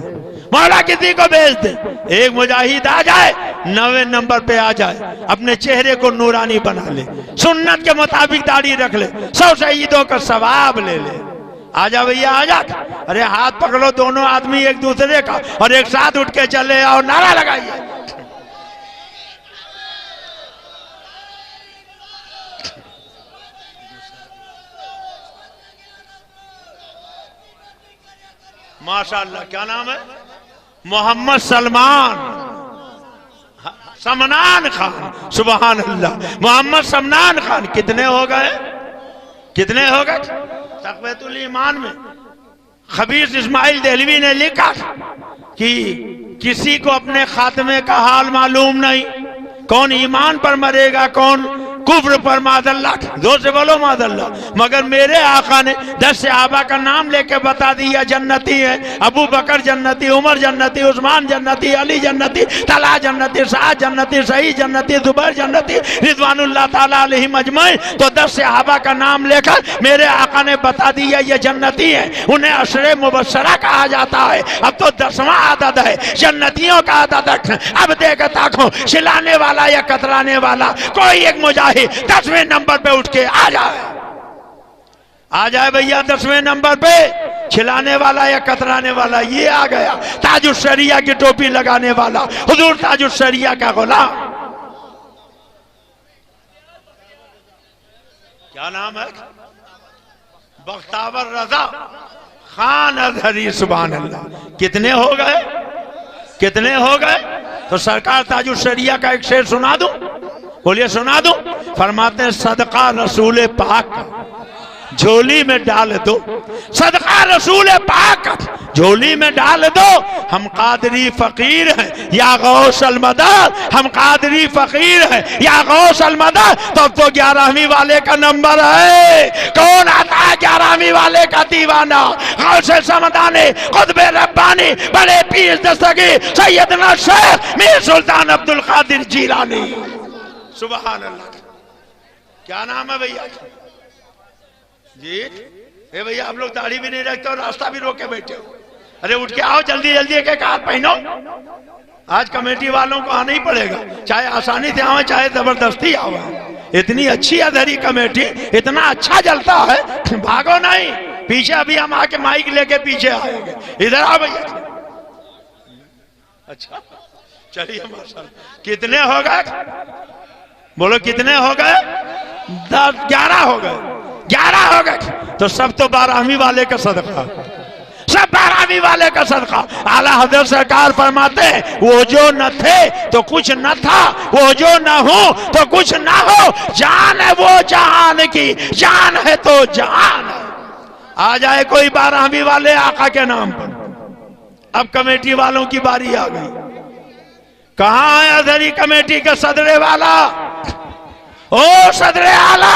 मौला किसी को भेज दे। एक मुजाहिद आ जाए 90 नंबर पे आ जाए, अपने चेहरे को नूरानी बना ले, सुन्नत के मुताबिक दाढ़ी रख ले, 100 शहीदों का सवाब ले ले। आजा भैया आजा। अरे हाथ पकड़ो दोनों आदमी एक दूसरे का और एक साथ उठ के चले और नारा लगाइए। माशाअल्लाह। क्या नाम है? मोहम्मद समनान खान। सुभान अल्लाह। मोहम्मद समनान खान। कितने हो गए? कितने हो गए? तक़वतुल ईमान में खबीस इस्माइल देहलवी ने लिखा कि किसी को अपने खात्मे का हाल मालूम नहीं, कौन ईमान पर मरेगा, कौन कुफ्र पर, मादल्ला। जोर से बोलो मादल्ला। मगर मेरे आका ने 10 सहाबा का नाम लेके बता दिया जन्नती है। अबू बकर जन्नती, उमर जन्नती, उस्मान जन्नती, अली जन्नती, तला जन्नती, साद जन्नती, सही जन्नती, जुबैर जन्नती, रिजवानुल्लाह ताला अलैहिम अजमईन। तो 10 सहाबा का नाम लेकर मेरे आका ने बता दिया ये जन्नती है। उन्हें अशरे मुबश्शरा कहा जाता है। अब तो 10वां आदद है, जन्नतियों का आदद है। अब देखता हूं खिलाने वाला या कतराने वाला कोई एक मुजाहिद 10वें नंबर पे उठ के आ जाए भैया 10वें नंबर पे। खिलाने वाला या कतराने वाला ये आ गया। ताजुल शरिया की टोपी लगाने वाला हुजूर ताजुल शरिया का गुलाम। क्या नाम है? बख्तावर रजा खान अजहरी। सुभान अल्लाह। कितने हो गए? कितने हो गए? तो सरकार ताजुल शरिया का एक शेर सुना दूं, बोलिए सुना दूं। फरमाते हैं सदका रसूल पाक झोली में डाल दो, सदका रसूल पाक झोली में डाल दो। हम कादरी फकीर हैं या गौस अल मदद, हम कादरी फकीर हैं या गौस अल मदद। तब तो 11वीं वाले का नंबर है। कौन आता है 11वीं वाले का दीवाना? गौस समदानी, कुतुब रब्बानी, बड़े पीर दस्तगीर सैयदना शेख मीर सुल्तान अब्दुल कादिर जीलानी। सुभान अल्लाह। क्या नाम है भैया जी? ए भैया आप लोग दाढ़ी भी नहीं रखते और रास्ता भी रोके बैठे हो। अरे उठ के आओ, जल्दी जल्दी एक एक हाथ पहनो। आज कमेटी वालों को आना ही पड़ेगा, चाहे आसानी से आओ चाहे जबरदस्ती आओ। इतनी अच्छी अधरी कमेटी, इतना अच्छा जलता है, भागो नहीं पीछे। अभी हम आके माइक लेके पीछे आएंगे। इधर आओ भैया। अच्छा चलिए माशाल्लाह। कितने हो गए? बोलो कितने हो गए? 10 11 हो गए। 11 हो गए तो सब तो 12वीं वाले का सदका, सब 12वीं वाले का सदका। आला हजरत सरकार फरमाते हैं वो जो न थे तो कुछ न था, वो जो न हो तो कुछ न हो। जान है वो जहान की, जान है तो जहान है। आ जाए कोई 12वीं वाले आका के नाम पर। अब कमेटी वालों की बारी आ गई। कहां है अधरी कमेटी के सदरे वाला? ओ सदरे आला,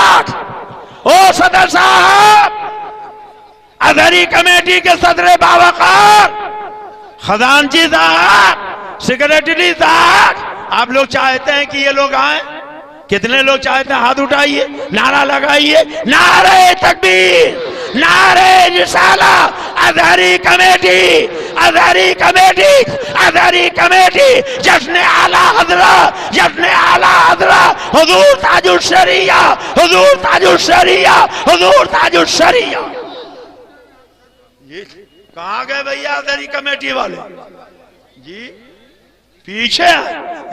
ओ सदर साहब, अधरी कमेटी के सदरे बावकार, खजानची साहब, सेक्रेटरी साहब, आप लोग चाहते हैं कि ये लोग आए? कितने लोग चाहते हैं? हाथ उठाइए, नारा लगाइए, नारे तकबीर, नारे रिसाला। अधरी कमेटी, अधरी कमेटी, अधरी कमेटी, जश्न आला हजरत, जश्न आला हजरत हुजूर ताजुल शरिया, हुजूर ताजुल शरिया, हुजूर ताजुल शरिया। कहां गए भैया अधरी कमेटी वाले जी? पीछे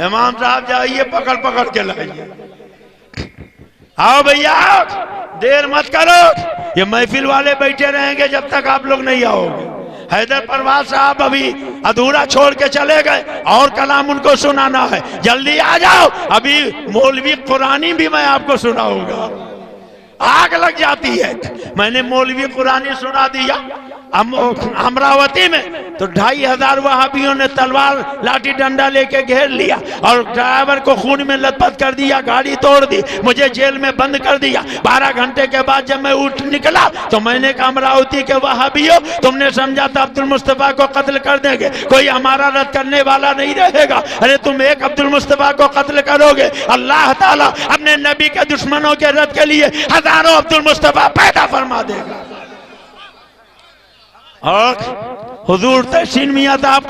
इमाम साहब जाइए, पकड़ पकड़ के लाइए। आओ भैया आओ, देर मत करो। ये महफिल वाले बैठे रहेंगे जब तक आप लोग नहीं आओगे। हैदर परवाज साहब अभी अधूरा छोड़ के चले गए और कलाम उनको सुनाना है। जल्दी आ जाओ, अभी मौलवी कुरानी भी मैं आपको सुनाऊंगा। आग लग जाती है। मैंने मौलवी कुरानी सुना दिया अमरावती में, तो 2500 वहाबियों ने तलवार लाठी डंडा लेके घेर लिया और ड्राइवर को खून में लथपथ कर दिया, गाड़ी तोड़ दी, मुझे जेल में बंद कर दिया। 12 घंटे के बाद जब मैं उठ निकला तो मैंने कहा अमरावती के वहाबियों, तुमने समझा था अब्दुल मुस्तफा को कत्ल कर देंगे, कोई हमारा रद्द करने वाला नहीं रहेगा। अरे तुम एक अब्दुल मुस्तफा को कत्ल करोगे, अल्लाह ताला अपने नबी के दुश्मनों के रद्द के लिए हजारों अब्दुल मुस्तफा पैदा फरमा देगा। और हुजूर तहसीन मियां साहब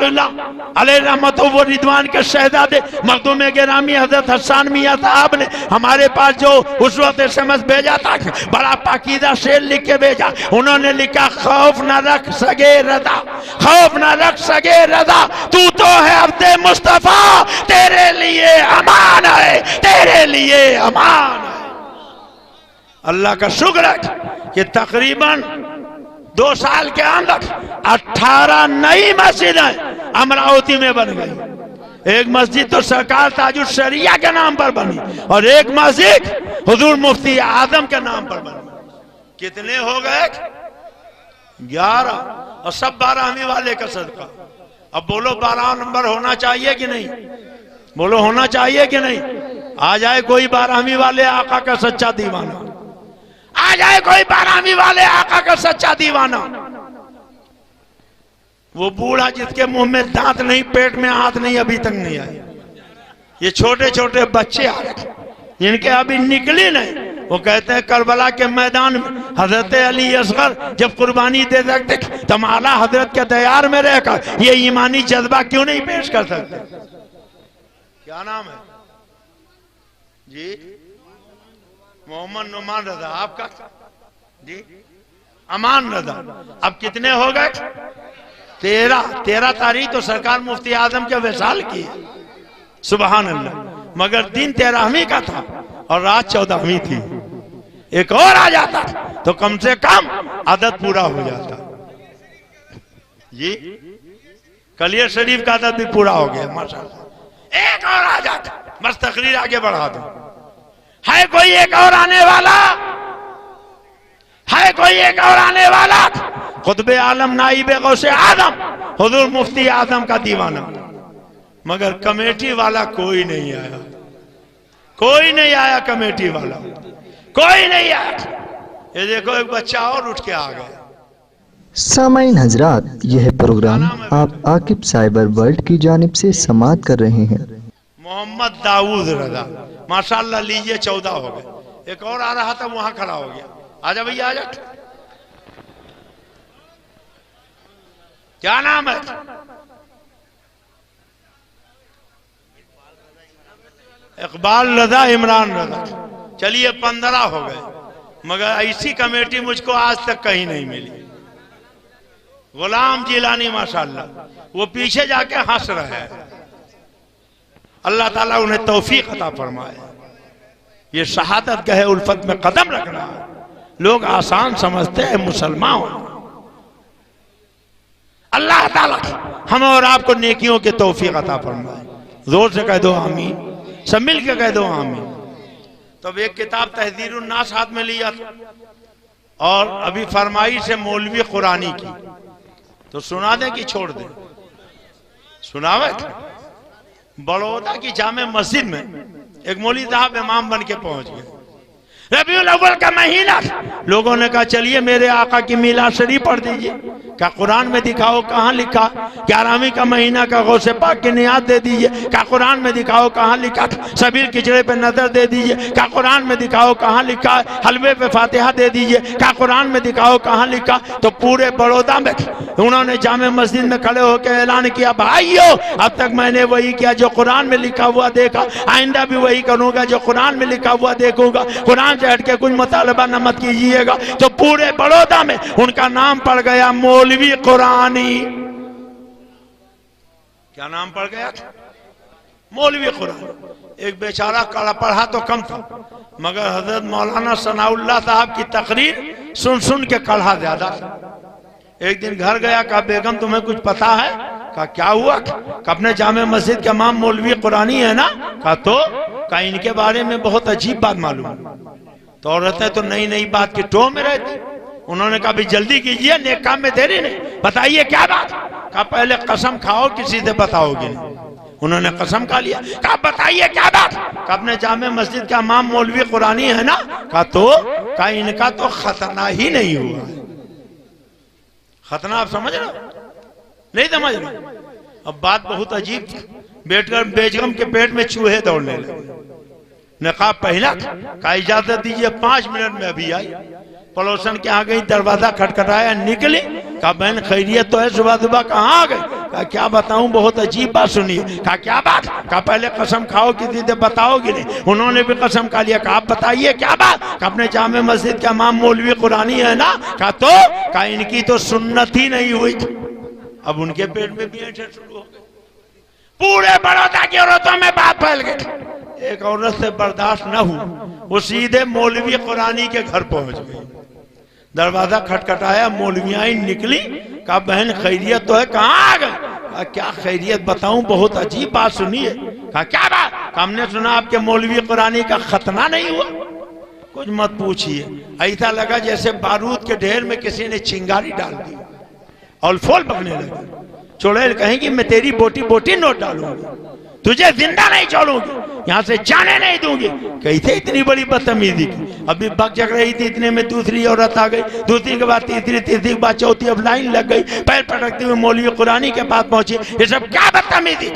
अलैहि रहमत व रिदवान के शहजादे मखदूम गिरामी हजरत हसन मियां साहब ने हमारे पास जो उस वक्त SMS भेजा था, बड़ा पाकीदा शेर लिख के भेजा। उन्होंने लिखा खौफ न रख सके रजा, खौफ न रख सके रजा, तू तो है अब्दे मुस्तफा, तेरे लिए अमान है, तेरे लिए अमान है। अल्लाह का शुक्र है कि तकरीबन 2 साल के अंदर 18 नई मस्जिदें अमरावती में बन गई। एक मस्जिद तो सरकार ताजुल शरिया के नाम पर बनी और एक मस्जिद हुजूर मुफ्ती आजम के नाम पर बनी। कितने हो गए? 11, और सब 12वीं वाले का सदका। अब बोलो 12 नंबर होना चाहिए कि नहीं? बोलो होना चाहिए कि नहीं? आ जाए कोई 12वीं वाले आका का सच्चा दीवाना, आ जाए कोई 12वीं वाले आका का सच्चा दीवाना। वो बूढ़ा जिसके मुंह में दांत नहीं, पेट में हाथ नहीं, अभी तक नहीं आए। ये छोटे छोटे बच्चे आ रहे जिनके अभी निकले नहीं, वो कहते हैं करबला के मैदान में हजरत अली असगर जब कुर्बानी दे सकते तो हम आला हजरत के दयार में रहकर ये ईमानी जज्बा क्यों नहीं पेश कर सकते? क्या नाम है जी? मोहम्मद नुमान रजा। आपका जी? अमान रजा। अब कितने हो गए? 13 तारीख तो सरकार मुफ्ती आजम के विसाल की है। सुभान अल्लाह। मगर दिन 13वीं का था और रात 14वीं थी। एक और आ जाता तो कम से कम आदत पूरा हो जाता जी। कलियर शरीफ का आदत भी पूरा हो गया माशाल्लाह। एक और आ जाता, बस तकरीर आगे बढ़ा दो। है कोई एक और आने वाला? है कोई एक और आने वाला? खुतबे आलम नाइबे गौसे आदम हुजूर मुफ्ती आजम का दीवाना, मगर कमेटी वाला कोई नहीं आया। कोई नहीं आया कमेटी वाला, कोई नहीं आया। ये देखो एक बच्चा और उठ के आ गया। सामाईन हजरात, यह प्रोग्राम आप आकिब साइबर वर्ल्ड की जानिब से समाअत कर रहे हैं। मोहम्मद दाऊद रजा, माशाल्लाह, लीजिए 14 हो गए। एक और आ रहा था, वहां खड़ा हो गया। आजा भैया आजा। क्या नाम है? इकबाल रजा, इमरान रजा। चलिए 15 हो गए, मगर ऐसी कमेटी मुझको आज तक कहीं नहीं मिली। गुलाम जिलानी माशाल्लाह, वो पीछे जाके हंस रहे हैं। अल्लाह ताला उन्हें तौफीक अता फरमाए। ये शहादत गहे उल्फत में कदम रखना लोग आसान समझते हैं मुसलमान। अल्लाह ताला हम और आपको नेकियों के तौफीक अता फरमाए। जोर से कह दो आमीन, सब मिल के कह दो आमीन। तब एक किताब तहजीरुन नास हाथ में लिया और अभी फरमाइश है मौलवी कुरानी की, तो सुना दें कि छोड़ दें? सुनावे। बड़ौदा की जामे मस्जिद में एक मौलवी साहब इमाम बन के पहुंच गए। रबीउल अव्वल का महीना, लोगों ने कहा चलिए मेरे आका की मीलाद शरीफ पढ़ दीजिए। क्या कुरान में दिखाओ कहाँ लिखा? 11वीं का महीना का गौसे पाक की नियात दे दीजिए। क्या कुरान में दिखाओ कहाँ लिखा? सबील किचड़े पे नजर दे दीजिए। क्या कुरान में दिखाओ कहाँ लिखा? हलवे पे फातिहा दे दीजिए। क्या कुरान में दिखाओ कहाँ लिखा? तो पूरे बड़ौदा में उन्होंने जामे मस्जिद में खड़े होकर ऐलान किया, भाइयों अब तक मैंने वही किया जो कुरान में लिखा हुआ देखा, आइंदा भी वही करूंगा जो कुरान में लिखा हुआ देखूंगा। कुरान से हट के कुछ मुतालबा न मत कीजिएगा। तो पूरे बड़ौदा में उनका नाम पड़ गया मौलवी कुरानी। क्या नाम पड़ गया? मौलवी कुरानी। एक बेचारा कड़ा पढ़ा तो कम था, मगर हजरत मौलाना सनाउल्लाह साहब की तकरीर सुन सुन के कढ़ा ज्यादा था। एक दिन घर गया, कहा बेगम तुम्हें कुछ पता है? कहा क्या हुआ? कहा अपने जामे मस्जिद के इमाम मौलवी कुरानी है ना? कहा तो? कहा इनके बारे में बहुत अजीब बात मालूम। तो औरतें तो नई नई बात की टो में रहती। उन्होंने कहा भी जल्दी कीजिए, नेक काम में देरी नहीं, बताइए क्या बात? कहा पहले कसम खाओ किसी से बताओगे नहीं। उन्होंने कसम खा लिया। कहा बताइए क्या बात? कहा अपने जामे मस्जिद का इमाम मौलवी कुरानी है ना? कहा तो? कहा इनका तो खतना ही नहीं हुआ। खतना आप समझ रहे हो? नहीं समझ रहे? अब बात बहुत अजीब थी। बैठकर बेगम के पेट में चूहे दौड़ने लगे। नकाब पहना, कहा इजाजत दीजिए 5 मिनट में अभी आई। पड़ोसन के आ गई, दरवाजा खटखटाया, निकली। कहा बहन खैरियत तो है, सुबह सुबह कहाँ आ गई? कहा क्या बताऊं, बहुत अजीब बात सुनी है। कहा क्या बात? कहा पहले कसम खाओ किसी से बताओगे नहीं। उन्होंने भी कसम खा लिया। कहा आप बताइए क्या बात? कहा अपने जामे मस्जिद का इमाम मौलवी कुरानी है ना? कहा तो? कहा इनकी तो सुन्नत ही नहीं हुई। अब उनके पेट में भी ऐसे शुरू हो गए। पूरे बड़ौदा की औरतों में बात फैल गई। एक औरत से बर्दाश्त न हुआ, वो सीधे मौलवी कुरानी के घर पहुंच गई। दरवाजा खटखटाया, मौलवियाँ निकली। कहा बहन खैरियत तो है, कहाँ आ गए? कहा क्या खैरियत बताऊं, बहुत अजीब बात सुनी है। कहा क्या बात? हमने सुना आपके मौलवी कुरानी का खतना नहीं हुआ। कुछ मत पूछिए, ऐसा लगा जैसे बारूद के ढेर में किसी ने चिंगारी डाल दी और फूल पकने लगे। चुड़ैल कहेंगी मैं तेरी बोटी बोटी नोट डालूंगी, तुझे जिंदा नहीं छोड़ूंगी, यहाँ से जाने नहीं दूंगी। कैसे इतनी बड़ी बदतमीजी की? अभी बक जग रही थी, इतने में दूसरी औरत आ गई, दूसरी के बाद तीसरी, तीसरी के बाद चौथी। अब लाइन लग गई, पैर पटकते हुए मौलवी कुरानी के पास पहुंची। ये सब क्या बदतमीजी?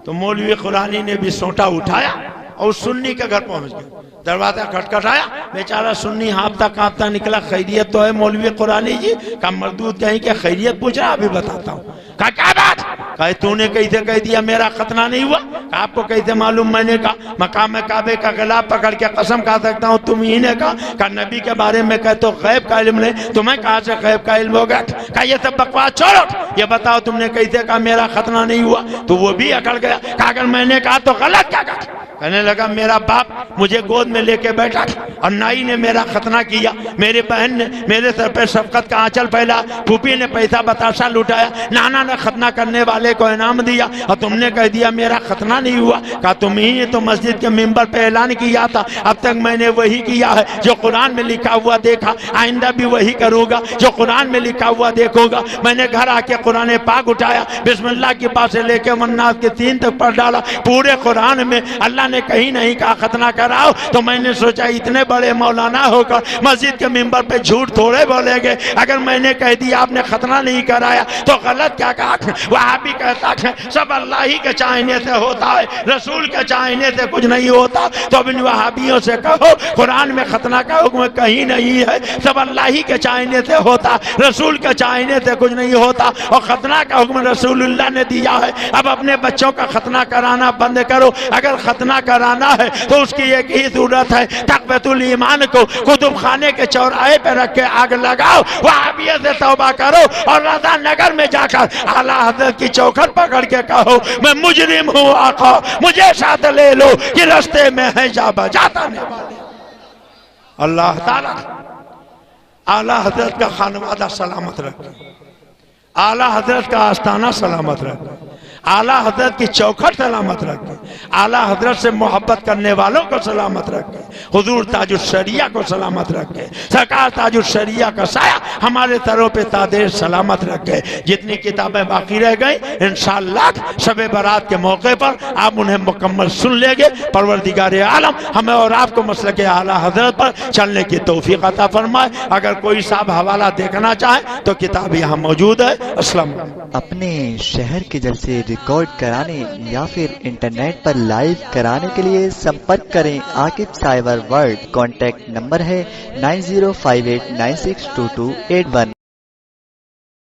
तो मौलवी कुरानी ने भी सोटा उठाया और सुन्नी के घर पहुंच गए। दरवाजा खटखटाया, बेचारा सुन्नी हाँफता कांपता निकला। खैरियत तो है मौलवी कुरानी जी? का मरदूद कहीं के खैरियत पूछ रहा, अभी बताता हूँ। कहा क्या बात? कहा तूने कैसे कह दिया मेरा खतना नहीं हुआ? कहा आपको कैसे मालूम? मैंने कहा मकाम काबे का गला पकड़ के कसम खा सकता हूँ तुम ही ने कहा। कहा नबी के बारे में कह तो गैब का इल्म नहीं, तुम्हें कहाँ से गैब का इल्म हो गया? कहा ये सब बकवास छोड़ो, ये बताओ तुमने कैसे कहा मेरा खतना नहीं हुआ? तो वो भी अकड़ गया। कहा अगर मैंने कहा तो गलत क्या कहा? कहने लगा मेरा बाप मुझे गोद में लेके बैठा और नाई ने मेरा खतना किया, मेरी बहन ने मेरे सर पे शफकत का आंचल फैला, फूफी ने पैसा बताशा लुटाया, नाना ने खतना करने वाले को इनाम दिया और तुमने कह दिया मेरा खतना नहीं हुआ। कहा तुम ही तो मस्जिद के मिंबर पे ऐलान किया था, अब तक मैंने वही किया है जो कुरान में लिखा हुआ देखा, आइंदा भी वही करूंगा जो कुरान में लिखा हुआ देखूंगा। मैंने घर आके कुरान पाक उठाया, बिस्मिल्लाह की बात से लेके वन्नास के 3 तक पढ़ डाला। पूरे कुरान में अल्लाह ने कहीं नहीं कहा खतना कराओ, तो मैंने सोचा इतने बड़े मौलाना होकर मस्जिद के मिंबर पे झूठ थोड़े बोलेंगे। अगर मैंने कह दिया आपने खतना नहीं कराया तो गलत क्या कहा। वहाँ भी कहता है सब अल्लाह ही के चाहने से होता है, रसूल के चाहने से कुछ नहीं होता। तो इन वहाबियों से कहो कुरान में खतना का हुक्म कहीं नहीं है, सब अल्लाह ही के चाहने से होता, रसूल के चाहने से कुछ नहीं होता और खतना का हुक्म रसूलुल्लाह ने दिया है। अब अपने बच्चों का खतना कराना बंद करो। अगर खतना कराना है तो उसकी एक ही सूरत है, तकबतुल ईमान को कुतुब खाने के चौराहे पे रख के आग लगाओ, वहाबियत से तौबा करो और रजा नगर में जाकर आला हजरत की चौखट पकड़ के कहो मैं मुजरिम हूँ आका, मुझे साथ ले लो कि रास्ते में है जा बजाता नहीं वाले। अल्लाह ताला आला हजरत का खानवादा सलामत रखे, आला हजरत का आस्थाना सलामत रखे, आला हजरत की चौखट सलामत रखे, आला हजरत से मोहब्बत करने वालों को सलामत रखे, हुजूर ताजुल शरिया को सलामत रखे, सरकार ताजुल शरिया का साया हमारे सरों पे तादेर सलामत रखे। जितनी किताबें बाकी रह गई इंशाअल्लाह शबे बारात के मौके पर आप उन्हें मुकम्मल सुन लेंगे। परवरदिगार आलम हमें और आपको मसलक आला हजरत पर चलने की तौफीक अता फरमाए। अगर कोई साहब हवाला देखना चाहे तो किताब यहाँ मौजूद है। अस्सलाम। अपने शहर के जलसे रिकॉर्ड कराने या फिर इंटरनेट पर लाइव कराने के लिए संपर्क करें Aqib cyber world. Contact number है 9058962281।